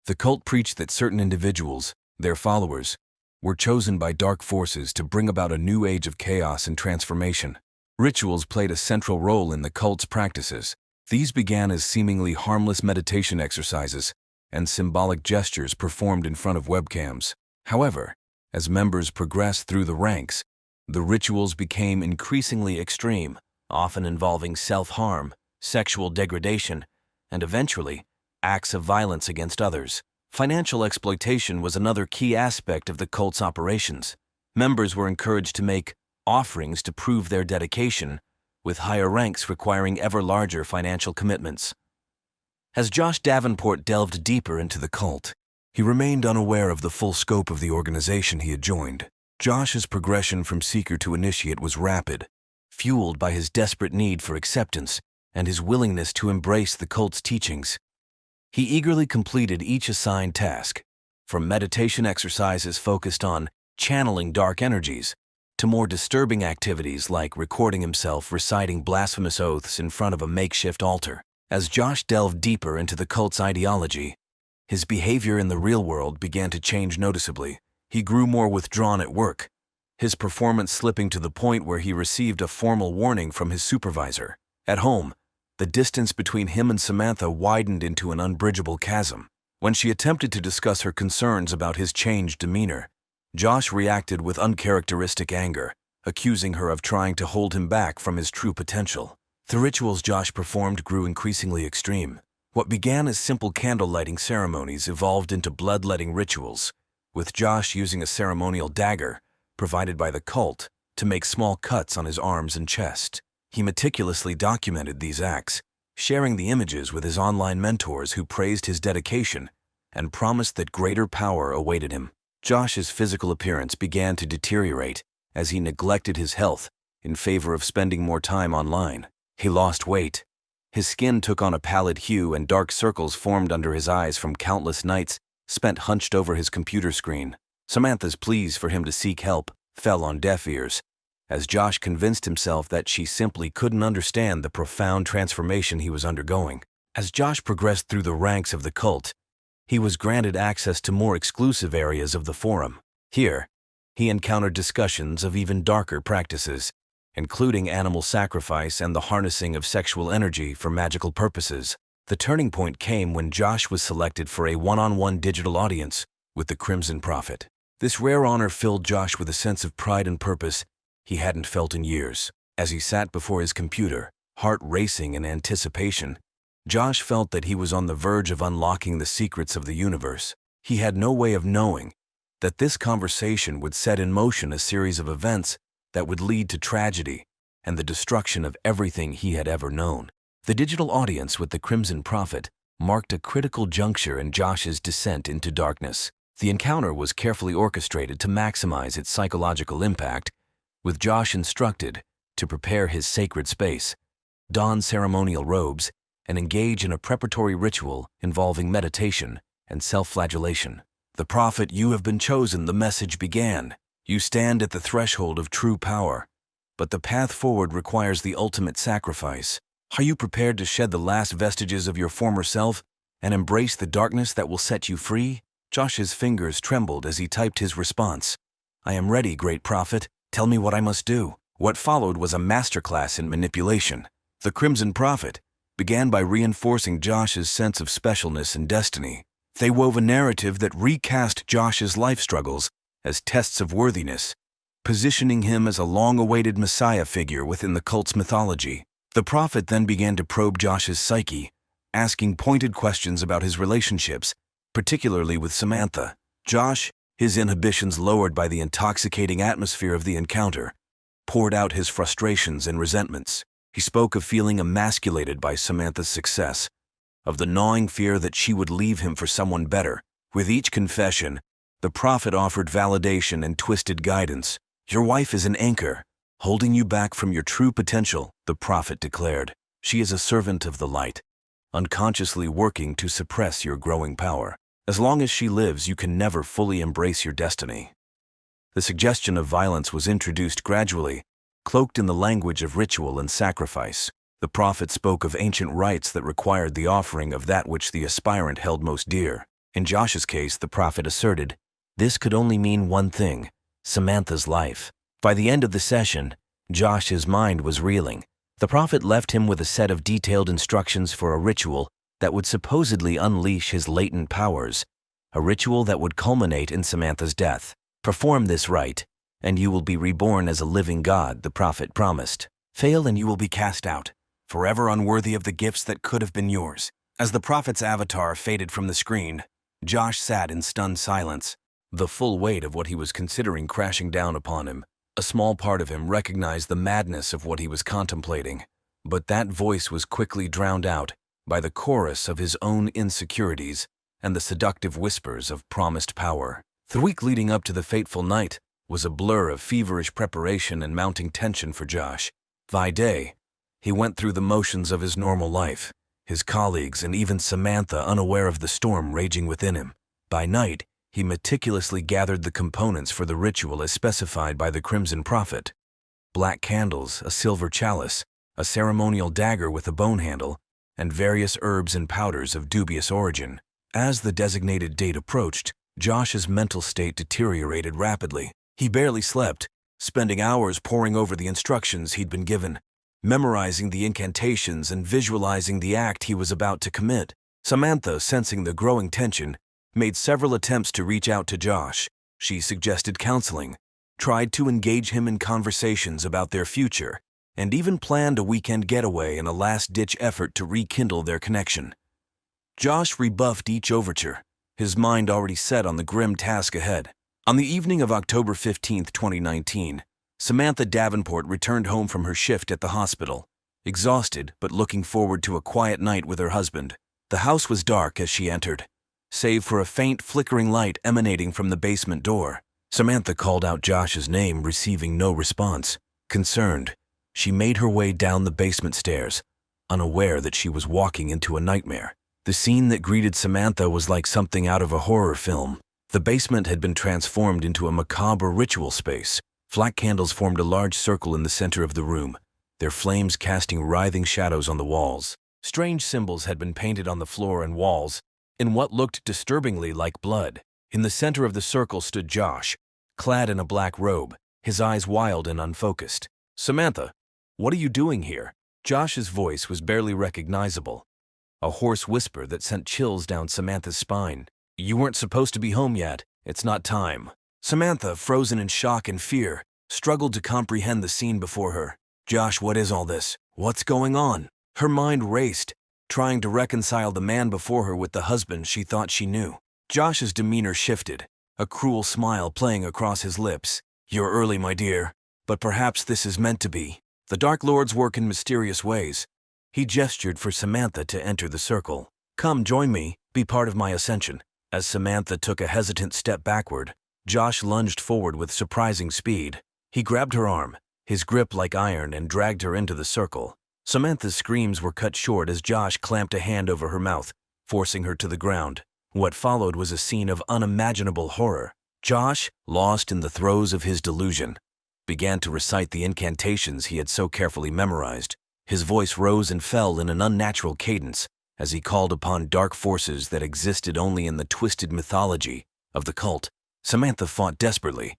The cult preached that certain individuals, their followers, were chosen by dark forces to bring about a new age of chaos and transformation. Rituals played a central role in the cult's practices. These began as seemingly harmless meditation exercises and symbolic gestures performed in front of webcams. However, as members progressed through the ranks, the rituals became increasingly extreme, often involving self-harm, sexual degradation, and eventually, acts of violence against others. Financial exploitation was another key aspect of the cult's operations. Members were encouraged to make offerings to prove their dedication, with higher ranks requiring ever larger financial commitments. As Josh Davenport delved deeper into the cult, he remained unaware of the full scope of the organization he had joined. Josh's progression from seeker to initiate was rapid, fueled by his desperate need for acceptance and his willingness to embrace the cult's teachings. He eagerly completed each assigned task, from meditation exercises focused on channeling dark energies, to more disturbing activities like recording himself reciting blasphemous oaths in front of a makeshift altar. As Josh delved deeper into the cult's ideology, his behavior in the real world began to change noticeably. He grew more withdrawn at work, his performance slipping to the point where he received a formal warning from his supervisor. At home, the distance between him and Samantha widened into an unbridgeable chasm. When she attempted to discuss her concerns about his changed demeanor, Josh reacted with uncharacteristic anger, accusing her of trying to hold him back from his true potential. The rituals Josh performed grew increasingly extreme. What began as simple candle-lighting ceremonies evolved into bloodletting rituals, with Josh using a ceremonial dagger, provided by the cult, to make small cuts on his arms and chest. He meticulously documented these acts, sharing the images with his online mentors who praised his dedication and promised that greater power awaited him. Josh's physical appearance began to deteriorate as he neglected his health in favor of spending more time online. He lost weight. His skin took on a pallid hue and dark circles formed under his eyes from countless nights spent hunched over his computer screen. Samantha's pleas for him to seek help fell on deaf ears, as Josh convinced himself that she simply couldn't understand the profound transformation he was undergoing. As Josh progressed through the ranks of the cult, he was granted access to more exclusive areas of the forum. Here, he encountered discussions of even darker practices, including animal sacrifice and the harnessing of sexual energy for magical purposes. The turning point came when Josh was selected for a one-on-one digital audience with the Crimson Prophet. This rare honor filled Josh with a sense of pride and purpose he hadn't felt in years. As he sat before his computer, heart racing in anticipation, Josh felt that he was on the verge of unlocking the secrets of the universe. He had no way of knowing that this conversation would set in motion a series of events that would lead to tragedy and the destruction of everything he had ever known. The digital audience with the Crimson Prophet marked a critical juncture in Josh's descent into darkness. The encounter was carefully orchestrated to maximize its psychological impact, with Josh instructed to prepare his sacred space, don ceremonial robes, and engage in a preparatory ritual involving meditation and self-flagellation. "The prophet, you have been chosen," the message began. "You stand at the threshold of true power, but the path forward requires the ultimate sacrifice. Are you prepared to shed the last vestiges of your former self and embrace the darkness that will set you free?" Josh's fingers trembled as he typed his response. "I am ready, great prophet. Tell me what I must do." What followed was a masterclass in manipulation. The Crimson Prophet began by reinforcing Josh's sense of specialness and destiny. They wove a narrative that recast Josh's life struggles as tests of worthiness, positioning him as a long-awaited messiah figure within the cult's mythology. The prophet then began to probe Josh's psyche, asking pointed questions about his relationships, particularly with Samantha. Josh, his inhibitions lowered by the intoxicating atmosphere of the encounter, poured out his frustrations and resentments. He spoke of feeling emasculated by Samantha's success, of the gnawing fear that she would leave him for someone better. With each confession, the prophet offered validation and twisted guidance. "Your wife is an anchor, holding you back from your true potential," the prophet declared. "She is a servant of the light, unconsciously working to suppress your growing power. As long as she lives, you can never fully embrace your destiny." The suggestion of violence was introduced gradually, cloaked in the language of ritual and sacrifice. The prophet spoke of ancient rites that required the offering of that which the aspirant held most dear. In Josh's case, the prophet asserted, this could only mean one thing: Samantha's life. By the end of the session, Josh's mind was reeling. The prophet left him with a set of detailed instructions for a ritual that would supposedly unleash his latent powers, a ritual that would culminate in Samantha's death. "Perform this rite, and you will be reborn as a living god," the prophet promised. "Fail and you will be cast out, forever unworthy of the gifts that could have been yours." As the prophet's avatar faded from the screen, Josh sat in stunned silence, the full weight of what he was considering crashing down upon him. A small part of him recognized the madness of what he was contemplating, but that voice was quickly drowned out by the chorus of his own insecurities and the seductive whispers of promised power. The week leading up to the fateful night was a blur of feverish preparation and mounting tension for Josh. By day, he went through the motions of his normal life, his colleagues and even Samantha unaware of the storm raging within him. By night, he meticulously gathered the components for the ritual as specified by the Crimson Prophet: black candles, a silver chalice, a ceremonial dagger with a bone handle, and various herbs and powders of dubious origin. As the designated date approached, Josh's mental state deteriorated rapidly. He barely slept, spending hours poring over the instructions he'd been given, memorizing the incantations and visualizing the act he was about to commit. Samantha, sensing the growing tension, made several attempts to reach out to Josh, She suggested counseling, tried to engage him in conversations about their future, and even planned a weekend getaway in a last-ditch effort to rekindle their connection. Josh rebuffed each overture, his mind already set on the grim task ahead. On the evening of October 15, 2019, Samantha Davenport returned home from her shift at the hospital, exhausted but looking forward to a quiet night with her husband. The house was dark as she entered, save for a faint flickering light emanating from the basement door. Samantha called out Josh's name, receiving no response. Concerned, she made her way down the basement stairs, unaware that she was walking into a nightmare. The scene that greeted Samantha was like something out of a horror film. The basement had been transformed into a macabre ritual space. Flat candles formed a large circle in the center of the room, their flames casting writhing shadows on the walls. Strange symbols had been painted on the floor and walls, in what looked disturbingly like blood. In the center of the circle stood Josh, clad in a black robe, his eyes wild and unfocused. "Samantha, what are you doing here?" Josh's voice was barely recognizable, a hoarse whisper that sent chills down Samantha's spine. "You weren't supposed to be home yet. It's not time." Samantha, frozen in shock and fear, struggled to comprehend the scene before her. "Josh, what is all this? What's going on?" Her mind raced, trying to reconcile the man before her with the husband she thought she knew. Josh's demeanor shifted, a cruel smile playing across his lips. "You're early, my dear, but perhaps this is meant to be. The Dark Lords work in mysterious ways." He gestured for Samantha to enter the circle. "Come, join me, be part of my ascension." As Samantha took a hesitant step backward, Josh lunged forward with surprising speed. He grabbed her arm, his grip like iron, and dragged her into the circle. Samantha's screams were cut short as Josh clamped a hand over her mouth, forcing her to the ground. What followed was a scene of unimaginable horror. Josh, lost in the throes of his delusion, began to recite the incantations he had so carefully memorized. His voice rose and fell in an unnatural cadence as he called upon dark forces that existed only in the twisted mythology of the cult. Samantha fought desperately,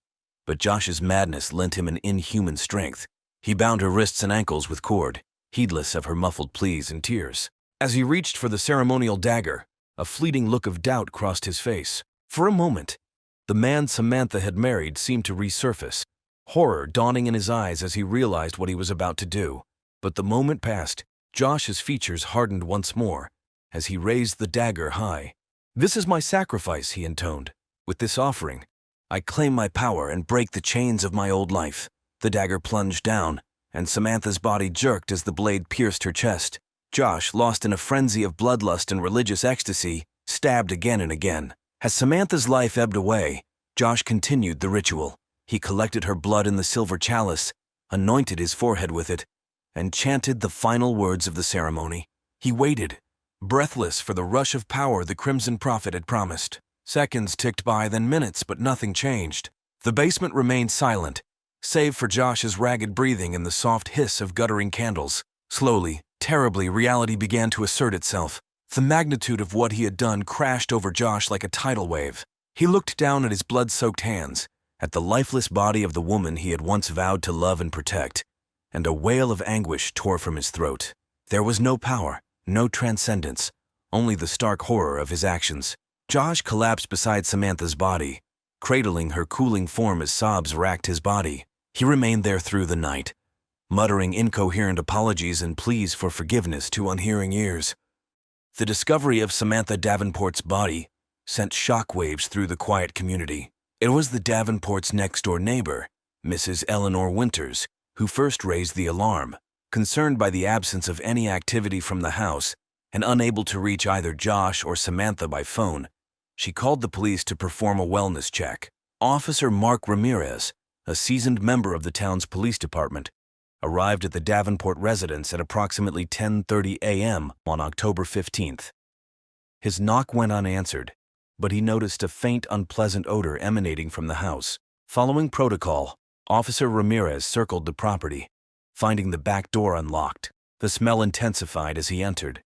but Josh's madness lent him an inhuman strength. He bound her wrists and ankles with cord, heedless of her muffled pleas and tears. As he reached for the ceremonial dagger, a fleeting look of doubt crossed his face. For a moment, the man Samantha had married seemed to resurface, horror dawning in his eyes as he realized what he was about to do. But the moment passed, Josh's features hardened once more as he raised the dagger high. "This is my sacrifice," he intoned. "With this offering, I claim my power and break the chains of my old life." The dagger plunged down, and Samantha's body jerked as the blade pierced her chest. Josh, lost in a frenzy of bloodlust and religious ecstasy, stabbed again and again. As Samantha's life ebbed away, Josh continued the ritual. He collected her blood in the silver chalice, anointed his forehead with it, and chanted the final words of the ceremony. He waited, breathless for the rush of power the Crimson Prophet had promised. Seconds ticked by, then minutes, but nothing changed. The basement remained silent, save for Josh's ragged breathing and the soft hiss of guttering candles. Slowly, terribly, reality began to assert itself. The magnitude of what he had done crashed over Josh like a tidal wave. He looked down at his blood-soaked hands, at the lifeless body of the woman he had once vowed to love and protect, and a wail of anguish tore from his throat. There was no power, no transcendence, only the stark horror of his actions. Josh collapsed beside Samantha's body, cradling her cooling form as sobs racked his body. He remained there through the night, muttering incoherent apologies and pleas for forgiveness to unhearing ears. The discovery of Samantha Davenport's body sent shockwaves through the quiet community. It was the Davenports' next-door neighbor, Mrs. Eleanor Winters, who first raised the alarm. Concerned by the absence of any activity from the house and unable to reach either Josh or Samantha by phone, she called the police to perform a wellness check. Officer Mark Ramirez, a seasoned member of the town's police department, arrived at the Davenport residence at approximately 10:30 a.m. on October 15th. His knock went unanswered, but he noticed a faint, unpleasant odor emanating from the house. Following protocol, Officer Ramirez circled the property, finding the back door unlocked. The smell intensified as he entered,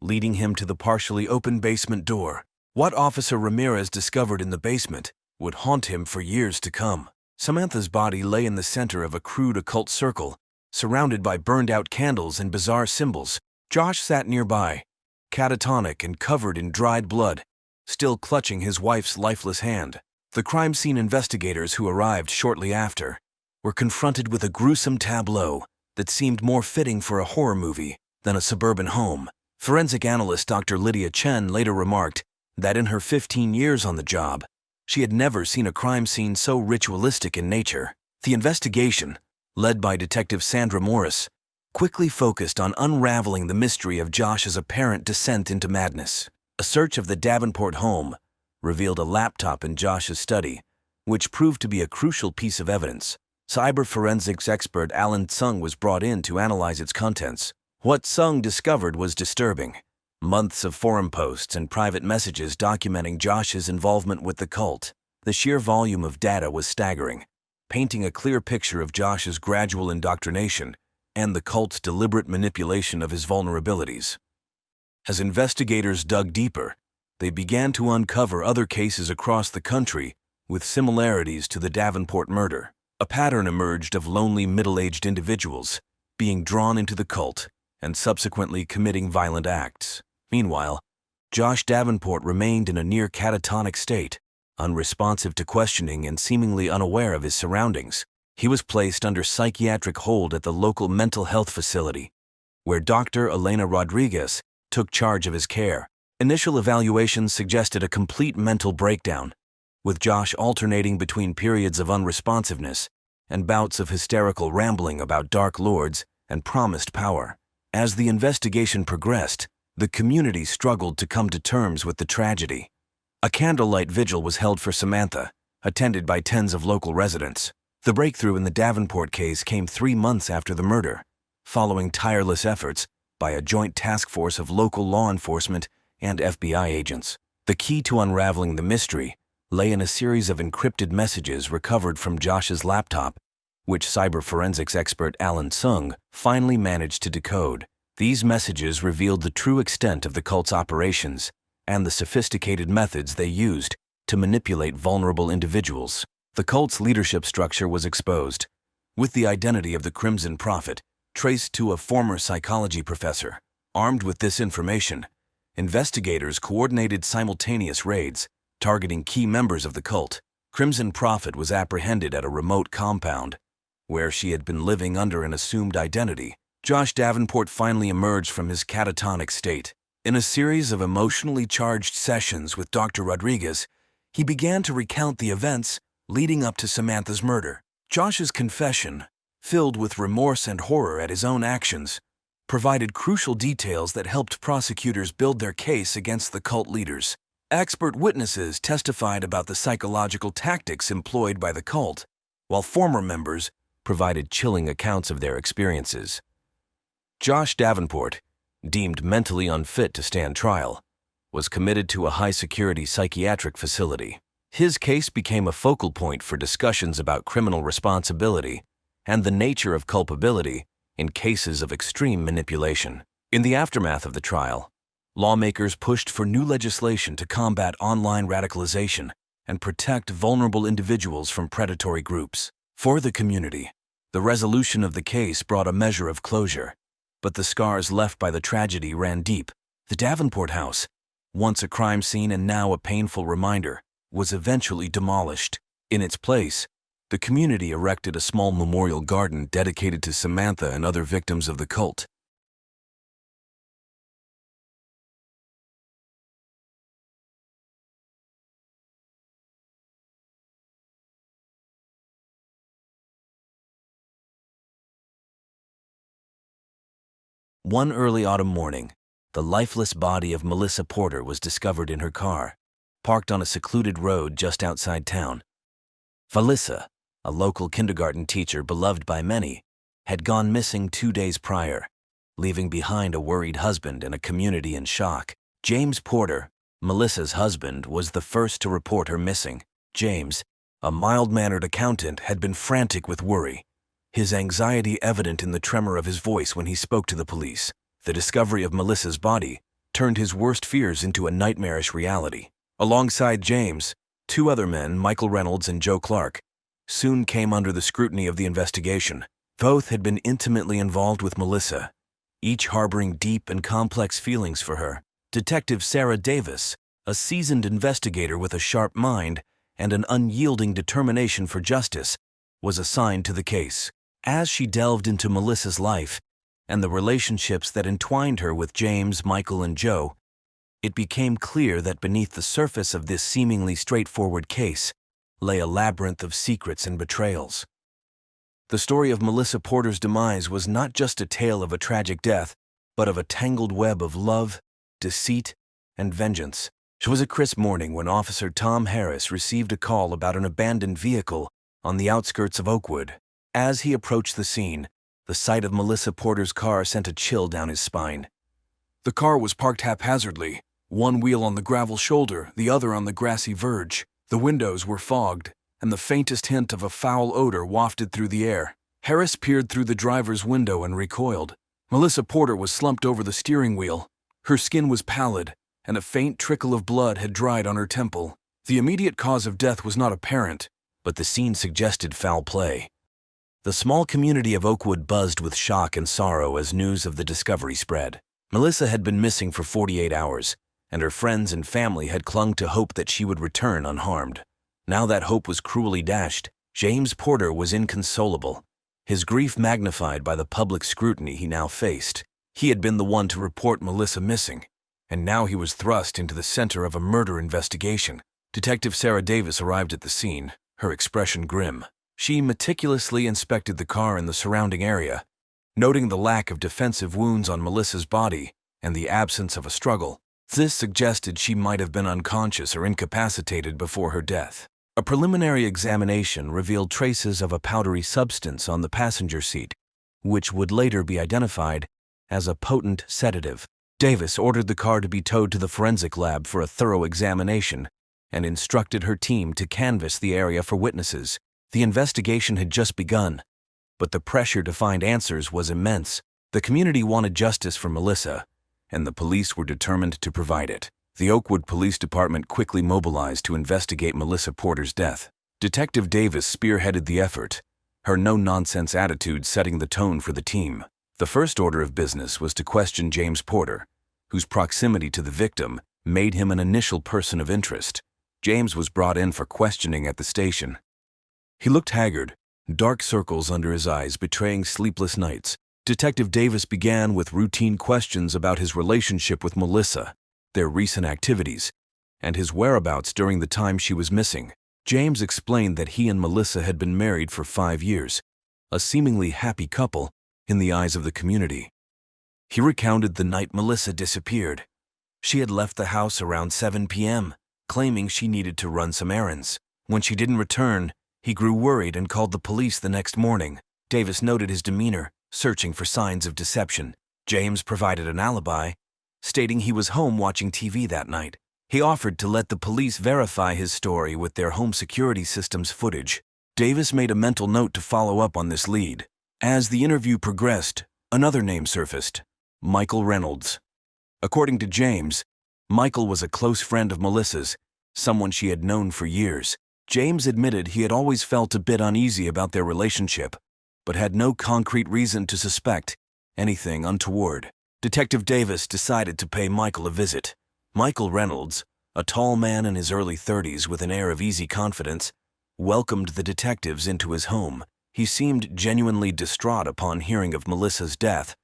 leading him to the partially open basement door. What Officer Ramirez discovered in the basement would haunt him for years to come. Samantha's body lay in the center of a crude occult circle, surrounded by burned-out candles and bizarre symbols. Josh sat nearby, catatonic and covered in dried blood, still clutching his wife's lifeless hand. The crime scene investigators who arrived shortly after were confronted with a gruesome tableau that seemed more fitting for a horror movie than a suburban home. Forensic analyst Dr. Lydia Chen later remarked that in her 15 years on the job, she had never seen a crime scene so ritualistic in nature. The investigation, led by Detective Sandra Morris, quickly focused on unraveling the mystery of Josh's apparent descent into madness. A search of the Davenport home revealed a laptop in Josh's study, which proved to be a crucial piece of evidence. Cyber forensics expert Alan Tsung was brought in to analyze its contents. What Tsung discovered was disturbing. Months of forum posts and private messages documenting Josh's involvement with the cult. The sheer volume of data was staggering, painting a clear picture of Josh's gradual indoctrination and the cult's deliberate manipulation of his vulnerabilities. As investigators dug deeper, they began to uncover other cases across the country with similarities to the Davenport murder. A pattern emerged of lonely middle-aged individuals being drawn into the cult and subsequently committing violent acts. Meanwhile, Josh Davenport remained in a near catatonic state, unresponsive to questioning and seemingly unaware of his surroundings. He was placed under psychiatric hold at the local mental health facility, where Dr. Elena Rodriguez took charge of his care. Initial evaluations suggested a complete mental breakdown, with Josh alternating between periods of unresponsiveness and bouts of hysterical rambling about dark lords and promised power. As the investigation progressed, the community struggled to come to terms with the tragedy. A candlelight vigil was held for Samantha, attended by tens of local residents. The breakthrough in the Davenport case came 3 months after the murder, following tireless efforts by a joint task force of local law enforcement and FBI agents. The key to unraveling the mystery lay in a series of encrypted messages recovered from Josh's laptop, which cyber forensics expert Alan Tsung finally managed to decode. These messages revealed the true extent of the cult's operations and the sophisticated methods they used to manipulate vulnerable individuals. The cult's leadership structure was exposed, with the identity of the Crimson Prophet traced to a former psychology professor. Armed with this information, investigators coordinated simultaneous raids targeting key members of the cult. Crimson Prophet was apprehended at a remote compound, where she had been living under an assumed identity. Josh Davenport finally emerged from his catatonic state. In a series of emotionally charged sessions with Dr. Rodriguez, he began to recount the events leading up to Samantha's murder. Josh's confession, filled with remorse and horror at his own actions, provided crucial details that helped prosecutors build their case against the cult leaders. Expert witnesses testified about the psychological tactics employed by the cult, while former members provided chilling accounts of their experiences. Josh Davenport, deemed mentally unfit to stand trial, was committed to a high-security psychiatric facility. His case became a focal point for discussions about criminal responsibility and the nature of culpability in cases of extreme manipulation. In the aftermath of the trial, lawmakers pushed for new legislation to combat online radicalization and protect vulnerable individuals from predatory groups. For the community, the resolution of the case brought a measure of closure, but the scars left by the tragedy ran deep. The Davenport house, once a crime scene and now a painful reminder, was eventually demolished. In its place, the community erected a small memorial garden dedicated to Samantha and other victims of the cult. One early autumn morning, the lifeless body of Melissa Porter was discovered in her car, parked on a secluded road just outside town. Melissa, a local kindergarten teacher beloved by many, had gone missing 2 days prior, leaving behind a worried husband and a community in shock. James Porter, Melissa's husband, was the first to report her missing. James, a mild-mannered accountant, had been frantic with worry, his anxiety evident in the tremor of his voice when he spoke to the police. The discovery of Melissa's body turned his worst fears into a nightmarish reality. Alongside James, 2 other men, Michael Reynolds and Joe Clark, soon came under the scrutiny of the investigation. Both had been intimately involved with Melissa, each harboring deep and complex feelings for her. Detective Sarah Davis, a seasoned investigator with a sharp mind and an unyielding determination for justice was assigned to the case. As she delved into Melissa's life and the relationships that entwined her with James, Michael, and Joe, it became clear that beneath the surface of this seemingly straightforward case lay a labyrinth of secrets and betrayals. The story of Melissa Porter's demise was not just a tale of a tragic death, but of a tangled web of love, deceit, and vengeance. It was a crisp morning when Officer Tom Harris received a call about an abandoned vehicle on the outskirts of Oakwood. As he approached the scene, the sight of Melissa Porter's car sent a chill down his spine. The car was parked haphazardly, one wheel on the gravel shoulder, the other on the grassy verge. The windows were fogged, and the faintest hint of a foul odor wafted through the air. Harris peered through the driver's window and recoiled. Melissa Porter was slumped over the steering wheel. Her skin was pallid, and a faint trickle of blood had dried on her temple. The immediate cause of death was not apparent, but the scene suggested foul play. The small community of Oakwood buzzed with shock and sorrow as news of the discovery spread. Melissa had been missing for 48 hours, and her friends and family had clung to hope that she would return unharmed. Now that hope was cruelly dashed. James Porter was inconsolable, his grief magnified by the public scrutiny he now faced. He had been the one to report Melissa missing, and now he was thrust into the center of a murder investigation. Detective Sarah Davis arrived at the scene, her expression grim. She meticulously inspected the car and the surrounding area, noting the lack of defensive wounds on Melissa's body and the absence of a struggle. This suggested she might have been unconscious or incapacitated before her death. A preliminary examination revealed traces of a powdery substance on the passenger seat, which would later be identified as a potent sedative. Davis ordered the car to be towed to the forensic lab for a thorough examination and instructed her team to canvass the area for witnesses. The investigation had just begun, but the pressure to find answers was immense. The community wanted justice for Melissa, and the police were determined to provide it. The Oakwood Police Department quickly mobilized to investigate Melissa Porter's death. Detective Davis spearheaded the effort, her no-nonsense attitude setting the tone for the team. The first order of business was to question James Porter, whose proximity to the victim made him an initial person of interest. James was brought in for questioning at the station. He looked haggard, dark circles under his eyes betraying sleepless nights. Detective Davis began with routine questions about his relationship with Melissa, their recent activities, and his whereabouts during the time she was missing. James explained that he and Melissa had been married for 5 years, a seemingly happy couple in the eyes of the community. He recounted the night Melissa disappeared. She had left the house around 7 p.m., claiming she needed to run some errands. When she didn't return, he grew worried and called the police the next morning. Davis noted his demeanor, searching for signs of deception. James provided an alibi, stating he was home watching TV that night. He offered to let the police verify his story with their home security system's footage. Davis made a mental note to follow up on this lead. As the interview progressed, another name surfaced: Michael Reynolds. According to James, Michael was a close friend of Melissa's, someone she had known for years. James admitted he had always felt a bit uneasy about their relationship, but had no concrete reason to suspect anything untoward. Detective Davis decided to pay Michael a visit. Michael Reynolds, a tall man in his early 30s with an air of easy confidence, welcomed the detectives into his home. He seemed genuinely distraught upon hearing of Melissa's death,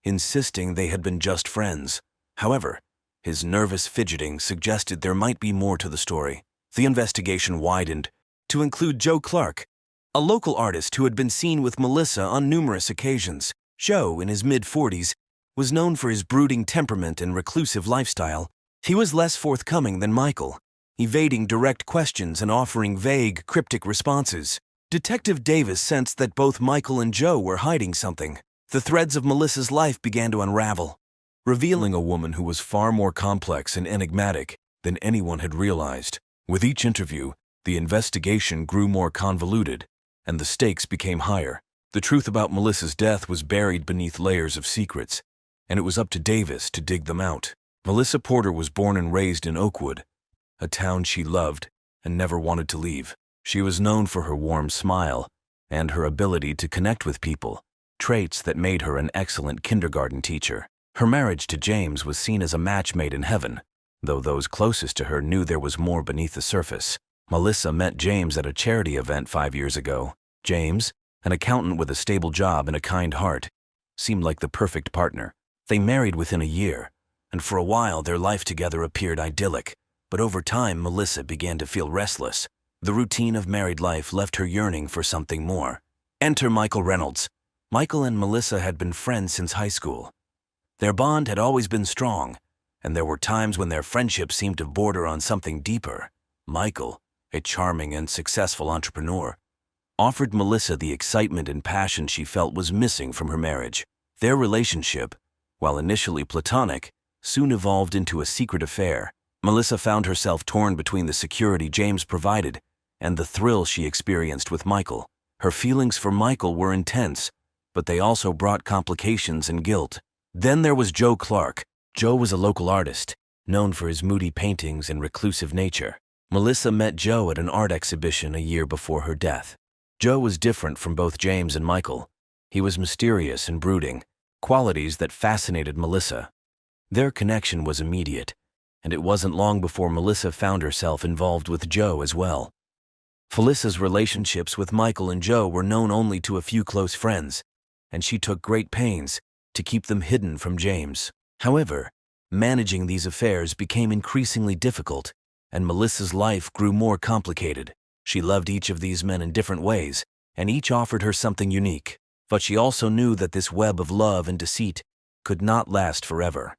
insisting they had been just friends. However, his nervous fidgeting suggested there might be more to the story. The investigation widened to include Joe Clark, a local artist who had been seen with Melissa on numerous occasions. Joe, in his mid-40s, was known for his brooding temperament and reclusive lifestyle. He was less forthcoming than Michael, evading direct questions and offering vague, cryptic responses. Detective Davis sensed that both Michael and Joe were hiding something. The threads of Melissa's life began to unravel, revealing a woman who was far more complex and enigmatic than anyone had realized. With each interview, the investigation grew more convoluted, and the stakes became higher. The truth about Melissa's death was buried beneath layers of secrets, and it was up to Davis to dig them out. Melissa Porter was born and raised in Oakwood, a town she loved and never wanted to leave. She was known for her warm smile and her ability to connect with people, traits that made her an excellent kindergarten teacher. Her marriage to James was seen as a match made in heaven, though those closest to her knew there was more beneath the surface. Melissa met James at a charity event 5 years ago. James, an accountant with a stable job and a kind heart, seemed like the perfect partner. They married within a year, and for a while their life together appeared idyllic. But over time, Melissa began to feel restless. The routine of married life left her yearning for something more. Enter Michael Reynolds. Michael and Melissa had been friends since high school. Their bond had always been strong, and there were times when their friendship seemed to border on something deeper. Michael, a charming and successful entrepreneur, offered Melissa the excitement and passion she felt was missing from her marriage. Their relationship, while initially platonic, soon evolved into a secret affair. Melissa found herself torn between the security James provided and the thrill she experienced with Michael. Her feelings for Michael were intense, but they also brought complications and guilt. Then there was Joe Clark. Joe was a local artist, known for his moody paintings and reclusive nature. Melissa met Joe at an art exhibition a year before her death. Joe was different from both James and Michael. He was mysterious and brooding, qualities that fascinated Melissa. Their connection was immediate, and it wasn't long before Melissa found herself involved with Joe as well. Melissa's relationships with Michael and Joe were known only to a few close friends, and she took great pains to keep them hidden from James. However, managing these affairs became increasingly difficult, and Melissa's life grew more complicated. She loved each of these men in different ways, and each offered her something unique. But she also knew that this web of love and deceit could not last forever.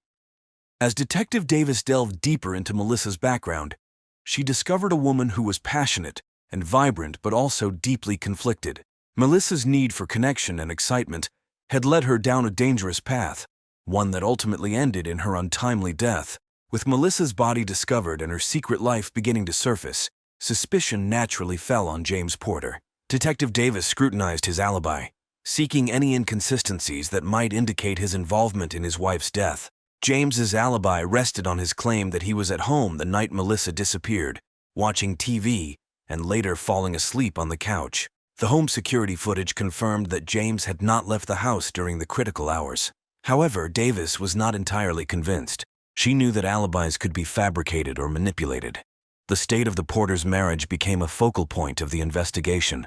As Detective Davis delved deeper into Melissa's background, she discovered a woman who was passionate and vibrant but also deeply conflicted. Melissa's need for connection and excitement had led her down a dangerous path, one that ultimately ended in her untimely death. With Melissa's body discovered and her secret life beginning to surface, suspicion naturally fell on James Porter. Detective Davis scrutinized his alibi, seeking any inconsistencies that might indicate his involvement in his wife's death. James's alibi rested on his claim that he was at home the night Melissa disappeared, watching TV and later falling asleep on the couch. The home security footage confirmed that James had not left the house during the critical hours. However, Davis was not entirely convinced. She knew that alibis could be fabricated or manipulated. The state of the Porters' marriage became a focal point of the investigation.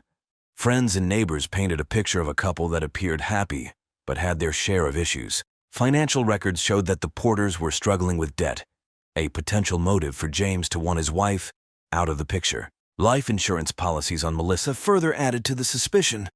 Friends and neighbors painted a picture of a couple that appeared happy, but had their share of issues. Financial records showed that the Porters were struggling with debt, a potential motive for James to want his wife out of the picture. Life insurance policies on Melissa further added to the suspicion.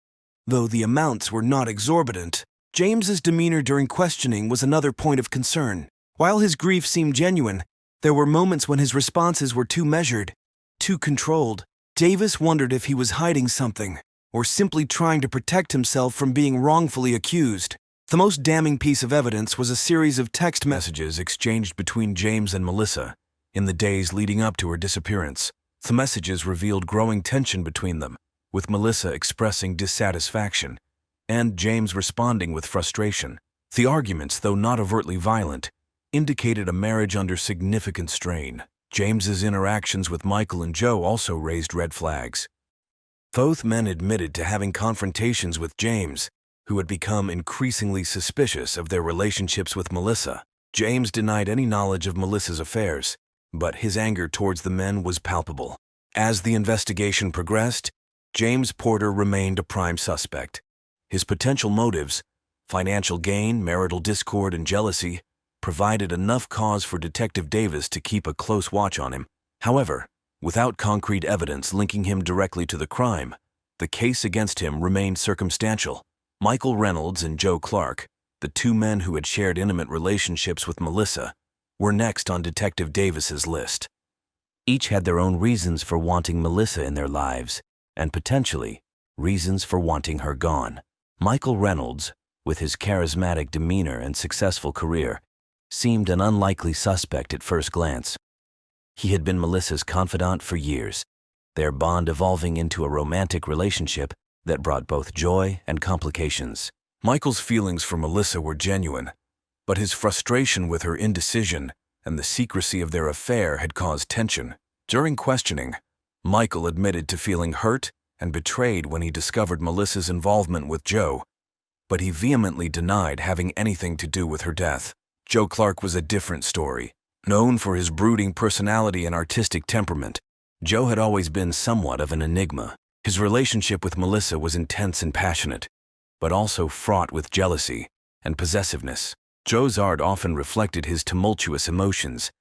Though the amounts were not exorbitant, James's demeanor during questioning was another point of concern. While his grief seemed genuine, there were moments when his responses were too measured, too controlled. Davis wondered if he was hiding something, or simply trying to protect himself from being wrongfully accused. The most damning piece of evidence was a series of text messages exchanged between James and Melissa in the days leading up to her disappearance. The messages revealed growing tension between them, with Melissa expressing dissatisfaction and James responding with frustration. The arguments, though not overtly violent, indicated a marriage under significant strain. James's interactions with Michael and Joe also raised red flags. Both men admitted to having confrontations with James, who had become increasingly suspicious of their relationships with Melissa. James denied any knowledge of Melissa's affairs, but his anger towards the men was palpable. As the investigation progressed, James Porter remained a prime suspect. His potential motives, financial gain, marital discord, and jealousy, provided enough cause for Detective Davis to keep a close watch on him. However, without concrete evidence linking him directly to the crime, the case against him remained circumstantial. Michael Reynolds and Joe Clark, the two men who had shared intimate relationships with Melissa, were next on Detective Davis's list. Each had their own reasons for wanting Melissa in their lives, and potentially reasons for wanting her gone. Michael Reynolds, with his charismatic demeanor and successful career, seemed an unlikely suspect at first glance. He had been Melissa's confidant for years, their bond evolving into a romantic relationship that brought both joy and complications. Michael's feelings for Melissa were genuine, but his frustration with her indecision and the secrecy of their affair had caused tension. During questioning, Michael admitted to feeling hurt and betrayed when he discovered Melissa's involvement with Joe, but he vehemently denied having anything to do with her death. Joe Clark was a different story. Known for his brooding personality and artistic temperament, Joe had always been somewhat of an enigma. His relationship with Melissa was intense and passionate, but also fraught with jealousy and possessiveness. Joe's art often reflected his tumultuous emotions,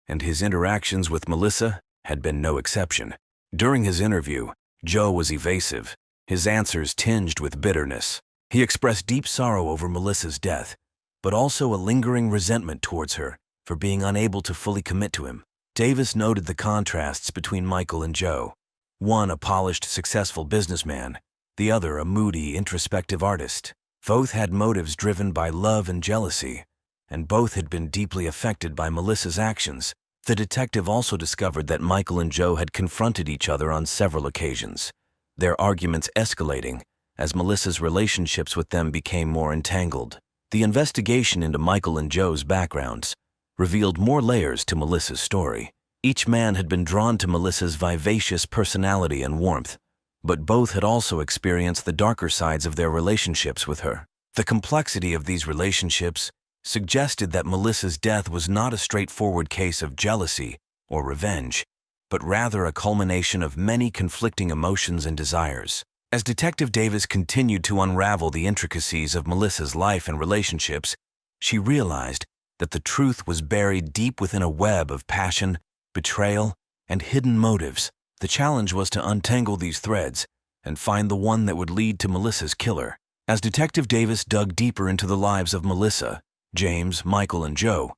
and his interactions with Melissa had been no exception. During his interview, Joe was evasive, his answers tinged with bitterness. He expressed deep sorrow over Melissa's death, but also a lingering resentment towards her for being unable to fully commit to him. Davis noted the contrasts between Michael and Joe. One a polished, successful businessman, the other a moody, introspective artist. Both had motives driven by love and jealousy, and both had been deeply affected by Melissa's actions. The detective also discovered that Michael and Joe had confronted each other on several occasions, their arguments escalating as Melissa's relationships with them became more entangled. The investigation into Michael and Joe's backgrounds revealed more layers to Melissa's story. Each man had been drawn to Melissa's vivacious personality and warmth, but both had also experienced the darker sides of their relationships with her. The complexity of these relationships suggested that Melissa's death was not a straightforward case of jealousy or revenge, but rather a culmination of many conflicting emotions and desires. As Detective Davis continued to unravel the intricacies of Melissa's life and relationships, she realized that the truth was buried deep within a web of passion, betrayal, and hidden motives. The challenge was to untangle these threads and find the one that would lead to Melissa's killer. As Detective Davis dug deeper into the lives of Melissa, James, Michael, and Joe,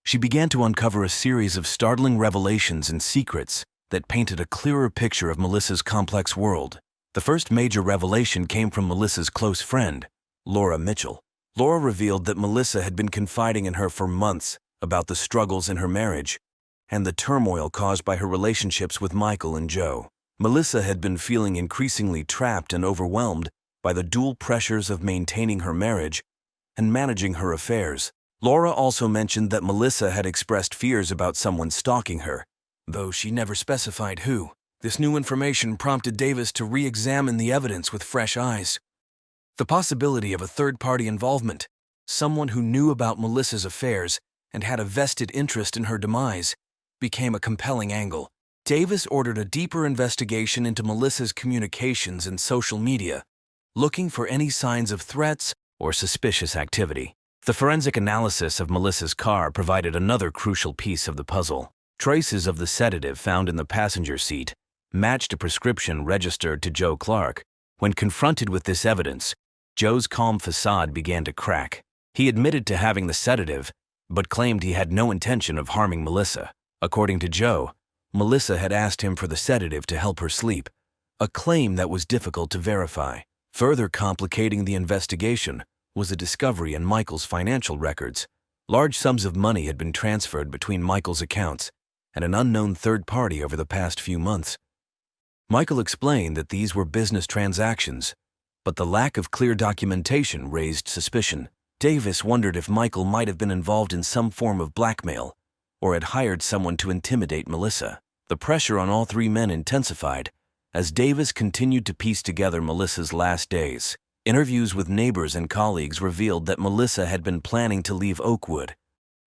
she began to uncover a series of startling revelations and secrets that painted a clearer picture of Melissa's complex world. The first major revelation came from Melissa's close friend, Laura Mitchell. Laura revealed that Melissa had been confiding in her for months about the struggles in her marriage and the turmoil caused by her relationships with Michael and Joe. Melissa had been feeling increasingly trapped and overwhelmed by the dual pressures of maintaining her marriage and managing her affairs. Laura also mentioned that Melissa had expressed fears about someone stalking her, though she never specified who. This new information prompted Davis to re-examine the evidence with fresh eyes. The possibility of a third-party involvement, someone who knew about Melissa's affairs and had a vested interest in her demise, became a compelling angle. Davis ordered a deeper investigation into Melissa's communications and social media, looking for any signs of threats or suspicious activity. The forensic analysis of Melissa's car provided another crucial piece of the puzzle. Traces of the sedative found in the passenger seat matched a prescription registered to Joe Clark. When confronted with this evidence, Joe's calm facade began to crack. He admitted to having the sedative, but claimed he had no intention of harming Melissa. According to Joe, Melissa had asked him for the sedative to help her sleep, a claim that was difficult to verify. Further complicating the investigation was a discovery in Michael's financial records. Large sums of money had been transferred between Michael's accounts and an unknown third party over the past few months. Michael explained that these were business transactions, but the lack of clear documentation raised suspicion. Davis wondered if Michael might have been involved in some form of blackmail or had hired someone to intimidate Melissa. The pressure on all three men intensified as Davis continued to piece together Melissa's last days. Interviews with neighbors and colleagues revealed that Melissa had been planning to leave Oakwood,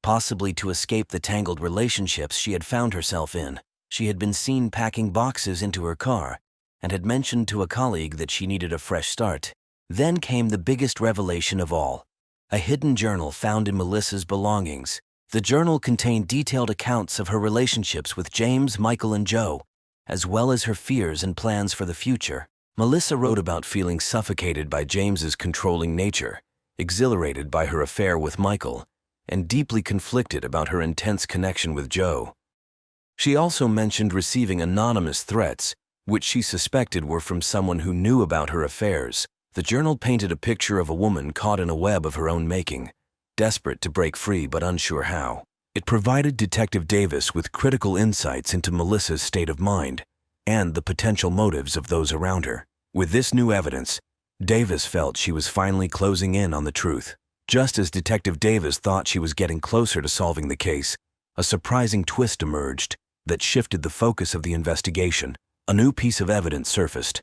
possibly to escape the tangled relationships she had found herself in. She had been seen packing boxes into her car and had mentioned to a colleague that she needed a fresh start. Then came the biggest revelation of all, a hidden journal found in Melissa's belongings. The journal contained detailed accounts of her relationships with James, Michael, and Joe, as well as her fears and plans for the future. Melissa wrote about feeling suffocated by James's controlling nature, exhilarated by her affair with Michael, and deeply conflicted about her intense connection with Joe. She also mentioned receiving anonymous threats, which she suspected were from someone who knew about her affairs. The journal painted a picture of a woman caught in a web of her own making, desperate to break free but unsure how. It provided Detective Davis with critical insights into Melissa's state of mind and the potential motives of those around her. With this new evidence, Davis felt she was finally closing in on the truth. Just as Detective Davis thought she was getting closer to solving the case, a surprising twist emerged that shifted the focus of the investigation. A new piece of evidence surfaced,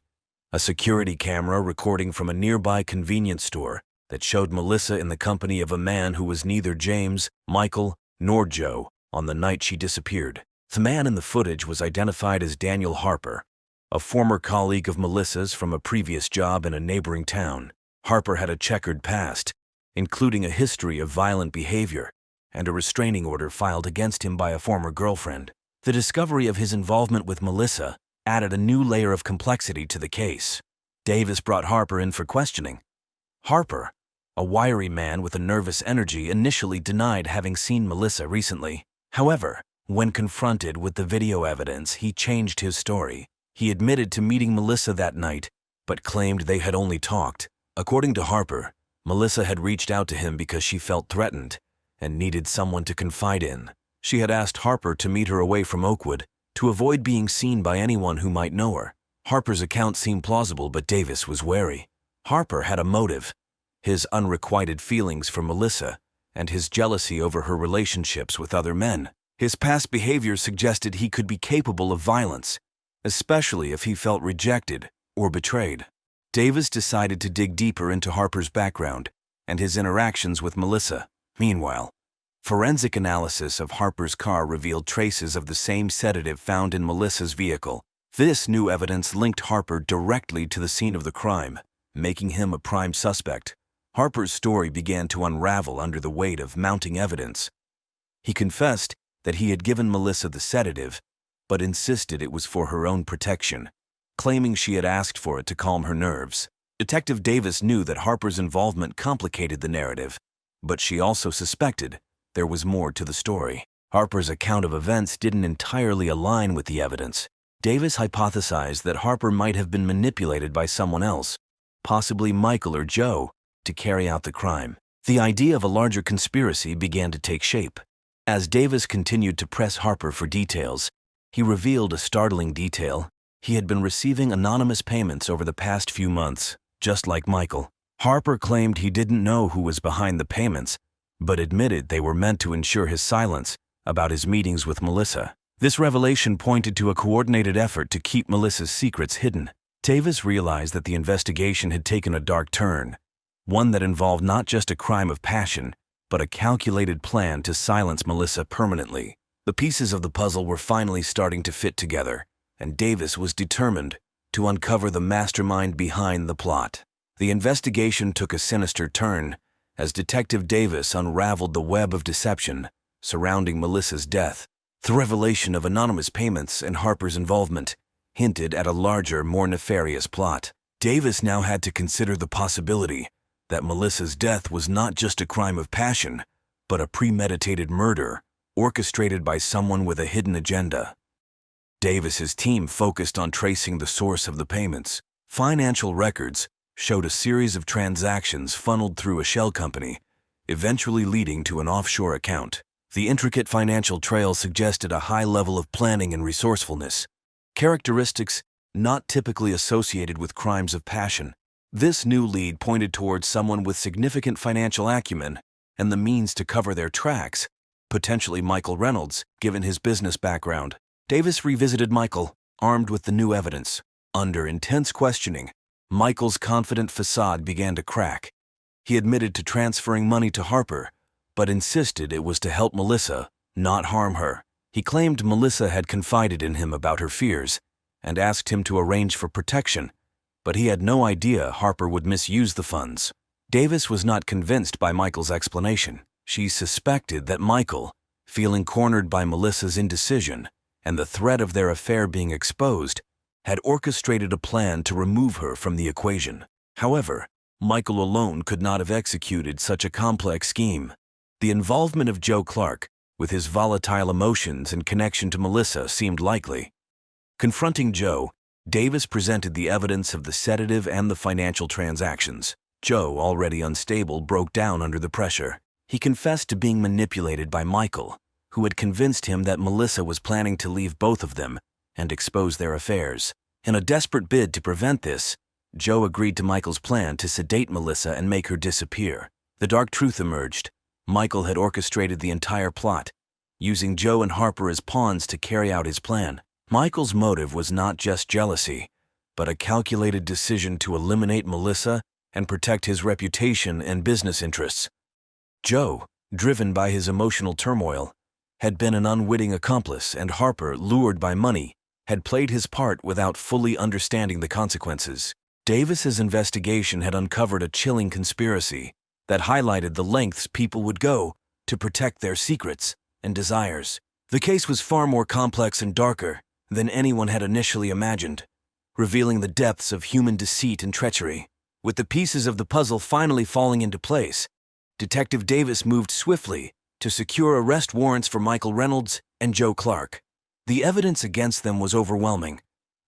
a security camera recording from a nearby convenience store that showed Melissa in the company of a man who was neither James, Michael, nor Joe on the night she disappeared. The man in the footage was identified as Daniel Harper, a former colleague of Melissa's from a previous job in a neighboring town. Harper had a checkered past, including a history of violent behavior and a restraining order filed against him by a former girlfriend. The discovery of his involvement with Melissa added a new layer of complexity to the case. Davis brought Harper in for questioning. Harper, a wiry man with a nervous energy, initially denied having seen Melissa recently. However, when confronted with the video evidence, he changed his story. He admitted to meeting Melissa that night, but claimed they had only talked. According to Harper, Melissa had reached out to him because she felt threatened and needed someone to confide in. She had asked Harper to meet her away from Oakwood to avoid being seen by anyone who might know her. Harper's account seemed plausible, but Davis was wary. Harper had a motive: his unrequited feelings for Melissa and his jealousy over her relationships with other men. His past behavior suggested he could be capable of violence, especially if he felt rejected or betrayed. Davis decided to dig deeper into Harper's background and his interactions with Melissa. Meanwhile, forensic analysis of Harper's car revealed traces of the same sedative found in Melissa's vehicle. This new evidence linked Harper directly to the scene of the crime, making him a prime suspect. Harper's story began to unravel under the weight of mounting evidence. He confessed that he had given Melissa the sedative, but insisted it was for her own protection, claiming she had asked for it to calm her nerves. Detective Davis knew that Harper's involvement complicated the narrative, but she also suspected there was more to the story. Harper's account of events didn't entirely align with the evidence. Davis hypothesized that Harper might have been manipulated by someone else, possibly Michael or Joe, to carry out the crime. The idea of a larger conspiracy began to take shape. As Davis continued to press Harper for details, he revealed a startling detail. He had been receiving anonymous payments over the past few months, just like Michael. Harper claimed he didn't know who was behind the payments, but admitted they were meant to ensure his silence about his meetings with Melissa. This revelation pointed to a coordinated effort to keep Melissa's secrets hidden. Davis realized that the investigation had taken a dark turn, one that involved not just a crime of passion, but a calculated plan to silence Melissa permanently. The pieces of the puzzle were finally starting to fit together, and Davis was determined to uncover the mastermind behind the plot. The investigation took a sinister turn as Detective Davis unraveled the web of deception surrounding Melissa's death. The revelation of anonymous payments and Harper's involvement hinted at a larger, more nefarious plot. Davis now had to consider the possibility that Melissa's death was not just a crime of passion, but a premeditated murder orchestrated by someone with a hidden agenda. Davis's team focused on tracing the source of the payments. Financial records showed a series of transactions funneled through a shell company, eventually leading to an offshore account. The intricate financial trail suggested a high level of planning and resourcefulness, characteristics not typically associated with crimes of passion. This new lead pointed towards someone with significant financial acumen and the means to cover their tracks, potentially Michael Reynolds, given his business background. Davis revisited Michael, armed with the new evidence. Under intense questioning, Michael's confident facade began to crack. He admitted to transferring money to Harper, but insisted it was to help Melissa, not harm her. He claimed Melissa had confided in him about her fears and asked him to arrange for protection, but he had no idea Harper would misuse the funds. Davis was not convinced by Michael's explanation. She suspected that Michael, feeling cornered by Melissa's indecision and the threat of their affair being exposed, had orchestrated a plan to remove her from the equation. However, Michael alone could not have executed such a complex scheme. The involvement of Joe Clark, with his volatile emotions and connection to Melissa, seemed likely. Confronting Joe, Davis presented the evidence of the sedative and the financial transactions. Joe, already unstable, broke down under the pressure. He confessed to being manipulated by Michael, who had convinced him that Melissa was planning to leave both of them and expose their affairs. In a desperate bid to prevent this, Joe agreed to Michael's plan to sedate Melissa and make her disappear. The dark truth emerged. Michael had orchestrated the entire plot, using Joe and Harper as pawns to carry out his plan. Michael's motive was not just jealousy, but a calculated decision to eliminate Melissa and protect his reputation and business interests. Joe, driven by his emotional turmoil, had been an unwitting accomplice, and Harper, lured by money, had played his part without fully understanding the consequences. Davis's investigation had uncovered a chilling conspiracy that highlighted the lengths people would go to protect their secrets and desires. The case was far more complex and darker than anyone had initially imagined, revealing the depths of human deceit and treachery. With the pieces of the puzzle finally falling into place, Detective Davis moved swiftly to secure arrest warrants for Michael Reynolds and Joe Clark. The evidence against them was overwhelming: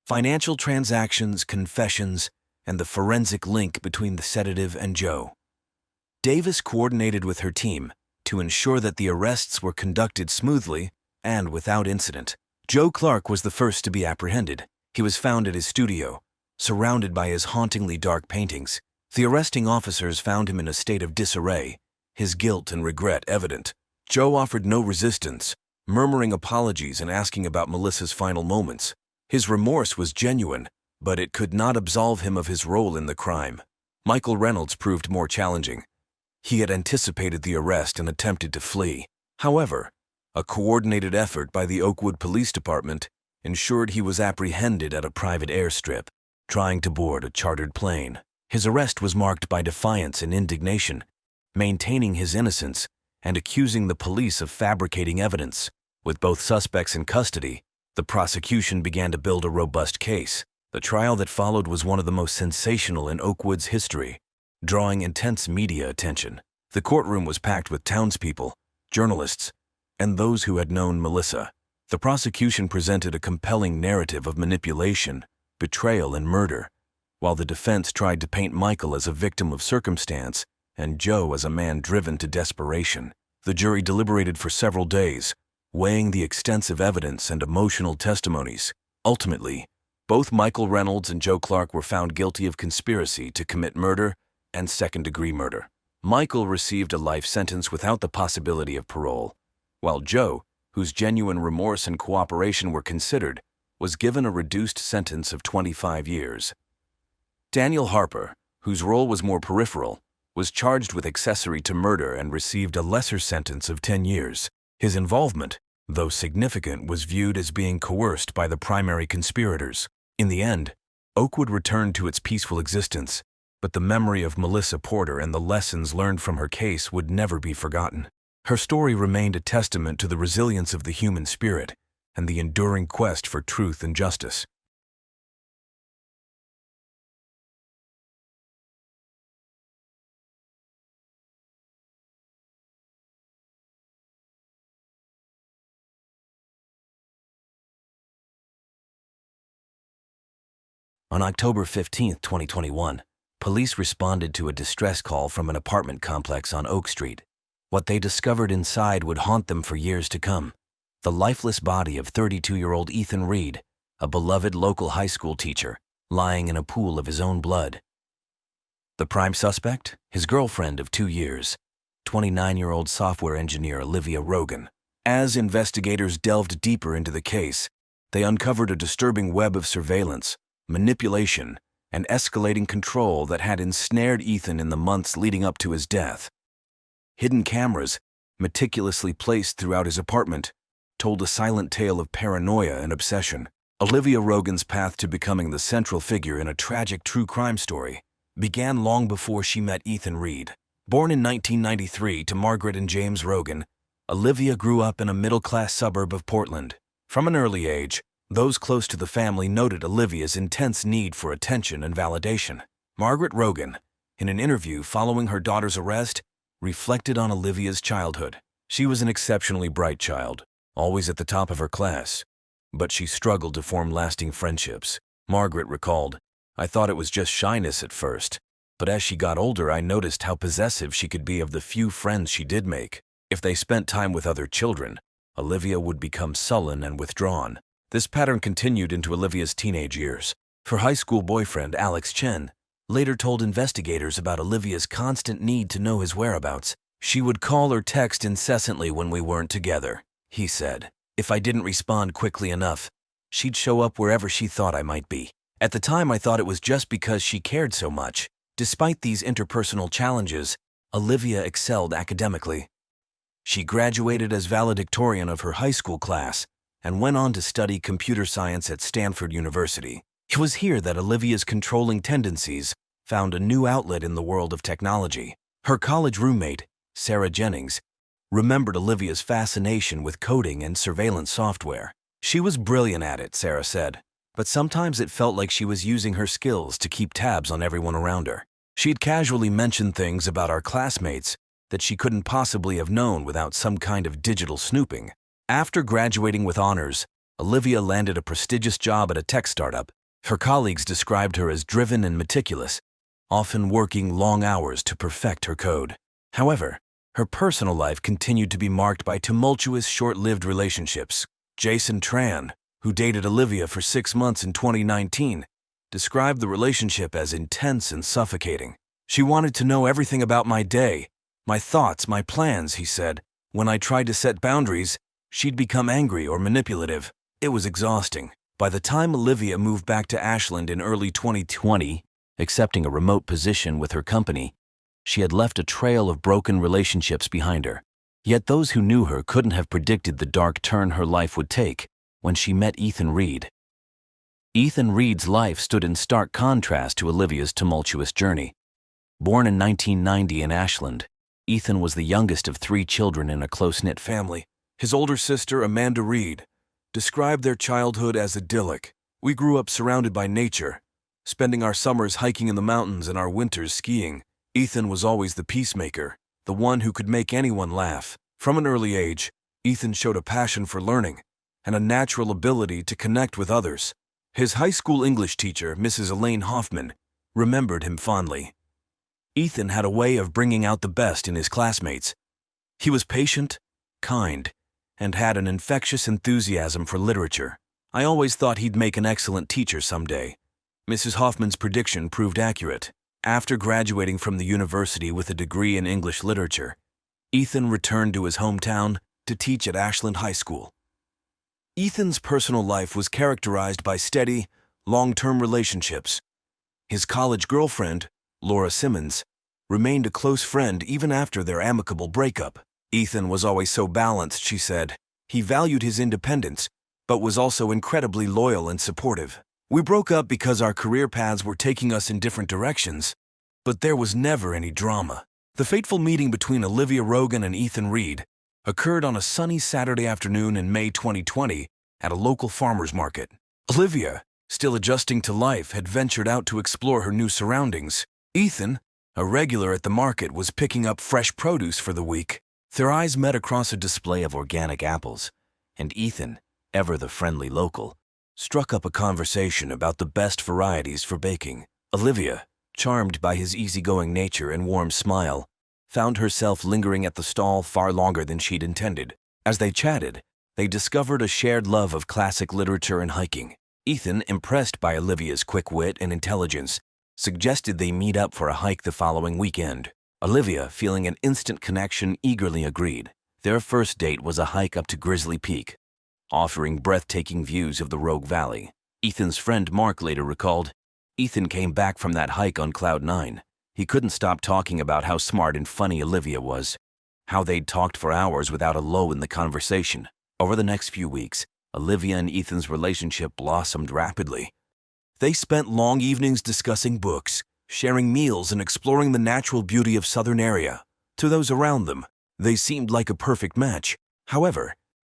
financial transactions, confessions, and the forensic link between the sedative and Joe. Davis coordinated with her team to ensure that the arrests were conducted smoothly and without incident. Joe Clark was the first to be apprehended. He was found at his studio, surrounded by his hauntingly dark paintings. The arresting officers found him in a state of disarray, his guilt and regret evident. Joe offered no resistance, murmuring apologies and asking about Melissa's final moments. His remorse was genuine, but it could not absolve him of his role in the crime. Michael Reynolds proved more challenging. He had anticipated the arrest and attempted to flee. However, a coordinated effort by the Oakwood Police Department ensured he was apprehended at a private airstrip, trying to board a chartered plane. His arrest was marked by defiance and indignation, maintaining his innocence and accusing the police of fabricating evidence. With both suspects in custody, the prosecution began to build a robust case. The trial that followed was one of the most sensational in Oakwood's history, drawing intense media attention. The courtroom was packed with townspeople, journalists, and those who had known Melissa. The prosecution presented a compelling narrative of manipulation, betrayal, and murder, while the defense tried to paint Michael as a victim of circumstance and Joe as a man driven to desperation. The jury deliberated for several days, weighing the extensive evidence and emotional testimonies. Ultimately, both Michael Reynolds and Joe Clark were found guilty of conspiracy to commit murder and second-degree murder. Michael received a life sentence without the possibility of parole, while Joe, whose genuine remorse and cooperation were considered, was given a reduced sentence of 25 years. Daniel Harper, whose role was more peripheral, was charged with accessory to murder and received a lesser sentence of 10 years. His involvement, though significant, was viewed as being coerced by the primary conspirators. In the end, Oakwood returned to its peaceful existence, but the memory of Melissa Porter and the lessons learned from her case would never be forgotten. Her story remained a testament to the resilience of the human spirit and the enduring quest for truth and justice. On October 15, 2021, police responded to a distress call from an apartment complex on Oak Street. What they discovered inside would haunt them for years to come: the lifeless body of 32-year-old Ethan Reed, a beloved local high school teacher, lying in a pool of his own blood. The prime suspect? His girlfriend of 2 years, 29-year-old software engineer Olivia Rogan. As investigators delved deeper into the case, they uncovered a disturbing web of surveillance, manipulation, and escalating control that had ensnared Ethan in the months leading up to his death. Hidden cameras, meticulously placed throughout his apartment, told a silent tale of paranoia and obsession. Olivia Rogan's path to becoming the central figure in a tragic true crime story began long before she met Ethan Reed. Born in 1993 to Margaret and James Rogan, Olivia grew up in a middle-class suburb of Portland. From an early age, those close to the family noted Olivia's intense need for attention and validation. Margaret Rogan, in an interview following her daughter's arrest, reflected on Olivia's childhood. She was an exceptionally bright child, always at the top of her class, but she struggled to form lasting friendships. Margaret recalled, "I thought it was just shyness at first, but as she got older I noticed how possessive she could be of the few friends she did make. If they spent time with other children, Olivia would become sullen and withdrawn." This pattern continued into Olivia's teenage years. Her high school boyfriend, Alex Chen, later told investigators about Olivia's constant need to know his whereabouts. "She would call or text incessantly when we weren't together," he said. "If I didn't respond quickly enough, she'd show up wherever she thought I might be. At the time, I thought it was just because she cared so much." Despite these interpersonal challenges, Olivia excelled academically. She graduated as valedictorian of her high school class and went on to study computer science at Stanford University. It was here that Olivia's controlling tendencies found a new outlet in the world of technology. Her college roommate, Sarah Jennings, remembered Olivia's fascination with coding and surveillance software. She was brilliant at it, Sarah said, but sometimes it felt like she was using her skills to keep tabs on everyone around her. She'd casually mentioned things about our classmates that she couldn't possibly have known without some kind of digital snooping. After graduating with honors, Olivia landed a prestigious job at a tech startup. Her colleagues described her as driven and meticulous, often working long hours to perfect her code. However, her personal life continued to be marked by tumultuous, short-lived relationships. Jason Tran, who dated Olivia for 6 months in 2019, described the relationship as intense and suffocating. "She wanted to know everything about my day, my thoughts, my plans," he said. "When I tried to set boundaries, she'd become angry or manipulative. It was exhausting." By the time Olivia moved back to Ashland in early 2020, accepting a remote position with her company, she had left a trail of broken relationships behind her. Yet those who knew her couldn't have predicted the dark turn her life would take when she met Ethan Reed. Ethan Reed's life stood in stark contrast to Olivia's tumultuous journey. Born in 1990 in Ashland, Ethan was the youngest of 3 children in a close-knit family. His older sister, Amanda Reed, described their childhood as idyllic. "We grew up surrounded by nature, spending our summers hiking in the mountains and our winters skiing. Ethan was always the peacemaker, the one who could make anyone laugh. From an early age, Ethan showed a passion for learning and a natural ability to connect with others. His high school English teacher, Mrs. Elaine Hoffman, remembered him fondly. Ethan had a way of bringing out the best in his classmates. He was patient, kind, and had an infectious enthusiasm for literature. I always thought he'd make an excellent teacher someday." Mrs. Hoffman's prediction proved accurate. After graduating from the university with a degree in English literature, Ethan returned to his hometown to teach at Ashland High School. Ethan's personal life was characterized by steady, long-term relationships. His college girlfriend, Laura Simmons, remained a close friend even after their amicable breakup. "Ethan was always so balanced," she said. "He valued his independence, but was also incredibly loyal and supportive. We broke up because our career paths were taking us in different directions, but there was never any drama." The fateful meeting between Olivia Rogan and Ethan Reed occurred on a sunny Saturday afternoon in May 2020 at a local farmer's market. Olivia, still adjusting to life, had ventured out to explore her new surroundings. Ethan, a regular at the market, was picking up fresh produce for the week. Their eyes met across a display of organic apples, and Ethan, ever the friendly local, struck up a conversation about the best varieties for baking. Olivia, charmed by his easygoing nature and warm smile, found herself lingering at the stall far longer than she'd intended. As they chatted, they discovered a shared love of classic literature and hiking. Ethan, impressed by Olivia's quick wit and intelligence, suggested they meet up for a hike the following weekend. Olivia, feeling an instant connection, eagerly agreed. Their first date was a hike up to Grizzly Peak, offering breathtaking views of the Rogue Valley. Ethan's friend Mark later recalled, "Ethan came back from that hike on cloud 9. He couldn't stop talking about how smart and funny Olivia was, how they'd talked for hours without a lull in the conversation." Over the next few weeks, Olivia and Ethan's relationship blossomed rapidly. They spent long evenings discussing books, sharing meals, and exploring the natural beauty of southern area. To those around them, they seemed like a perfect match. However,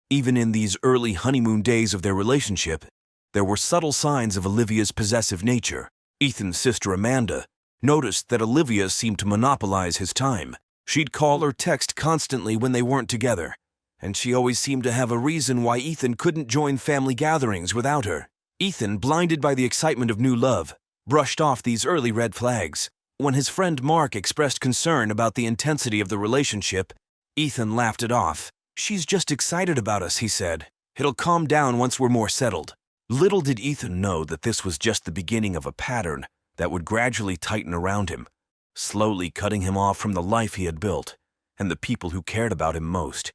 even in these early honeymoon days of their relationship, there were subtle signs of Olivia's possessive nature. Ethan's sister Amanda noticed that Olivia seemed to monopolize his time. She'd call or text constantly when they weren't together, and she always seemed to have a reason why Ethan couldn't join family gatherings without her. Ethan, blinded by the excitement of new love, brushed off these early red flags. When his friend Mark expressed concern about the intensity of the relationship, Ethan laughed it off. "She's just excited about us," he said. "It'll calm down once we're more settled." Little did Ethan know that this was just the beginning of a pattern that would gradually tighten around him, slowly cutting him off from the life he had built and the people who cared about him most.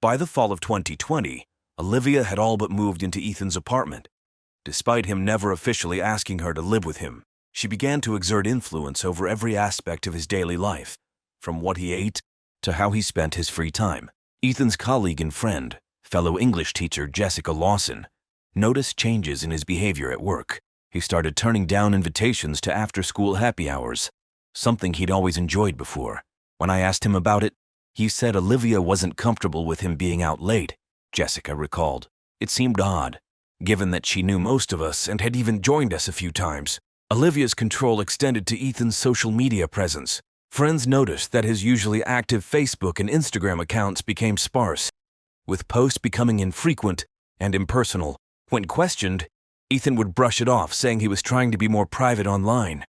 By the fall of 2020, Olivia had all but moved into Ethan's apartment. Despite him never officially asking her to live with him, she began to exert influence over every aspect of his daily life, from what he ate to how he spent his free time. Ethan's colleague and friend, fellow English teacher Jessica Lawson, noticed changes in his behavior at work. He started turning down invitations to after-school happy hours, something he'd always enjoyed before. When I asked him about it, he said Olivia wasn't comfortable with him being out late, Jessica recalled. It seemed odd, given that she knew most of us and had even joined us a few times. Olivia's control extended to Ethan's social media presence. Friends noticed that his usually active Facebook and Instagram accounts became sparse, with posts becoming infrequent and impersonal. When questioned, Ethan would brush it off, saying he was trying to be more private online.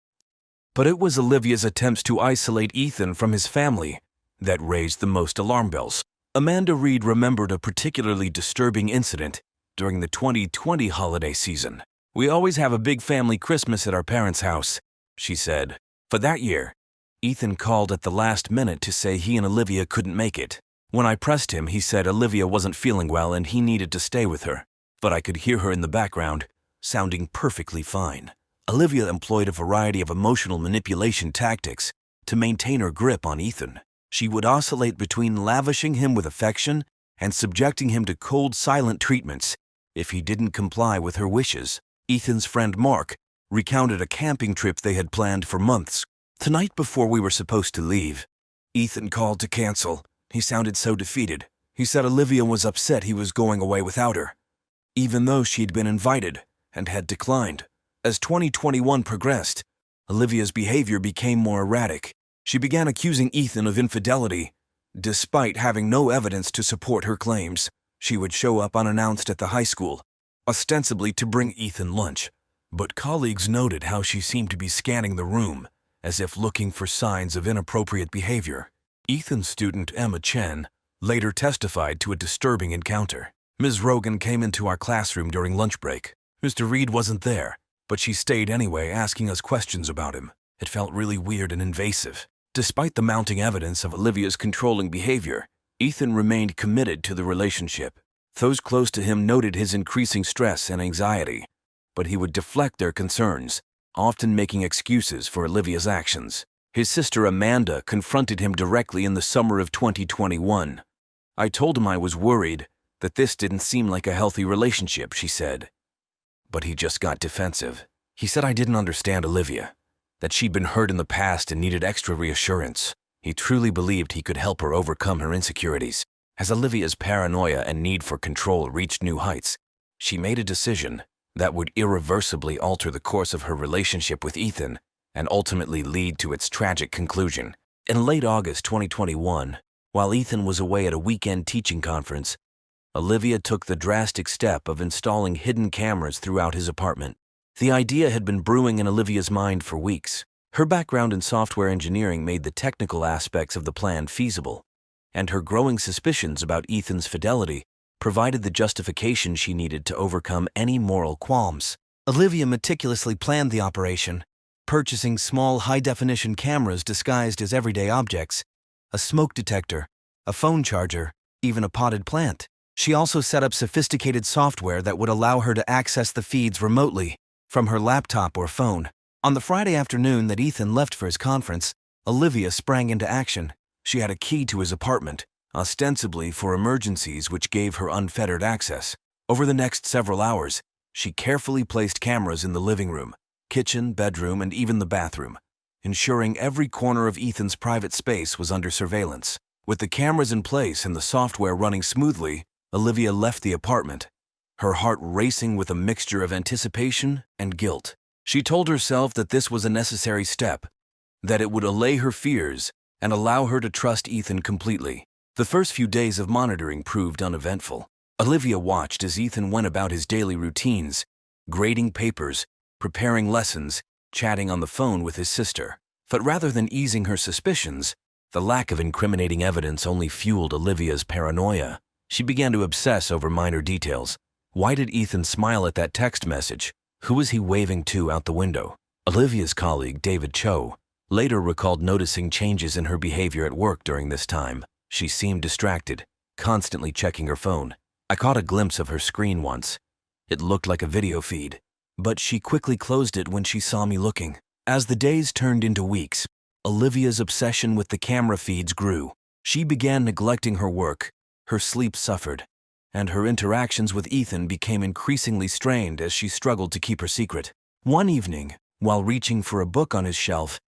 But it was Olivia's attempts to isolate Ethan from his family that raised the most alarm bells. Amanda Reed remembered a particularly disturbing incident during the 2020 holiday season. "We always have a big family Christmas at our parents' house," she said. For that year, Ethan called at the last minute to say he and Olivia couldn't make it. When I pressed him, he said Olivia wasn't feeling well and he needed to stay with her. But I could hear her in the background, sounding perfectly fine. Olivia employed a variety of emotional manipulation tactics to maintain her grip on Ethan. She would oscillate between lavishing him with affection and subjecting him to cold, silent treatments if he didn't comply with her wishes. Ethan's friend Mark recounted a camping trip they had planned for months. "The night before we were supposed to leave, Ethan called to cancel. He sounded so defeated. He said Olivia was upset he was going away without her, even though she'd been invited and had declined. As 2021 progressed, Olivia's behavior became more erratic. She began accusing Ethan of infidelity, despite having no evidence to support her claims. She would show up unannounced at the high school, ostensibly to bring Ethan lunch. But colleagues noted how she seemed to be scanning the room, as if looking for signs of inappropriate behavior. Ethan's student Emma Chen later testified to a disturbing encounter. Ms. Rogan came into our classroom during lunch break. Mr. Reed wasn't there, but she stayed anyway, asking us questions about him. It felt really weird and invasive. Despite the mounting evidence of Olivia's controlling behavior, Ethan remained committed to the relationship. Those close to him noted his increasing stress and anxiety, but he would deflect their concerns, often making excuses for Olivia's actions. His sister Amanda confronted him directly in the summer of 2021. "I told him I was worried, that this didn't seem like a healthy relationship," she said. But he just got defensive. He said I didn't understand Olivia, that she'd been hurt in the past and needed extra reassurance. He truly believed he could help her overcome her insecurities. As Olivia's paranoia and need for control reached new heights, she made a decision that would irreversibly alter the course of her relationship with Ethan and ultimately lead to its tragic conclusion. In late August 2021, while Ethan was away at a weekend teaching conference, Olivia took the drastic step of installing hidden cameras throughout his apartment. The idea had been brewing in Olivia's mind for weeks. Her background in software engineering made the technical aspects of the plan feasible, and her growing suspicions about Ethan's fidelity provided the justification she needed to overcome any moral qualms. Olivia meticulously planned the operation, purchasing small high-definition cameras disguised as everyday objects, a smoke detector, a phone charger, even a potted plant. She also set up sophisticated software that would allow her to access the feeds remotely from her laptop or phone. On the Friday afternoon that Ethan left for his conference, Olivia sprang into action. She had a key to his apartment, ostensibly for emergencies, which gave her unfettered access. Over the next several hours, she carefully placed cameras in the living room, kitchen, bedroom, and even the bathroom, ensuring every corner of Ethan's private space was under surveillance. With the cameras in place and the software running smoothly, Olivia left the apartment, her heart racing with a mixture of anticipation and guilt. She told herself that this was a necessary step, that it would allay her fears and allow her to trust Ethan completely. The first few days of monitoring proved uneventful. Olivia watched as Ethan went about his daily routines, grading papers, preparing lessons, chatting on the phone with his sister. But rather than easing her suspicions, the lack of incriminating evidence only fueled Olivia's paranoia. She began to obsess over minor details. Why did Ethan smile at that text message? Who was he waving to out the window? Olivia's colleague, David Cho, later recalled noticing changes in her behavior at work during this time. She seemed distracted, constantly checking her phone. I caught a glimpse of her screen once. It looked like a video feed, but she quickly closed it when she saw me looking. As the days turned into weeks, Olivia's obsession with the camera feeds grew. She began neglecting her work, her sleep suffered, and her interactions with Ethan became increasingly strained as she struggled to keep her secret. One evening, while reaching for a book on his shelf,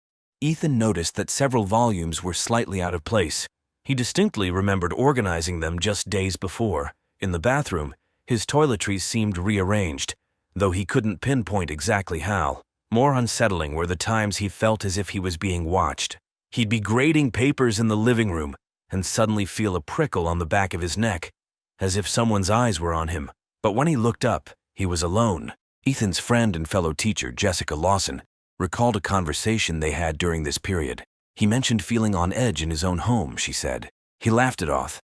Ethan noticed that several volumes were slightly out of place. He distinctly remembered organizing them just days before. In the bathroom, his toiletries seemed rearranged, though he couldn't pinpoint exactly how. More unsettling were the times he felt as if he was being watched. He'd be grading papers in the living room and suddenly feel a prickle on the back of his neck, as if someone's eyes were on him. But when he looked up, he was alone. Ethan's friend and fellow teacher, Jessica Lawson, recalled a conversation they had during this period. He mentioned feeling on edge in his own home, she said. He laughed it off,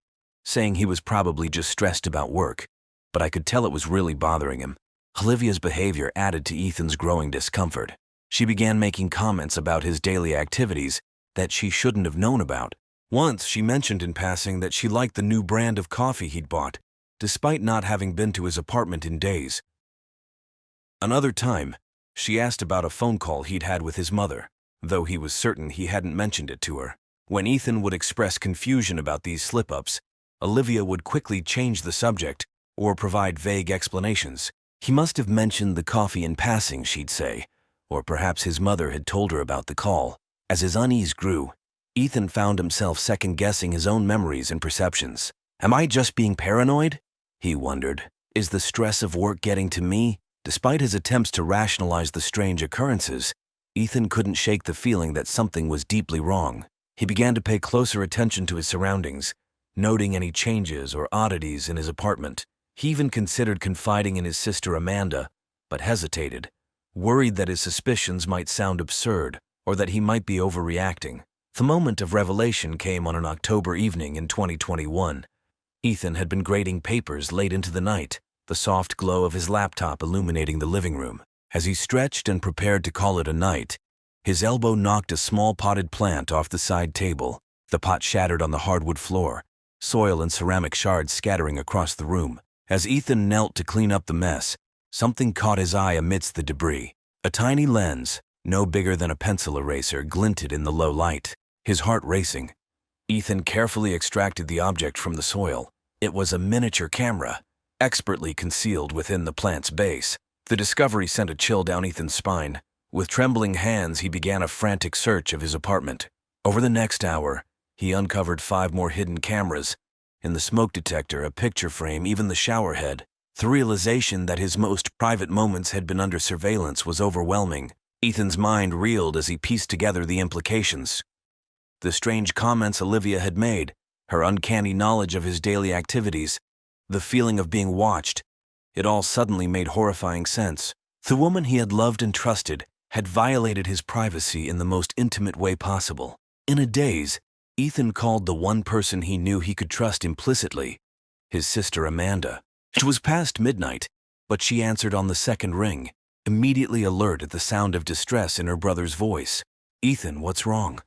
saying he was probably just stressed about work, but I could tell it was really bothering him. Olivia's behavior added to Ethan's growing discomfort. She began making comments about his daily activities that she shouldn't have known about. Once, she mentioned in passing that she liked the new brand of coffee he'd bought, despite not having been to his apartment in days. Another time, she asked about a phone call he'd had with his mother, though he was certain he hadn't mentioned it to her. When Ethan would express confusion about these slip-ups, Olivia would quickly change the subject or provide vague explanations. He must have mentioned the coffee in passing, she'd say, or perhaps his mother had told her about the call. As his unease grew, Ethan found himself second-guessing his own memories and perceptions. Am I just being paranoid? He wondered. Is the stress of work getting to me? Despite his attempts to rationalize the strange occurrences, Ethan couldn't shake the feeling that something was deeply wrong. He began to pay closer attention to his surroundings, noting any changes or oddities in his apartment. He even considered confiding in his sister Amanda, but hesitated, worried that his suspicions might sound absurd or that he might be overreacting. The moment of revelation came on an October evening in 2021. Ethan had been grading papers late into the night, the soft glow of his laptop illuminating the living room. As he stretched and prepared to call it a night, his elbow knocked a small potted plant off the side table. The pot shattered on the hardwood floor, soil and ceramic shards scattering across the room. As Ethan knelt to clean up the mess, something caught his eye amidst the debris. A tiny lens, no bigger than a pencil eraser, glinted in the low light. His heart racing, Ethan carefully extracted the object from the soil. It was a miniature camera, expertly concealed within the plant's base. The discovery sent a chill down Ethan's spine. With trembling hands, he began a frantic search of his apartment. Over the next hour, he uncovered 5 more hidden cameras. In the smoke detector, a picture frame, even the shower head. The realization that his most private moments had been under surveillance was overwhelming. Ethan's mind reeled as he pieced together the implications. The strange comments Olivia had made, her uncanny knowledge of his daily activities, the feeling of being watched, it all suddenly made horrifying sense. The woman he had loved and trusted had violated his privacy in the most intimate way possible. In a daze, Ethan called the one person he knew he could trust implicitly, his sister Amanda. It was past midnight, but she answered on the second ring, immediately alert at the sound of distress in her brother's voice. "Ethan, what's wrong?"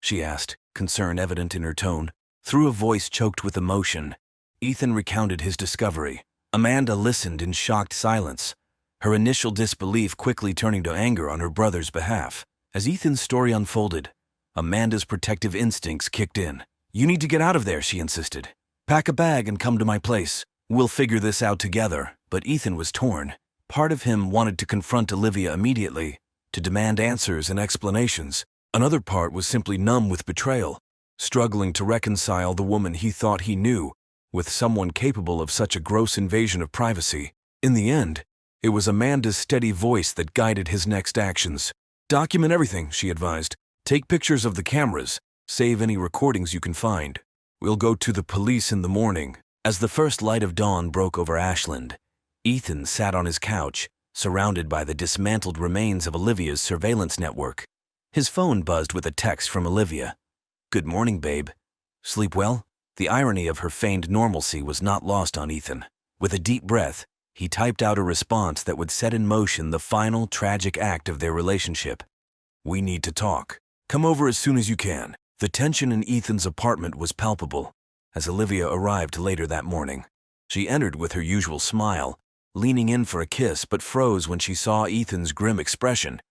she asked, concern evident in her tone. Through a voice choked with emotion, Ethan recounted his discovery. Amanda listened in shocked silence, her initial disbelief quickly turning to anger on her brother's behalf. As Ethan's story unfolded, Amanda's protective instincts kicked in. "You need to get out of there," she insisted. "Pack a bag and come to my place. We'll figure this out together." But Ethan was torn. Part of him wanted to confront Olivia immediately, to demand answers and explanations. Another part was simply numb with betrayal, struggling to reconcile the woman he thought he knew with someone capable of such a gross invasion of privacy. In the end, it was Amanda's steady voice that guided his next actions. "Document everything," she advised. "Take pictures of the cameras. Save any recordings you can find. We'll go to the police in the morning." As the first light of dawn broke over Ashland, Ethan sat on his couch, surrounded by the dismantled remains of Olivia's surveillance network. His phone buzzed with a text from Olivia. "Good morning, babe. Sleep well?" The irony of her feigned normalcy was not lost on Ethan. With a deep breath, he typed out a response that would set in motion the final tragic act of their relationship. "We need to talk. Come over as soon as you can." The tension in Ethan's apartment was palpable as Olivia arrived later that morning. She entered with her usual smile, leaning in for a kiss, but froze when she saw Ethan's grim expression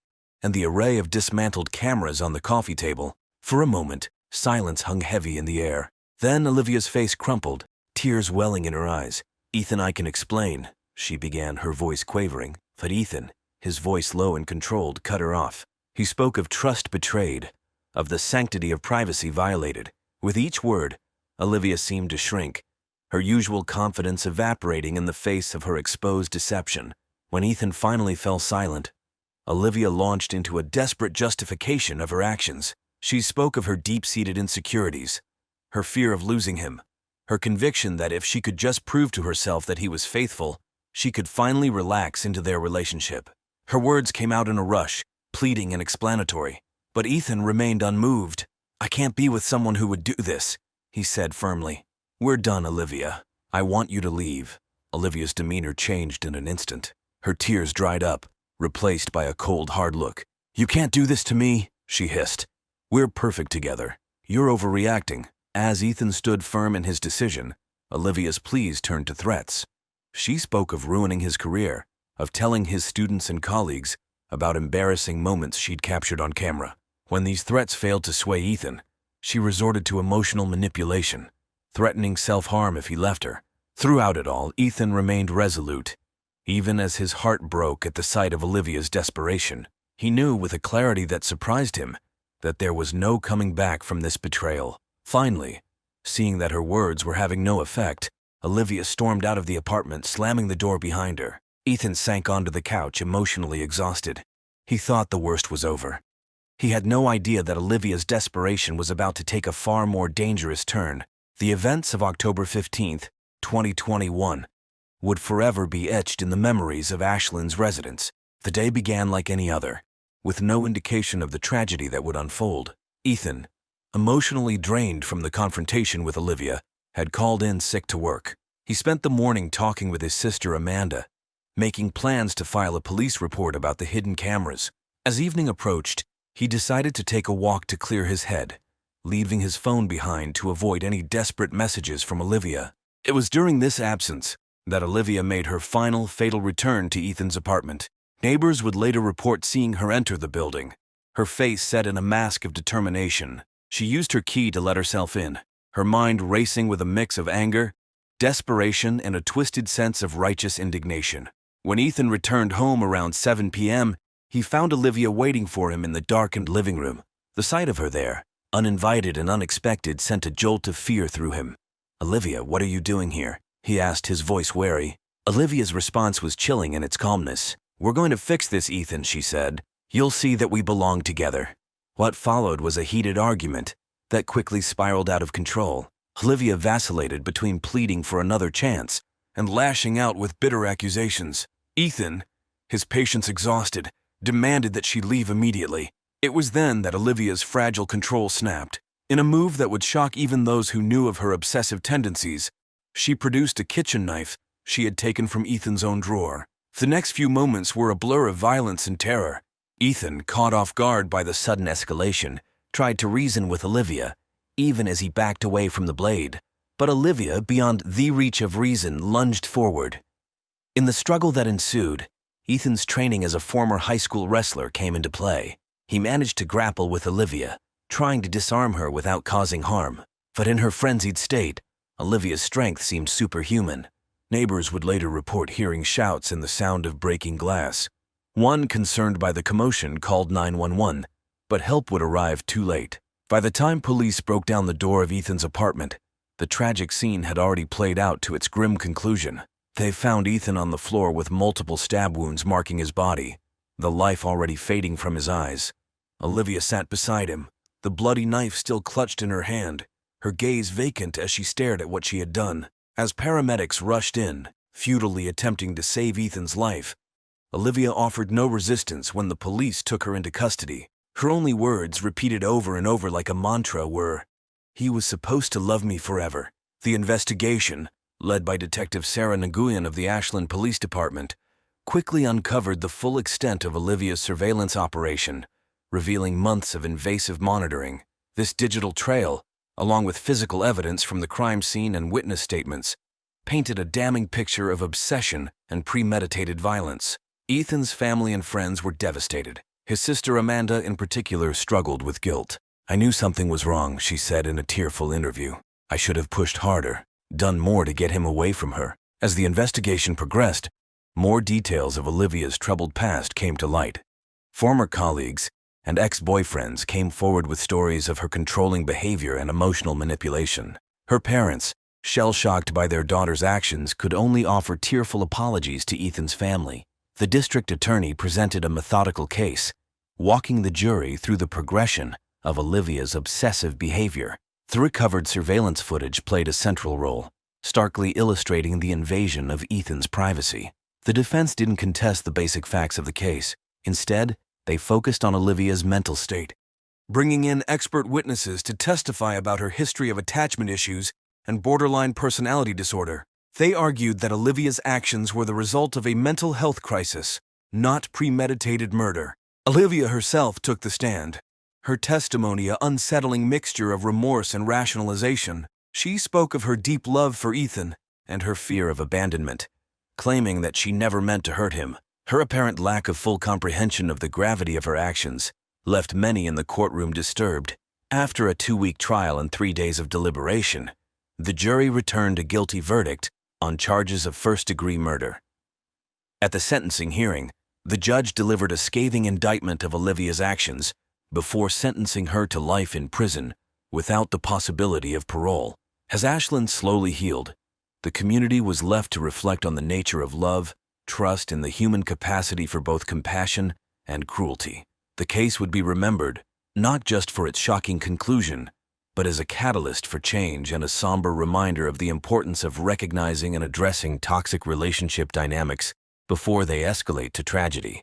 and the array of dismantled cameras on the coffee table. For a moment, Silence hung heavy in the air. Then Olivia's face crumpled, tears welling in her eyes. "Ethan, I can explain," she began, her voice quavering. But Ethan, his voice low and controlled, cut her off. He spoke of trust betrayed, of the sanctity of privacy violated. With each word, Olivia seemed to shrink, her usual confidence evaporating in the face of her exposed deception. When Ethan finally fell silent, Olivia launched into a desperate justification of her actions. She spoke of her deep-seated insecurities, her fear of losing him, her conviction that if she could just prove to herself that he was faithful, she could finally relax into their relationship. Her words came out in a rush, pleading and explanatory. But Ethan remained unmoved. "I can't be with someone who would do this," he said firmly. "We're done, Olivia. I want you to leave." Olivia's demeanor changed in an instant. Her tears dried up, replaced by a cold, hard look. "You can't do this to me," she hissed. "We're perfect together. You're overreacting." As Ethan stood firm in his decision, Olivia's pleas turned to threats. She spoke of ruining his career, of telling his students and colleagues about embarrassing moments she'd captured on camera. When these threats failed to sway Ethan, she resorted to emotional manipulation, threatening self-harm if he left her. Throughout it all, Ethan remained resolute. Even as his heart broke at the sight of Olivia's desperation, he knew with a clarity that surprised him that there was no coming back from this betrayal. Finally, seeing that her words were having no effect, Olivia stormed out of the apartment, slamming the door behind her. Ethan sank onto the couch, emotionally exhausted. He thought the worst was over. He had no idea that Olivia's desperation was about to take a far more dangerous turn. The events of October 15th, 2021, would forever be etched in the memories of Ashland's residents. The day began like any other, with no indication of the tragedy that would unfold. Ethan, emotionally drained from the confrontation with Olivia, had called in sick to work. He spent the morning talking with his sister Amanda, making plans to file a police report about the hidden cameras. As evening approached, he decided to take a walk to clear his head, leaving his phone behind to avoid any desperate messages from Olivia. It was during this absence that Olivia made her final fatal return to Ethan's apartment. Neighbors would later report seeing her enter the building, her face set in a mask of determination. She used her key to let herself in, her mind racing with a mix of anger, desperation, and a twisted sense of righteous indignation. When Ethan returned home around 7 p.m., he found Olivia waiting for him in the darkened living room. The sight of her there, uninvited and unexpected, sent a jolt of fear through him. "Olivia, what are you doing here?" he asked, his voice wary. Olivia's response was chilling in its calmness. "We're going to fix this, Ethan," she said. "You'll see that we belong together." What followed was a heated argument that quickly spiraled out of control. Olivia vacillated between pleading for another chance and lashing out with bitter accusations. Ethan, his patience exhausted, demanded that she leave immediately. It was then that Olivia's fragile control snapped. In a move that would shock even those who knew of her obsessive tendencies, she produced a kitchen knife she had taken from Ethan's own drawer. The next few moments were a blur of violence and terror. Ethan, caught off guard by the sudden escalation, tried to reason with Olivia, even as he backed away from the blade. But Olivia, beyond the reach of reason, lunged forward. In the struggle that ensued, Ethan's training as a former high school wrestler came into play. He managed to grapple with Olivia, trying to disarm her without causing harm. But in her frenzied state, Olivia's strength seemed superhuman. Neighbors would later report hearing shouts and the sound of breaking glass. One, concerned by the commotion, called 911, but help would arrive too late. By the time police broke down the door of Ethan's apartment, the tragic scene had already played out to its grim conclusion. They found Ethan on the floor with multiple stab wounds marking his body, the life already fading from his eyes. Olivia sat beside him, the bloody knife still clutched in her hand, her gaze vacant as she stared at what she had done. As paramedics rushed in, futilely attempting to save Ethan's life, Olivia offered no resistance when the police took her into custody. Her only words, repeated over and over like a mantra, were, "He was supposed to love me forever." The investigation, led by Detective Sarah Nguyen of the Ashland Police Department, quickly uncovered the full extent of Olivia's surveillance operation, revealing months of invasive monitoring. This digital trail, along with physical evidence from the crime scene and witness statements, painted a damning picture of obsession and premeditated violence. Ethan's family and friends were devastated. His sister Amanda, in particular, struggled with guilt. "I knew something was wrong," she said in a tearful interview. "I should have pushed harder, done more to get him away from her." As the investigation progressed, more details of Olivia's troubled past came to light. Former colleagues and ex-boyfriends came forward with stories of her controlling behavior and emotional manipulation. Her parents, shell-shocked by their daughter's actions, could only offer tearful apologies to Ethan's family. The district attorney presented a methodical case, walking the jury through the progression of Olivia's obsessive behavior. The recovered surveillance footage played a central role, starkly illustrating the invasion of Ethan's privacy. The defense didn't contest the basic facts of the case. Instead, they focused on Olivia's mental state, bringing in expert witnesses to testify about her history of attachment issues and borderline personality disorder. They argued that Olivia's actions were the result of a mental health crisis, not premeditated murder. Olivia herself took the stand, her testimony an unsettling mixture of remorse and rationalization. She spoke of her deep love for Ethan and her fear of abandonment, claiming that she never meant to hurt him. Her apparent lack of full comprehension of the gravity of her actions left many in the courtroom disturbed. After a 2-week trial and 3 days of deliberation, the jury returned a guilty verdict on charges of first-degree murder. At the sentencing hearing, the judge delivered a scathing indictment of Olivia's actions before sentencing her to life in prison without the possibility of parole. As Ashlyn slowly healed, the community was left to reflect on the nature of love, trust, and the human capacity for both compassion and cruelty. The case would be remembered not just for its shocking conclusion, but as a catalyst for change and a somber reminder of the importance of recognizing and addressing toxic relationship dynamics before they escalate to tragedy.